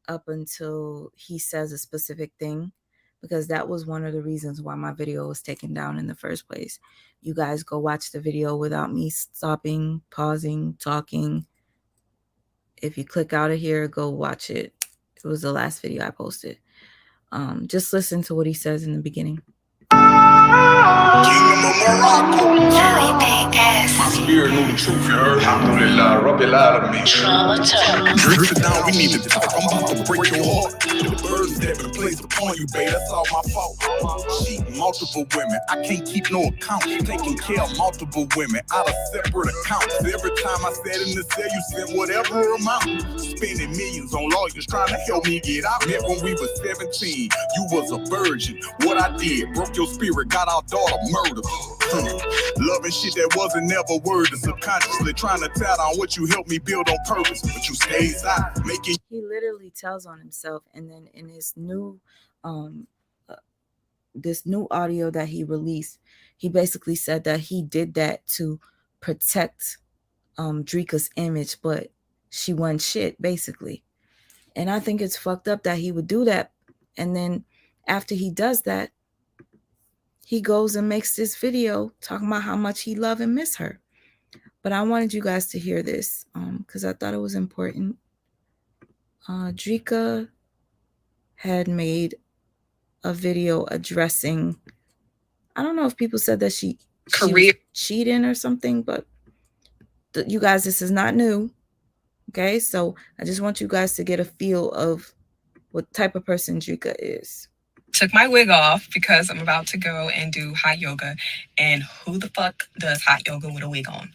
Speaker 1: up until he says a specific thing, because that was one of the reasons why my video was taken down in the first place. You guys go watch the video without me stopping, pausing, talking. If you click out of here, go watch it. It was the last video I posted. Just listen to what he says in the beginning.
Speaker 6: My spirit knew the truth, you heard? Alhamdulillah, rub it out of me. Drip it down, we need to talk. I'm about to break your heart. The birds that been placed upon you, babe, that's all my fault. Cheat multiple women, I can't keep no account. Taking care of multiple women out of separate accounts. Every time I sat in the cell, you sent whatever amount. Spending millions on lawyers trying to help me get out. Met when we was 17, you was a virgin. What I did, broke your spirit, got our daughter murdered. Loving shit that wasn't never worded, subconsciously trying to tell on what you helped me build on purpose, but you stayed out, making.
Speaker 1: He literally tells on himself, and then in his new this new audio that he released, he basically said that he did that to protect Drika's image, but she wasn't shit, basically. And I think it's fucked up that he would do that, and then after he does that, he goes and makes this video talking about how much he love and miss her. But I wanted you guys to hear this because I thought it was important. Drika had made a video addressing, I don't know if people said that she was cheating or something, but you guys, this is not new. Okay, so I just want you guys to get a feel of what type of person Drika is.
Speaker 12: Took my wig off because I'm about to go and do hot yoga. And who the fuck does hot yoga with a wig on?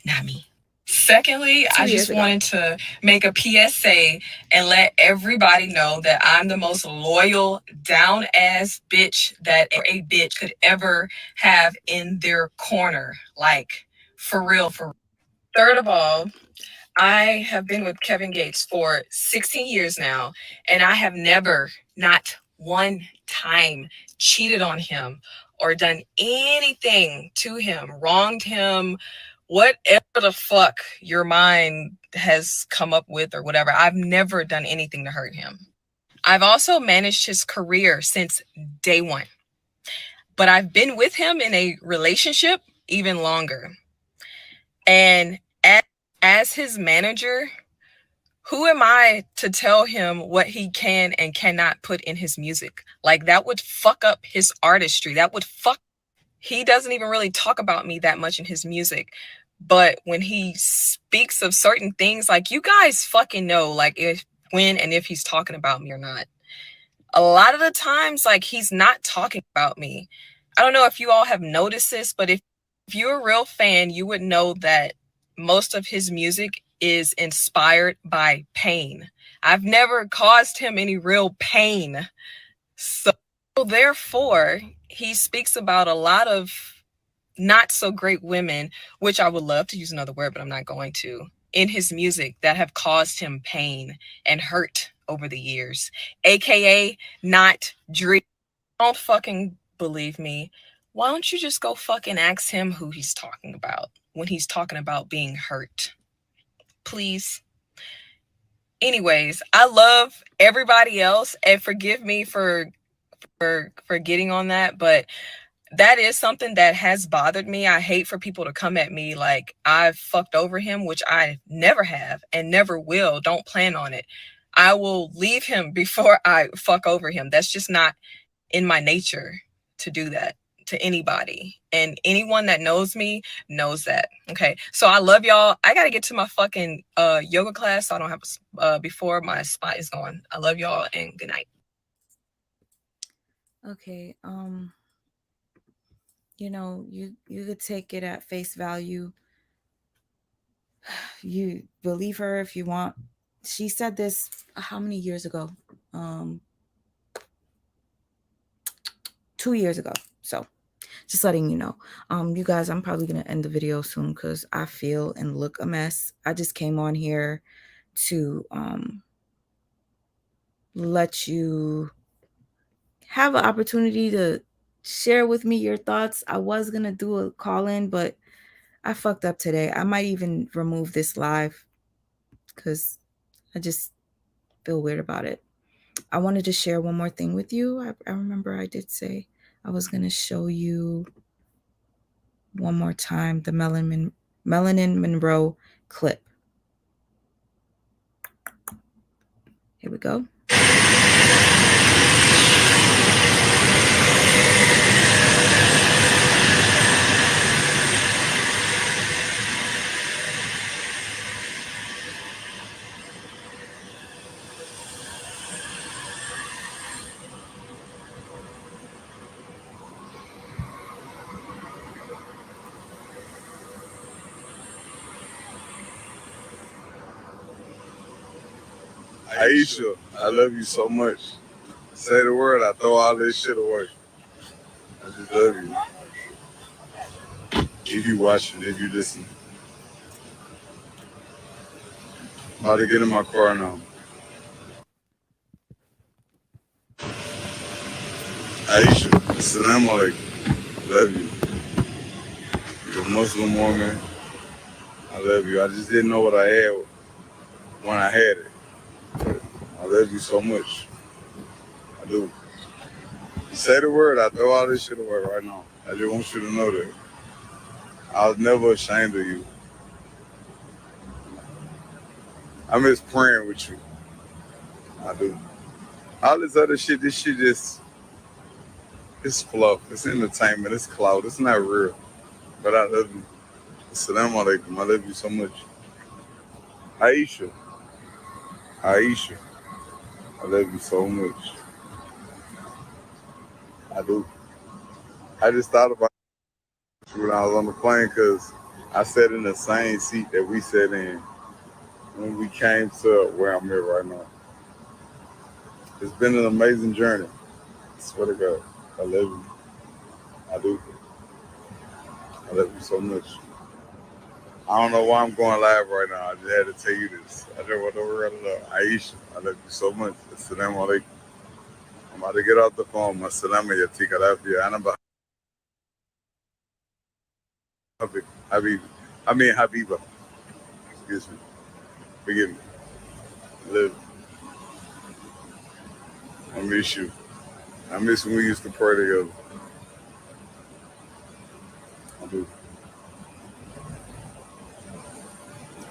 Speaker 12: Not me. Secondly, I just wanted to make a PSA and let everybody know that I'm the most loyal, down-ass bitch that a bitch could ever have in their corner. Like, for real, for real. Third of all, I have been with Kevin Gates for 16 years now, and I have never, not one time, cheated on him or done anything to him, wronged him, whatever the fuck your mind has come up with or whatever. I've never done anything to hurt him. I've also managed his career since day one, but I've been with him in a relationship even longer. And as his manager, who am I to tell him what he can and cannot put in his music? Like, that would fuck up his artistry. That would fuck. He doesn't even really talk about me that much in his music. But when he speaks of certain things, like, you guys fucking know, like, when and if he's talking about me or not. A lot of the times, like, he's not talking about me. I don't know if you all have noticed this, but if you're a real fan, you would know that most of his music is inspired by pain. I've never caused him any real pain. So therefore, he speaks about a lot of not so great women, which I would love to use another word, but I'm not going to, in his music that have caused him pain and hurt over the years. AKA not Drake. Don't fucking believe me. Why don't you just go fucking ask him who he's talking about when he's talking about being hurt? Please. Anyways, I love everybody else, and forgive me for getting on that, but that is something that has bothered me. I hate for people to come at me like I've fucked over him, which I never have and never will. Don't plan on it. I will leave him before I fuck over him. That's just not in my nature to do that to anybody. And anyone that knows me knows that. Okay, so I love y'all. I gotta get to my fucking yoga class, so I don't have before my spot is gone. I love y'all and good night.
Speaker 1: Okay, you know, you could take it at face value. You believe her if you want, she said this how many years ago? 2 years ago. So just letting you know. You guys, I'm probably going to end the video soon because I feel and look a mess. I just came on here to let you have an opportunity to share with me your thoughts. I was going to do a call-in, but I fucked up today. I might even remove this live because I just feel weird about it. I wanted to share one more thing with you. I remember I did say I was going to show you one more time the Marilyn Monroe clip. Here we go.
Speaker 7: Aisha, I love you so much. Say the word, I throw all this shit away. I just love you. If you watching, if you listen. About to get in my car now. Aisha, assalamu alaikum. Love you. You're a Muslim woman. I love you. I just didn't know what I had when I had it. But I love you so much. I do. You say the word, I throw all this shit away right now. I just want you to know that. I was never ashamed of you. I miss praying with you. I do. All this other shit, this shit just, it's fluff. It's entertainment. It's clout. It's not real. But I love you. Assalamu alaikum. I love you so much. Aisha. Aisha. I love you so much. I do. I just thought about you when I was on the plane because I sat in the same seat that we sat in when we came to where I'm at right now. It's been an amazing journey. I swear to God. I love you. I do. I love you so much. I don't know why I'm going live right now. I just had to tell you this. I just want to worry about Aisha. I love you so much. Assalamu alaikum. I'm about to get off the phone. Assalamu alaikum. I love you. Habiba. Excuse me. Forgive me. I love you. I miss you. I miss when we used to pray together. I do.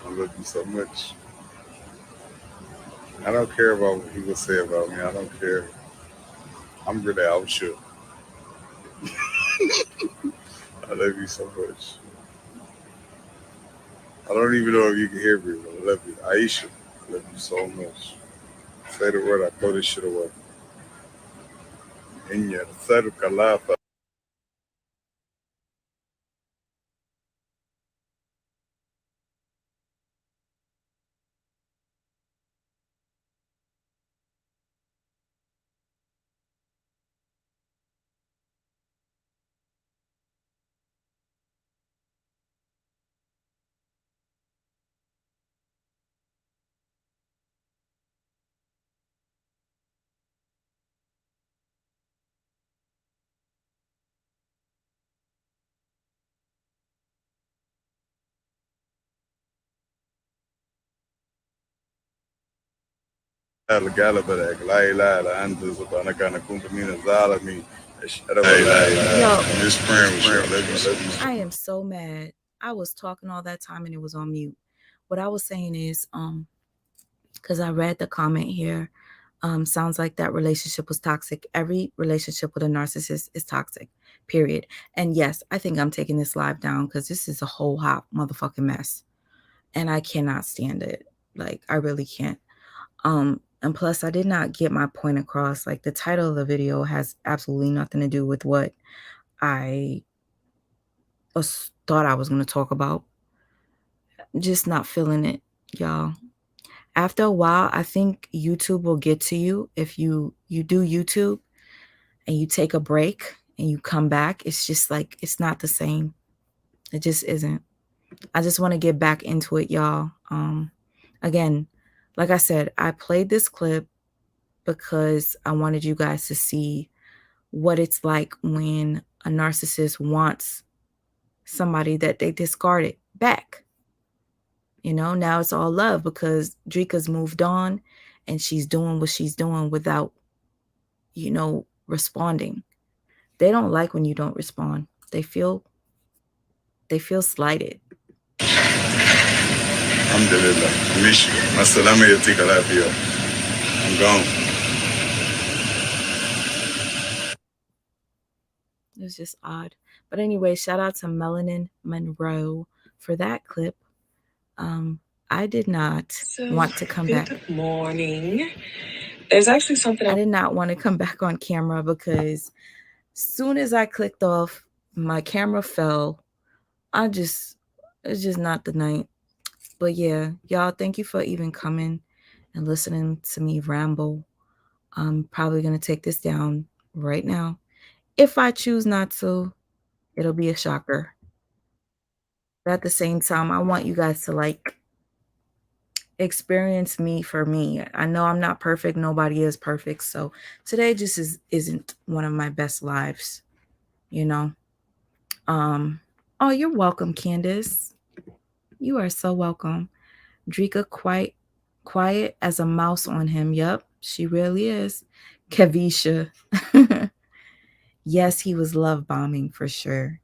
Speaker 7: I love you so much. I don't care about what people say about me. I don't care. I'm really out shook. I love you so much. I don't even know if you can hear me, but I love you. Aisha, I love you so much. Say the word, I throw this shit away. Inya, Saru Kalafa. القلب لا اله الا انت سبحانك انا كنت من الظالمين.
Speaker 1: I am so mad. I was talking all that time and it was on mute. What I was saying is, because I read the comment here, sounds like that relationship was toxic. Every relationship with a narcissist is toxic, period. And yes, I think I'm taking this live down because this is a whole hot motherfucking mess. And I cannot stand it. Like, I really can't. And plus, I did not get my point across. Like, the title of the video has absolutely nothing to do with what I thought I was going to talk about. Just not feeling it, y'all. After a while, I think YouTube will get to you. If you do YouTube and you take a break and you come back, it's just like, it's not the same. It just isn't. I just want to get back into it, y'all. Again, like I said, I played this clip because I wanted you guys to see what it's like when a narcissist wants somebody that they discarded back. You know, now it's all love because Drika's moved on and she's doing what she's doing without, you know, responding. They don't like when you don't respond. They feel slighted.
Speaker 7: Alhamdulillah. Miss you. Masalama yatika lafiya. I'm gone.
Speaker 1: It was just odd. But anyway, shout out to Melanin Monroe for that clip. I did not want to come back.
Speaker 12: Good morning. There's actually something
Speaker 1: I did not want to come back on camera because soon as I clicked off, my camera fell. It's just not the night. But yeah, y'all, thank you for even coming and listening to me ramble. I'm probably going to take this down right now. If I choose not to, it'll be a shocker. But at the same time, I want you guys to like experience me for me. I know I'm not perfect. Nobody is perfect. So today just isn't one of my best lives, you know. Oh, you're welcome, Candace. You are so welcome. Drika quiet as a mouse on him. Yep, she really is. Kavisha. Yes, he was love bombing for sure.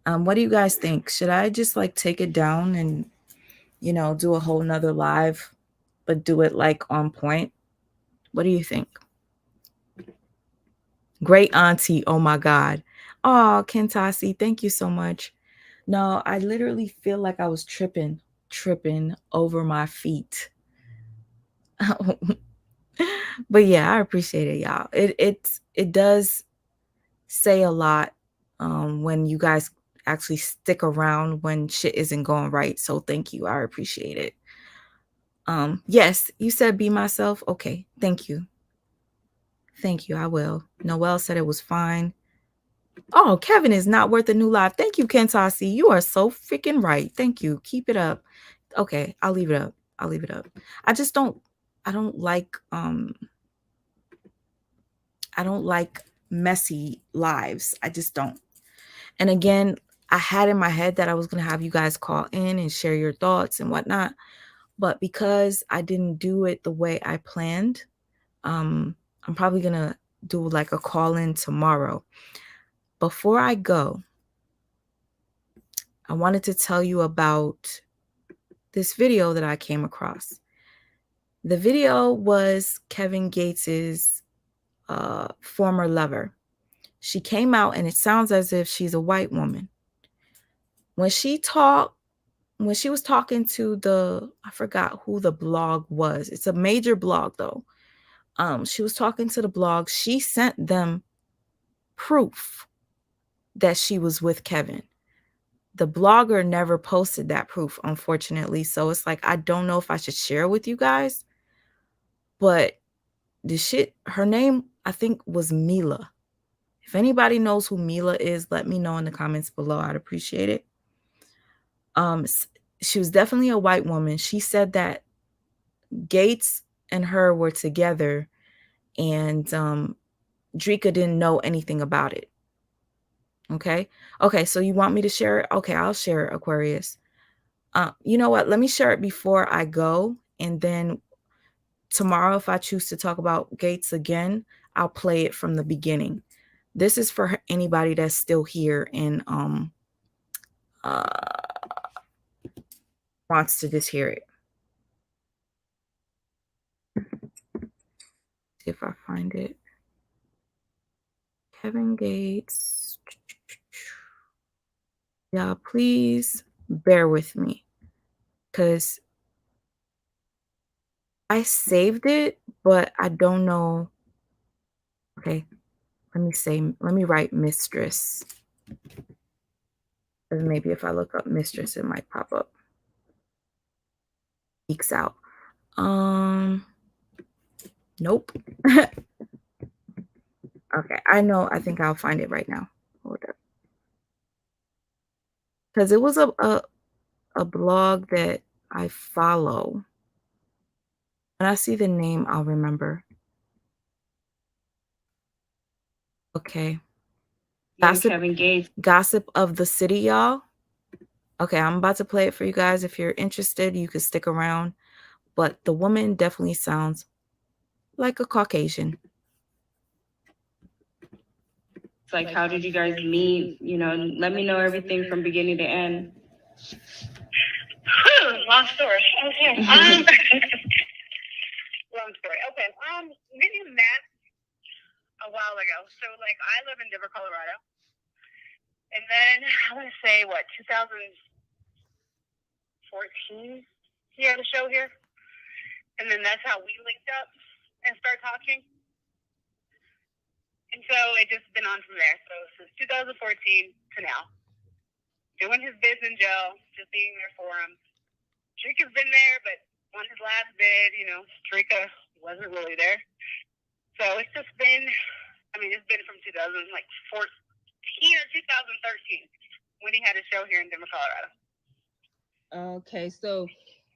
Speaker 1: What do you guys think? Should I just like take it down and, you know, do a whole nother live, but do it like on point? What do you think? Great auntie. Oh my God. Oh, Kentasi, thank you so much. No, I literally feel like I was tripping over my feet. But yeah, I appreciate it, y'all. It does say a lot when you guys actually stick around when shit isn't going right. So thank you. I appreciate it. Yes, you said be myself. Okay, thank you. Thank you. I will. Noelle said it was fine. Oh, Kevin is not worth a new live. Thank you, Kentasi. You are so freaking right. Thank you. Keep it up. Okay, I'll leave it up. I'll leave it up. I don't like messy lives. I just don't. And again, I had in my head that I was going to have you guys call in and share your thoughts and whatnot. But because I didn't do it the way I planned, I'm probably going to do like a call in tomorrow. Before I go, I wanted to tell you about this video that I came across. The video was Kevin Gates's former lover. She came out and it sounds as if she's a white woman. When she was talking to I forgot who the blog was. It's a major blog though. She was talking to the blog. She sent them proof that she was with Kevin. The blogger never posted that proof, unfortunately. So it's like, I don't know if I should share it with you guys. But her name, I think, was Mila. If anybody knows who Mila is, let me know in the comments below. I'd appreciate it. She was definitely a white woman. She said that Gates and her were together and Drika didn't know anything about it. Okay, so you want me to share it? Okay, I'll share it, Aquarius. You know what? Let me share it before I go. And then tomorrow, if I choose to talk about Gates again, I'll play it from the beginning. This is for anybody that's still here and wants to just hear it. See if I find it. Kevin Gates. Y'all, please bear with me because I saved it, but I don't know. Okay, let me write mistress. Maybe if I look up mistress, it might pop up. Peeks out. Nope. Okay, I think I'll find it right now. Hold up. Because it was a blog that I follow. When I see the name, I'll remember. Okay.
Speaker 4: Kevin Gates.
Speaker 1: Gossip of the City, y'all. Okay, I'm about to play it for you guys. If you're interested, you can stick around. But the woman definitely sounds like a Caucasian.
Speaker 4: It's like, how did you guys meet? You know, let me know everything from beginning to end.
Speaker 5: Long story. Okay. Long story. Okay. We met a while ago. So, like, I live in Denver, Colorado. And then, I want to say, 2014, he had a show here. And then that's how we linked up and started talking. And so, it just been on from there. So, since 2014 to now. Doing his bids in jail, just being there for him. Drika's been there, but on his last bid, Drika wasn't really there. So it's just been, it's been from 2014 or 2013 when he had a show here in Denver, Colorado.
Speaker 4: Okay, so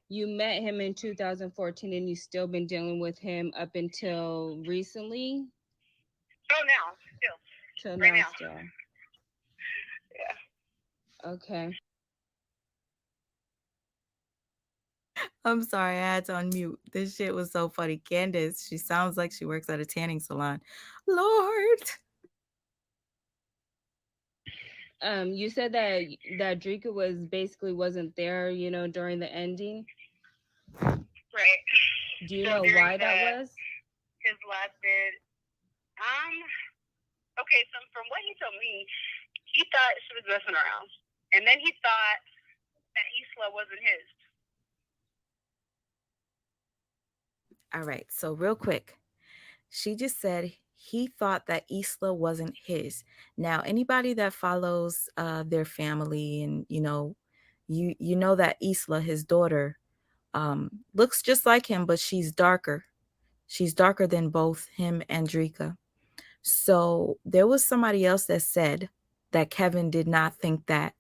Speaker 4: you met him in 2014 and you've still been dealing with him up until recently?
Speaker 5: Oh, now, still.
Speaker 4: Till
Speaker 5: right
Speaker 4: now,
Speaker 5: now.
Speaker 4: still.
Speaker 5: Yeah.
Speaker 4: Okay.
Speaker 1: I'm sorry, I had to unmute. This shit was so funny. Candace, she sounds like she works at a tanning salon. Lord.
Speaker 4: You said that Drika wasn't there, during the ending.
Speaker 5: Right.
Speaker 4: Do you know why that was?
Speaker 5: His last bid. Okay, so from what he told me, he thought she was messing around. And then he thought that Isla wasn't his.
Speaker 1: All right, so real quick. She just said he thought that Isla wasn't his. Now, anybody that follows their family and, you know that Isla, his daughter, looks just like him, but she's darker. She's darker than both him and Drika. So there was somebody else that said that Kevin did not think that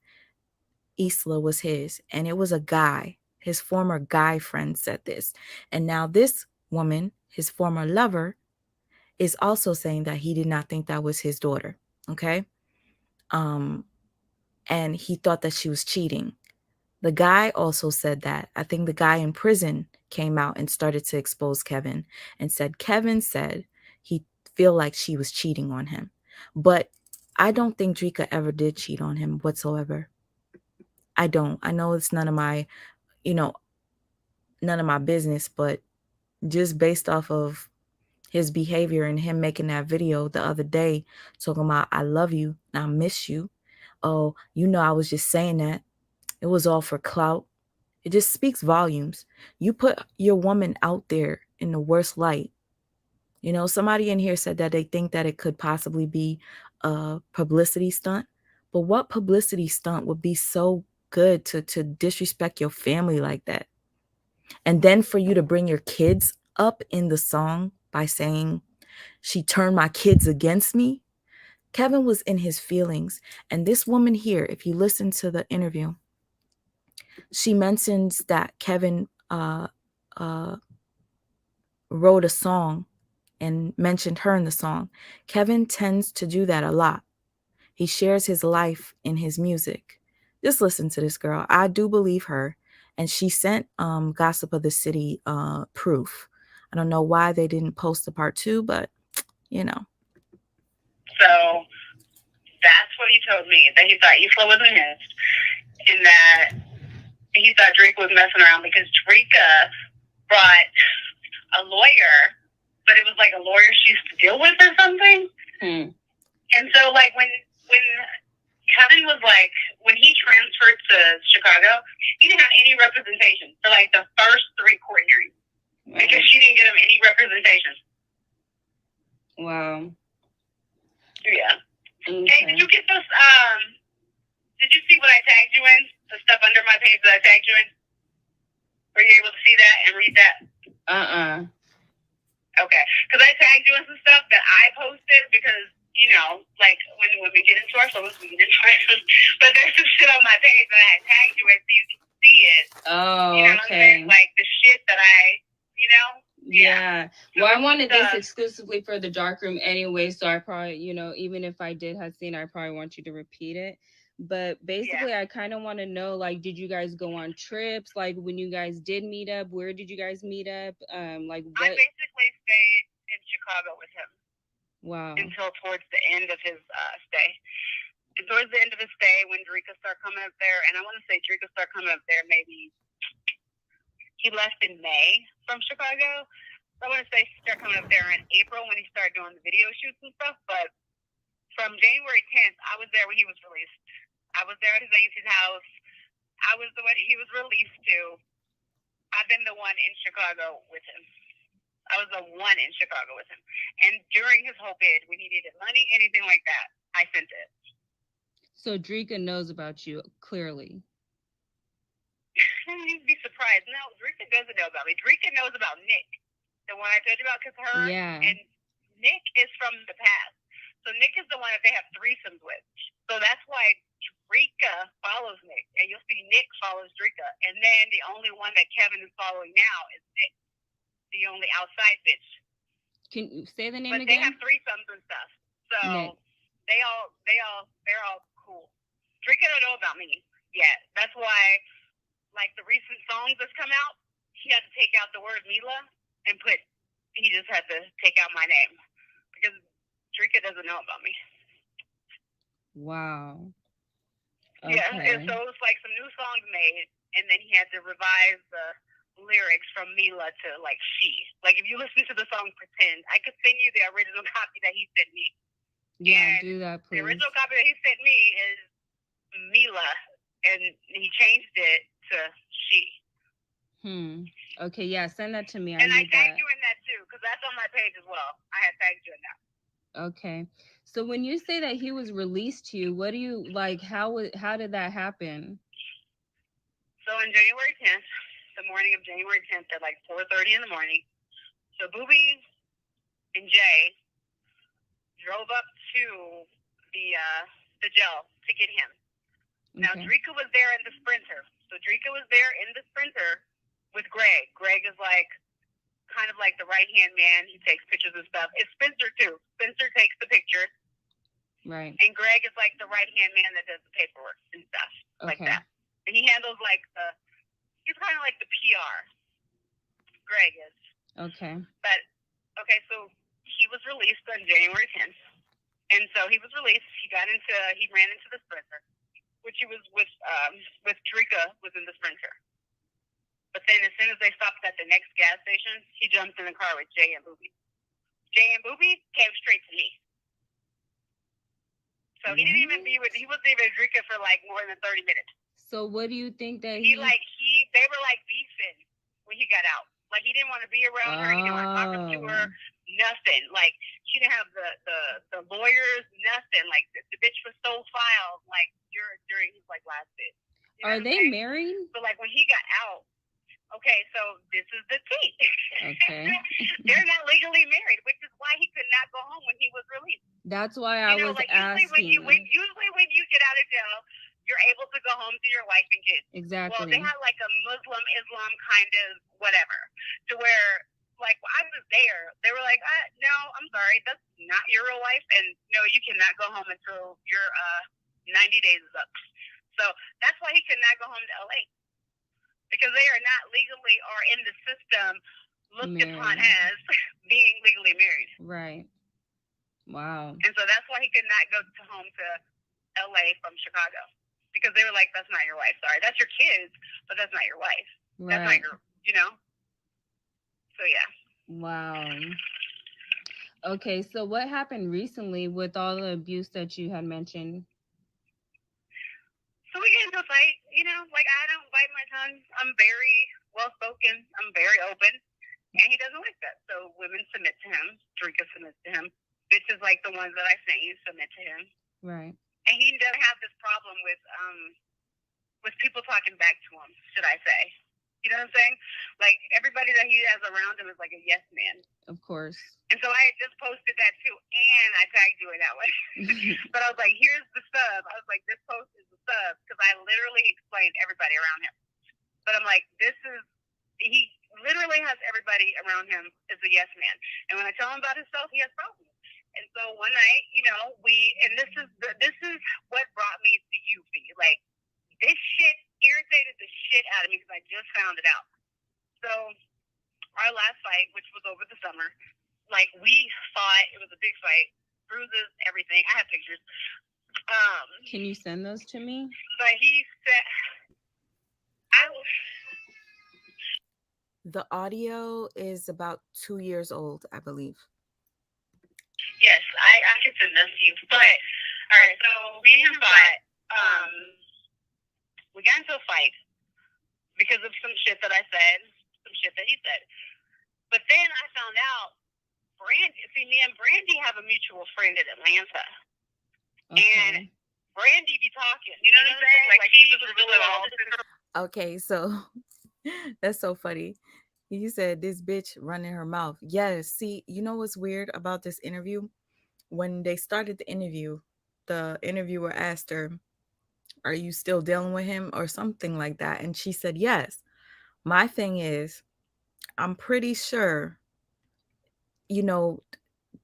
Speaker 1: Isla was his, and it was a guy. His former guy friend said this. And now this woman, his former lover, is also saying that he did not think that was his daughter. Okay. And he thought that she was cheating. The guy also said that. I think the guy in prison came out and started to expose Kevin and said Kevin said he feel like she was cheating on him. But I don't think Drika ever did cheat on him whatsoever. I don't. I know it's none of my business, but just based off of his behavior and him making that video the other day talking about I love you and I miss you. Oh, I was just saying that. It was all for clout. It just speaks volumes. You put your woman out there in the worst light. Somebody in here said that they think that it could possibly be a publicity stunt. But what publicity stunt would be so good to disrespect your family like that? And then for you to bring your kids up in the song by saying she turned my kids against me. Kevin was in his feelings. And this woman here, if you listen to the interview, she mentions that Kevin wrote a song and mentioned her in the song. Kevin tends to do that a lot. He shares his life in his music. Just listen to this girl. I do believe her. And she sent Gossip of the City proof. I don't know why they didn't post the part 2, but
Speaker 5: So that's what he told me, that he thought Isla wasn't his, and that he thought Drika was messing around because Drika brought a lawyer, but it was like a lawyer she used to deal with or something. And so, like, when Kevin was like, when he transferred to Chicago, he didn't have any representation for like the first 3 court hearings because she didn't get him any representation.
Speaker 4: Wow.
Speaker 5: Yeah.
Speaker 4: Okay.
Speaker 5: Hey, did you get this? Did you see what I tagged you in? The stuff under my page that I tagged you in? Were you able to see that and read that? Okay, because I tagged you in some stuff that I posted because, you know, like when we get into our clothes, we get into our clothes. But there's some shit on my page that I tagged you in so you can see it.
Speaker 4: Oh,
Speaker 5: you know what I'm
Speaker 4: okay.
Speaker 5: saying? Like the shit that I, you know?
Speaker 4: Yeah.
Speaker 5: So
Speaker 4: Well, I wanted this
Speaker 5: uh,
Speaker 4: exclusively for the dark room anyway, so I probably, you know, even if I did have seen, I probably want you to repeat it. But basically, I kind of want to know, like, did you guys go on trips? Like, when you guys did meet up, where did you guys meet up? Like,
Speaker 5: I
Speaker 4: what?
Speaker 5: basically stayed in Chicago with him
Speaker 4: Wow.
Speaker 5: until towards the end of his stay. And towards the end of his stay, when Drika started coming up there, and I want to say Drika started coming up there maybe, he left in May from Chicago. So I want to say he started coming up there in April when he started doing the video shoots and stuff. But from January 10th, I was there when he was released. I was there at his auntie's house. I was the one he was released to. I've been the one in Chicago with him. I was the one in Chicago with him. And during his whole bid, when he needed money, anything like that, I sent it.
Speaker 4: So Drika knows about you, clearly.
Speaker 5: You'd be surprised. No, Drika doesn't know about me. Drika knows about Nick, the one I told you about, because her and Nick is from the past. So Nick is the one that they have threesomes with. So that's why Drika follows Nick, and you'll see Nick follows Drika. And then the only one that Kevin is following now is Nick, the only outside bitch.
Speaker 4: Can you say the name
Speaker 5: But
Speaker 4: again?
Speaker 5: they have threesomes and stuff. So
Speaker 4: Nick.
Speaker 5: they're all cool. Drika don't know about me yet. That's why, like the recent songs that's come out, he had to take out the word Mila and he just had to take out my name because Drika doesn't know about me.
Speaker 4: Wow.
Speaker 5: Yeah, and so it was like some new songs made, and then he had to revise the lyrics from Mila to like she. Like if you listen to the song Pretend, I could send you the original copy that he sent me.
Speaker 4: Yeah,
Speaker 5: And
Speaker 4: do that,
Speaker 5: the
Speaker 4: please.
Speaker 5: original copy that he sent me is Mila, and he changed it to she.
Speaker 4: Okay, yeah, send that to me.
Speaker 5: And I
Speaker 4: need
Speaker 5: tagged
Speaker 4: that.
Speaker 5: you in that too, because that's on my page as well. I had tagged you in that.
Speaker 4: Okay. So when you say that he was released to you, what do you like? How did that happen?
Speaker 5: So on January 10th, the morning of January 10th at like 4:30 in the morning, so Boobie and Jay drove up to the jail to get him. Now Drika was there in the Sprinter. So Drika was there in the Sprinter with Greg. Greg is like kind of like the right-hand man. He takes pictures and stuff. It's Spencer too. Spencer takes the pictures.
Speaker 4: Right.
Speaker 5: And Greg is like the right-hand man that does the paperwork and stuff like that. And he handles like he's kind of like the PR. Greg is.
Speaker 4: Okay.
Speaker 5: But, okay, so he was released on January 10th. And so he was released. He ran into the Sprinter, which he was with Drika was in the Sprinter. But then as soon as they stopped at the next gas station, he jumped in the car with Jay and Boobie. Jay and Boobie came straight to me. So he didn't even he wasn't even Drika for like more than 30 minutes.
Speaker 4: So what do you think that
Speaker 5: they were like beefing when he got out. Like he didn't want to be around her, he didn't want to talk to her, nothing. Like she didn't have the lawyers, nothing. Like the bitch was so filed like during his like last bit. You know
Speaker 4: Are they married?
Speaker 5: So like when he got out, okay, so this is the tea.
Speaker 4: Okay.
Speaker 5: They're not legally married, which is why he could not go home when he was released.
Speaker 4: That's why I was
Speaker 5: like
Speaker 4: asking.
Speaker 5: Usually when you get out of jail, you're able to go home to your wife and kids.
Speaker 4: Exactly.
Speaker 5: Well, they had like a Muslim Islam kind of whatever, to where like I was there, they were like, no, I'm sorry, that's not your real wife, and no, you cannot go home until your 90 days is up. So that's why he could not go home to LA, because they are not legally or in the system looked upon as being legally married.
Speaker 4: Right. Wow.
Speaker 5: And so that's why he could not go home to LA from Chicago, because they were like, that's not your wife. Sorry, that's your kids, but that's not your wife.
Speaker 4: Right.
Speaker 5: That's not your, So yeah.
Speaker 4: Wow. Okay, so what happened recently with all the abuse that you had mentioned?
Speaker 5: So we get into a fight, like I don't bite my tongue. I'm very well spoken. I'm very open, and he doesn't like that. So women submit to him. Drika submits to him. Bitches like the ones that I sent you submit to him.
Speaker 4: Right.
Speaker 5: And he doesn't have this problem with people talking back to him, should I say. You know what I'm saying? Like, everybody that he has around him is like a yes man.
Speaker 4: Of course.
Speaker 5: And so I had just posted that too, and I tagged you in that way. But I was like, here's the sub. I was like, this post is the sub, because I literally explained everybody around him. But I'm like, he literally has everybody around him as a yes man. And when I tell him about himself, he has problems. And so one night, this is what brought me to Eufy. Like, this shit irritated the shit out of me because I just found it out. So our last fight, which was over the summer, like, we fought. It was a big fight, bruises, everything. I have pictures.
Speaker 4: Can you send those to me?
Speaker 5: But he said,
Speaker 1: The audio is about 2 years old, I believe.
Speaker 5: yes, I can send this to you. But all right, so we fought. We got into a fight because of some shit that I said, some shit that he said. But then I found out me and Brandy have a mutual friend in Atlanta.
Speaker 4: Okay.
Speaker 5: And Brandy be talking. You know what I'm saying? Like, she was really all.
Speaker 1: Okay, so that's so funny. You said this bitch running her mouth. Yes, see, you know what's weird about this interview? When they started the interviewer asked her, "Are you still dealing with him?" or something like that. And she said, yes. My thing is, I'm pretty sure,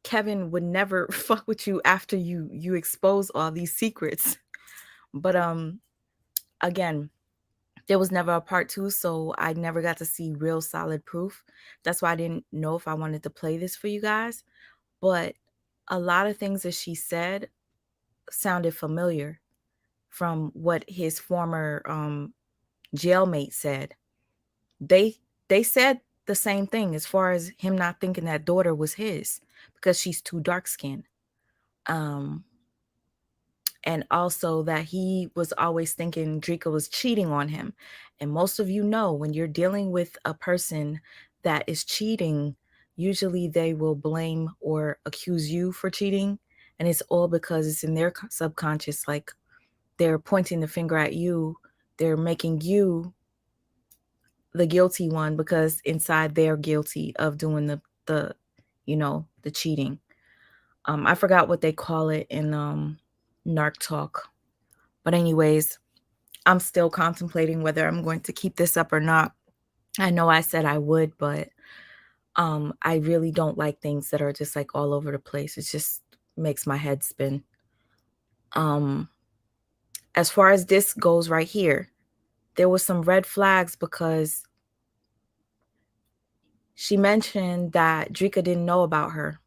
Speaker 1: Kevin would never fuck with you after you expose all these secrets. But again, there was never a part 2, so I never got to see real solid proof. That's why I didn't know if I wanted to play this for you guys. But a lot of things that she said sounded familiar from what his former jailmate said. They said the same thing as far as him not thinking that daughter was his because she's too dark-skinned. And also that he was always thinking Drika was cheating on him. And most of you know, when you're dealing with a person that is cheating, usually they will blame or accuse you for cheating. And it's all because it's in their subconscious. Like, they're pointing the finger at you. They're making you the guilty one because inside they're guilty of doing the cheating. I forgot what they call it in narc talk. But anyways, I'm still contemplating whether I'm going to keep this up or not. I know I said I would, but I really don't like things that are just like all over the place. It just makes my head spin. As far as this goes right here, there was some red flags because she mentioned that Drika didn't know about her.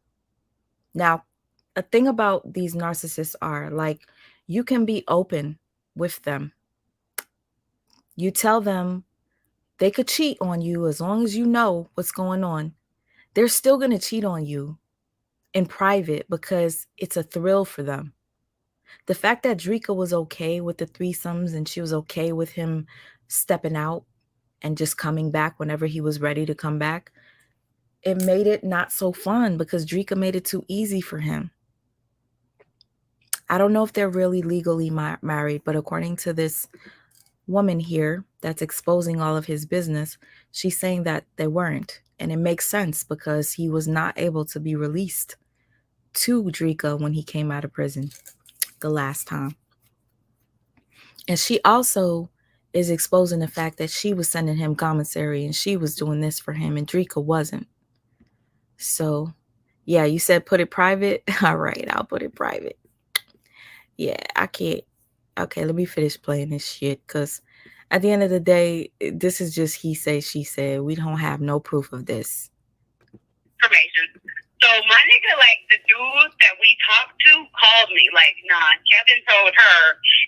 Speaker 1: Now, a thing about these narcissists are, like, you can be open with them. You tell them they could cheat on you as long as you know what's going on. They're still going to cheat on you in private because it's a thrill for them. The fact that Drika was okay with the threesomes and she was okay with him stepping out and just coming back whenever he was ready to come back, it made it not so fun because Drika made it too easy for him. I don't know if they're really legally married, but according to this woman here that's exposing all of his business, she's saying that they weren't. And it makes sense because he was not able to be released to Drika when he came out of prison the last time. And she also is exposing the fact that she was sending him commissary and she was doing this for him and Drika wasn't. So, yeah, you said put it private. All right, I'll put it private. Yeah, I can't. Okay, let me finish playing this shit because at the end of the day, this is just he say, she said. We don't have no proof of this.
Speaker 5: Information. So my nigga, like, the dude that we talked to called me, like, nah, Kevin told her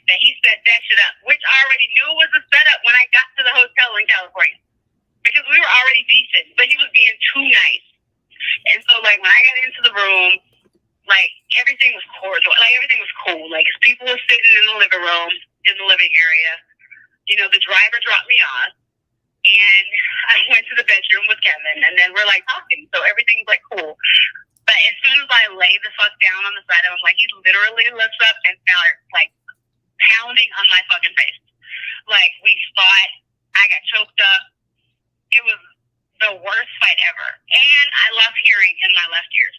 Speaker 5: that he set that shit up, which I already knew was a setup when I got to the hotel in California. Because we were already decent, but he was being too nice. And so, like, when I got into the room, like, everything was cordial. Like, everything was cool. Like, people were sitting in the living room, in the living area. You know, the driver dropped me off. And I went to the bedroom with Kevin, and then we're, like, talking. So everything's, like, cool. But as soon as I lay the fuck down on the side of him, like, he literally lifts up and starts, like, pounding on my fucking face. Like, we fought. I got choked up. It was the worst fight ever. And I lost hearing in my left ear.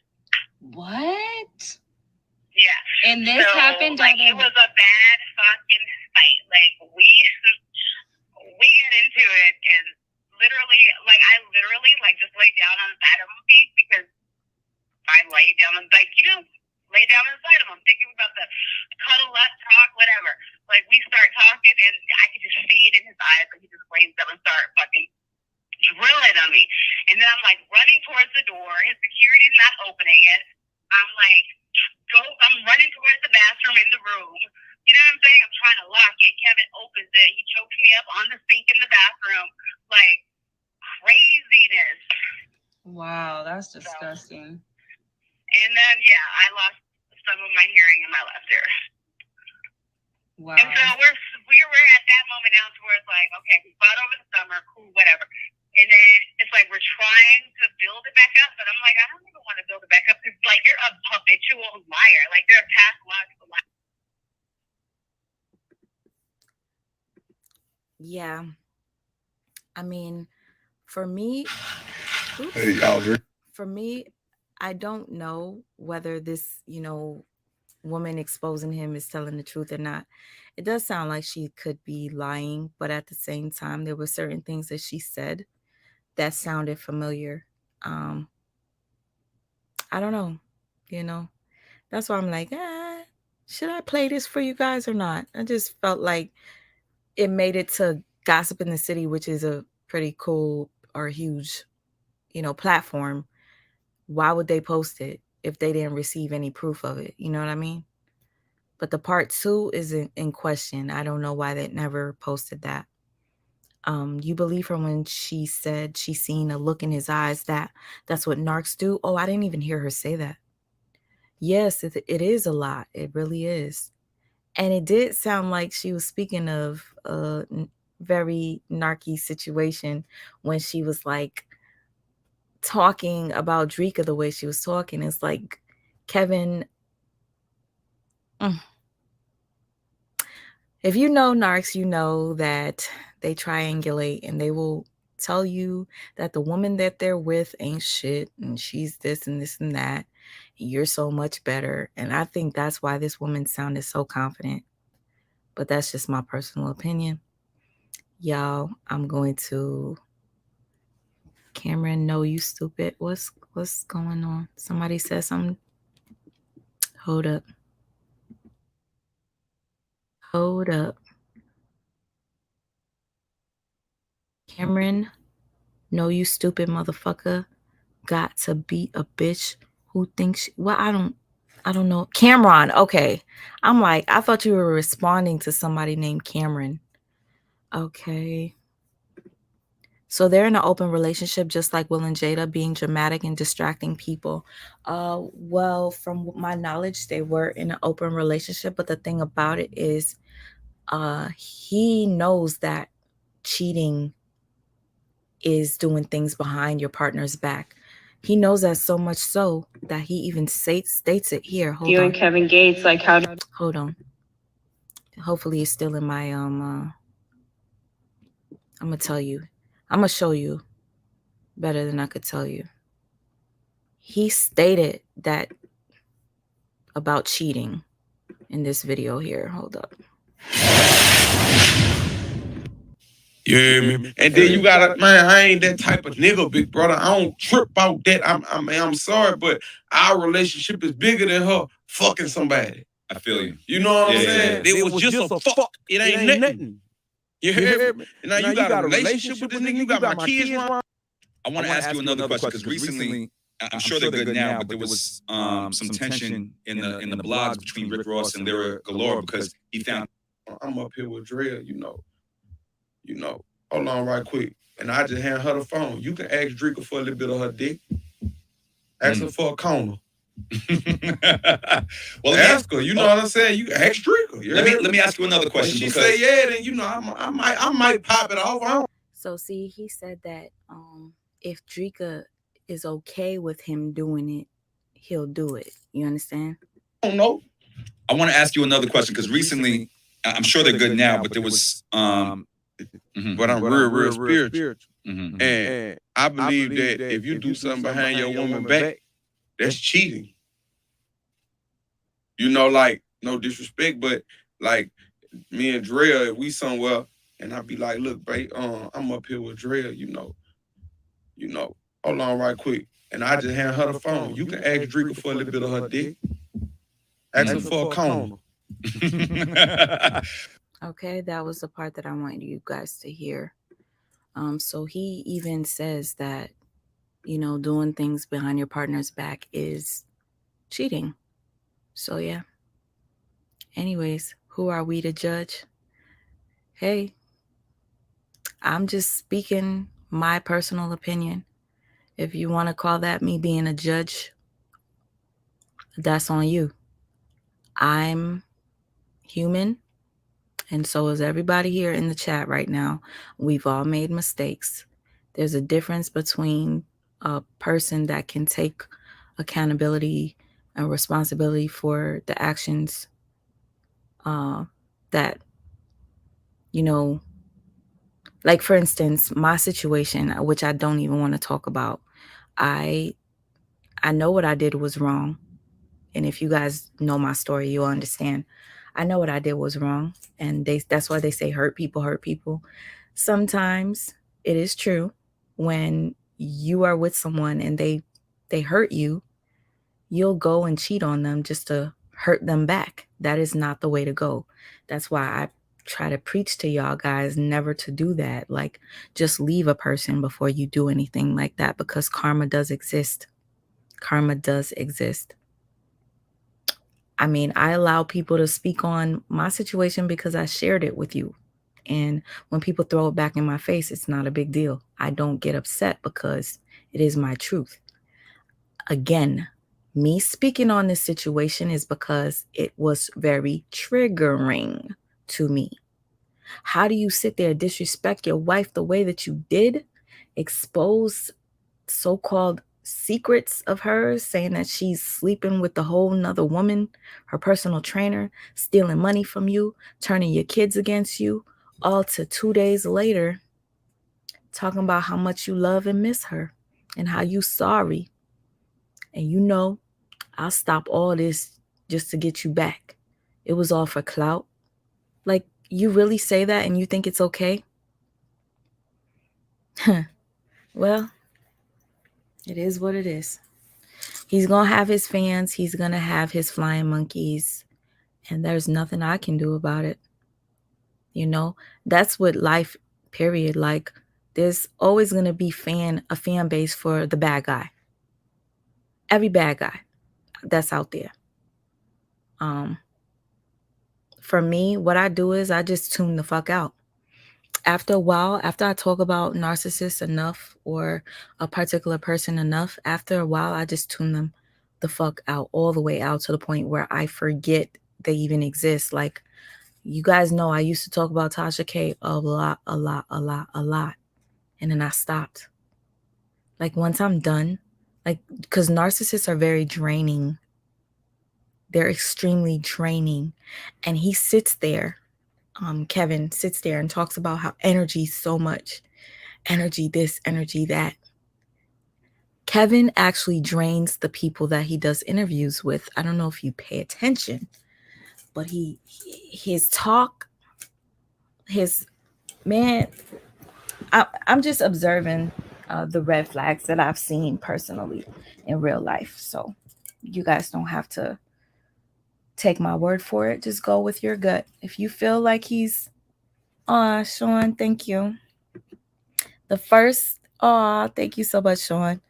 Speaker 4: What?
Speaker 5: Yeah.
Speaker 4: And this happened
Speaker 5: like it was a bad fucking fight. Like we get into it and literally like just laid down on the side of my feet because I laid down and lay down inside of him, thinking about the cuddle up, talk, whatever. Like we start talking and I could just see it in his eyes, and he just lays up and start fucking drilling on me. And then I'm like running towards the door. His security's not opening it. I'm running towards the bathroom in the room. You know what I'm saying? I'm trying to lock it. Kevin opens it. He chokes me up on the sink in the bathroom. Like craziness.
Speaker 4: Wow, that's disgusting.
Speaker 5: And then I lost some of my hearing in my left ear.
Speaker 4: Wow.
Speaker 5: And so we're at that moment now to where it's like, okay, we fought over the summer, cool, whatever. And then it's like we're trying to build it back up, but I'm like, I don't even want to build it back up because like you're a habitual liar. Like you're a pathological liar.
Speaker 1: Yeah. I mean, for me,
Speaker 7: Hey, Aldrin.
Speaker 1: for me, I don't know whether this, woman exposing him is telling the truth or not. It does sound like she could be lying, but at the same time, there were certain things that she said that sounded familiar. I don't know, That's why I'm like, should I play this for you guys or not? I just felt like it made it to Gossip in the City, which is a pretty cool or huge, platform. Why would they post it if they didn't receive any proof of it? You know what I mean? But the part 2 isn't in question. I don't know why they never posted that. You believe her when she said she seen a look in his eyes that's what narcs do? Oh, I didn't even hear her say that. Yes, it is a lot. It really is. And it did sound like she was speaking of a very narky situation when she was like talking about Drika the way she was talking. It's like Kevin. If you know narcs, you know that they triangulate and they will tell you that the woman that they're with ain't shit and she's this and this and that. And you're so much better. And I think that's why this woman sounded so confident. But that's just my personal opinion. Y'all, I'm going to Cameron, no, you stupid. What's going on? Somebody said something. Hold up. Cameron, no, you stupid motherfucker. Got to be a bitch who thinks I don't know. Cameron, okay. I'm like, I thought you were responding to somebody named Cameron. Okay. So they're in an open relationship, just like Will and Jada, being dramatic and distracting people. Well, from my knowledge, they were in an open relationship. But the thing about it is, he knows that cheating is doing things behind your partner's back. He knows that so much so that he even states it here. Hold on.
Speaker 4: And Kevin Gates, like how?
Speaker 1: Hold on. Hopefully it's still in my I'm gonna tell you. I'm gonna show you better than I could tell you. He stated that about cheating in this video here. Hold up.
Speaker 11: Yeah, man. And then you gotta, man, I ain't that type of nigga, big brother. I don't trip out that. I'm sorry, but our relationship is bigger than her fucking somebody.
Speaker 14: I feel you.
Speaker 11: You know what I'm
Speaker 14: Yeah.
Speaker 11: saying? It was just a fuck. It ain't nothing. You hear me? Now you got a relationship with this nigga. You got my kids around.
Speaker 14: I want to ask you another question because recently, I'm sure they're good now, but there was some tension in the blogs between Rick Ross and Lyra Galore because he found.
Speaker 11: I'm up here with Drea, you know. Hold on right quick. And I just hand her the phone. You can ask Drika for a little bit of her dick. Ask her for a corner.
Speaker 14: Well,
Speaker 11: ask her. You know what I'm saying? You can ask Drika.
Speaker 14: Let me ask you another question.
Speaker 11: When she say yeah, then I might pop it off.
Speaker 1: So see, he said that if Drika is okay with him doing it, he'll do it. You understand?
Speaker 11: I don't know.
Speaker 14: I want to ask you another question because recently, I'm sure they're good now, but there was
Speaker 11: but I'm real spiritual.
Speaker 14: Mhm.
Speaker 11: And I believe that if you do something behind your woman back, that's cheating. You know, like, no disrespect, but like me and Drea, if we somewhere and I be like, look, babe, I'm up here with Drea, you know, hold on right quick. And I just hand her the phone. You can ask Drika for a little bit of her dick. Ask her for a cone.
Speaker 1: Okay, that was the part that I wanted you guys to hear. So he even says that, you know, doing things behind your partner's back is cheating. So yeah. Anyways, who are we to judge? Hey, I'm just speaking my personal opinion. If you want to call that me being a judge, that's on you. I'm human, and so is everybody here in the chat right now. We've all made mistakes. There's a difference between a person that can take accountability and responsibility for the actions that, you know, like for instance, my situation, which I don't even want to talk about. I know what I did was wrong. And if you guys know my story, you'll understand. I know what I did was wrong. And that's why they say hurt people hurt people. Sometimes it is true when you are with someone and they hurt you, you'll go and cheat on them just to hurt them back. That is not the way to go. That's why I try to preach to y'all guys never to do that. Like, just leave a person before you do anything like that, because karma does exist. Karma does exist. I mean, I allow people to speak on my situation because I shared it with you. And when people throw it back in my face, it's not a big deal. I don't get upset because it is my truth. Again, me speaking on this situation is because it was very triggering to me. How do you sit there and disrespect your wife the way that you did? Expose so-called secrets of hers, saying that she's sleeping with a whole nother woman, her personal trainer, stealing money from you, turning your kids against you, all to 2 days later, talking about how much you love and miss her and how you sorry. And you know, I'll stop all this just to get you back. It was all for clout. Like, you really say that and you think it's okay? Well, it is what it is. He's going to have his fans. He's going to have his flying monkeys. And there's nothing I can do about it. You know, that's what life, period. Like, there's always going to be a fan base for the bad guy. Every bad guy that's out there. For me, what I do is I just tune the fuck out. After a while, after I talk about narcissists enough or a particular person enough, after a while, I just tune them the fuck out, all the way out, to the point where I forget they even exist. Like, you guys know I used to talk about Tasha K a lot. And then I stopped. Like, once I'm done, like, because narcissists are very draining. They're extremely draining. And he sits there. Kevin sits there and talks about how energy so much. Energy this, energy that. Kevin actually drains the people that he does interviews with. I don't know if you pay attention, but his talk, I'm just observing the red flags that I've seen personally in real life. So you guys don't have to take my word for it. Just go with your gut. If you feel like he's, Sean, thank you. Thank you so much, Sean.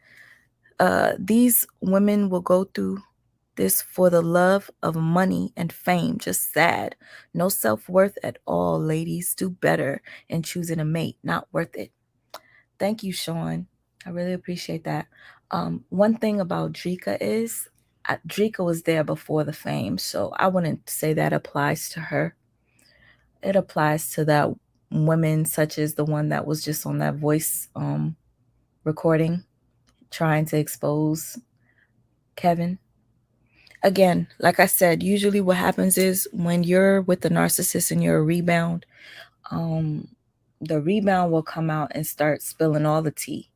Speaker 1: These women will go through this for the love of money and fame. Just sad. No self-worth at all, ladies. Do better in choosing a mate. Not worth it. Thank you, Sean. I really appreciate that. One thing about Drika is Drika was there before the fame, so I wouldn't say that applies to her. It applies to that women such as the one that was just on that voice recording trying to expose Kevin. Again, like I said, usually what happens is when you're with the narcissist and you're a rebound, the rebound will come out and start spilling all the tea.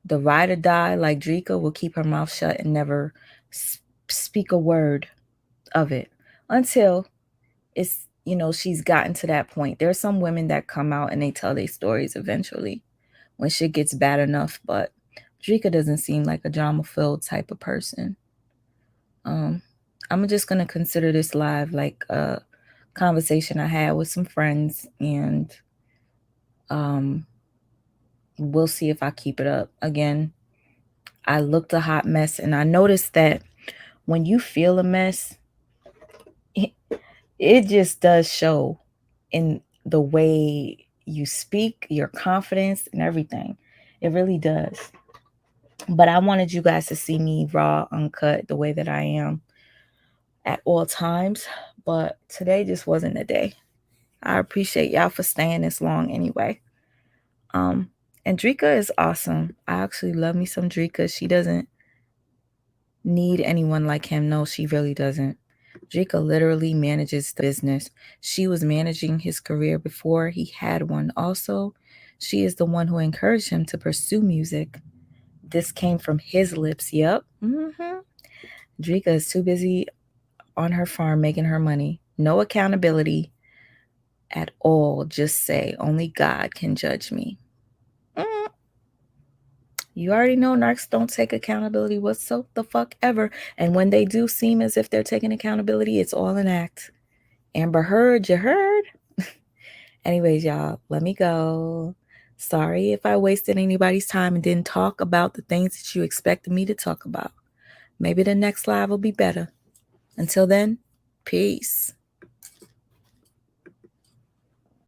Speaker 1: The ride or die, like Drika, will keep her mouth shut and never speak a word of it until it's, she's gotten to that point. There are some women that come out and they tell their stories eventually when shit gets bad enough, but Drika doesn't seem like a drama-filled type of person. I'm just going to consider this live like a conversation I had with some friends, and we'll see if I keep it up. Again, I looked a hot mess, and I noticed that when you feel a mess, it just does show in the way you speak, your confidence, and everything. It really does. But I wanted you guys to see me raw, uncut, the way that I am at all times. But today just wasn't the day. I appreciate y'all for staying this long anyway. And Drika is awesome. I actually love me some Drika. She doesn't need anyone like him. No, she really doesn't. Drika literally manages the business. She was managing his career before he had one. Also, she is the one who encouraged him to pursue music. This came from his lips. Yep. Drika is too busy on her farm making her money. No accountability at all. Just say, only God can judge me. You already know narcs don't take accountability whatsoever the fuck ever. And when they do seem as if they're taking accountability, it's all an act. Amber Heard, you heard? Anyways, y'all, let me go. Sorry if I wasted anybody's time and didn't talk about the things that you expected me to talk about. Maybe the next live will be better. Until then, peace.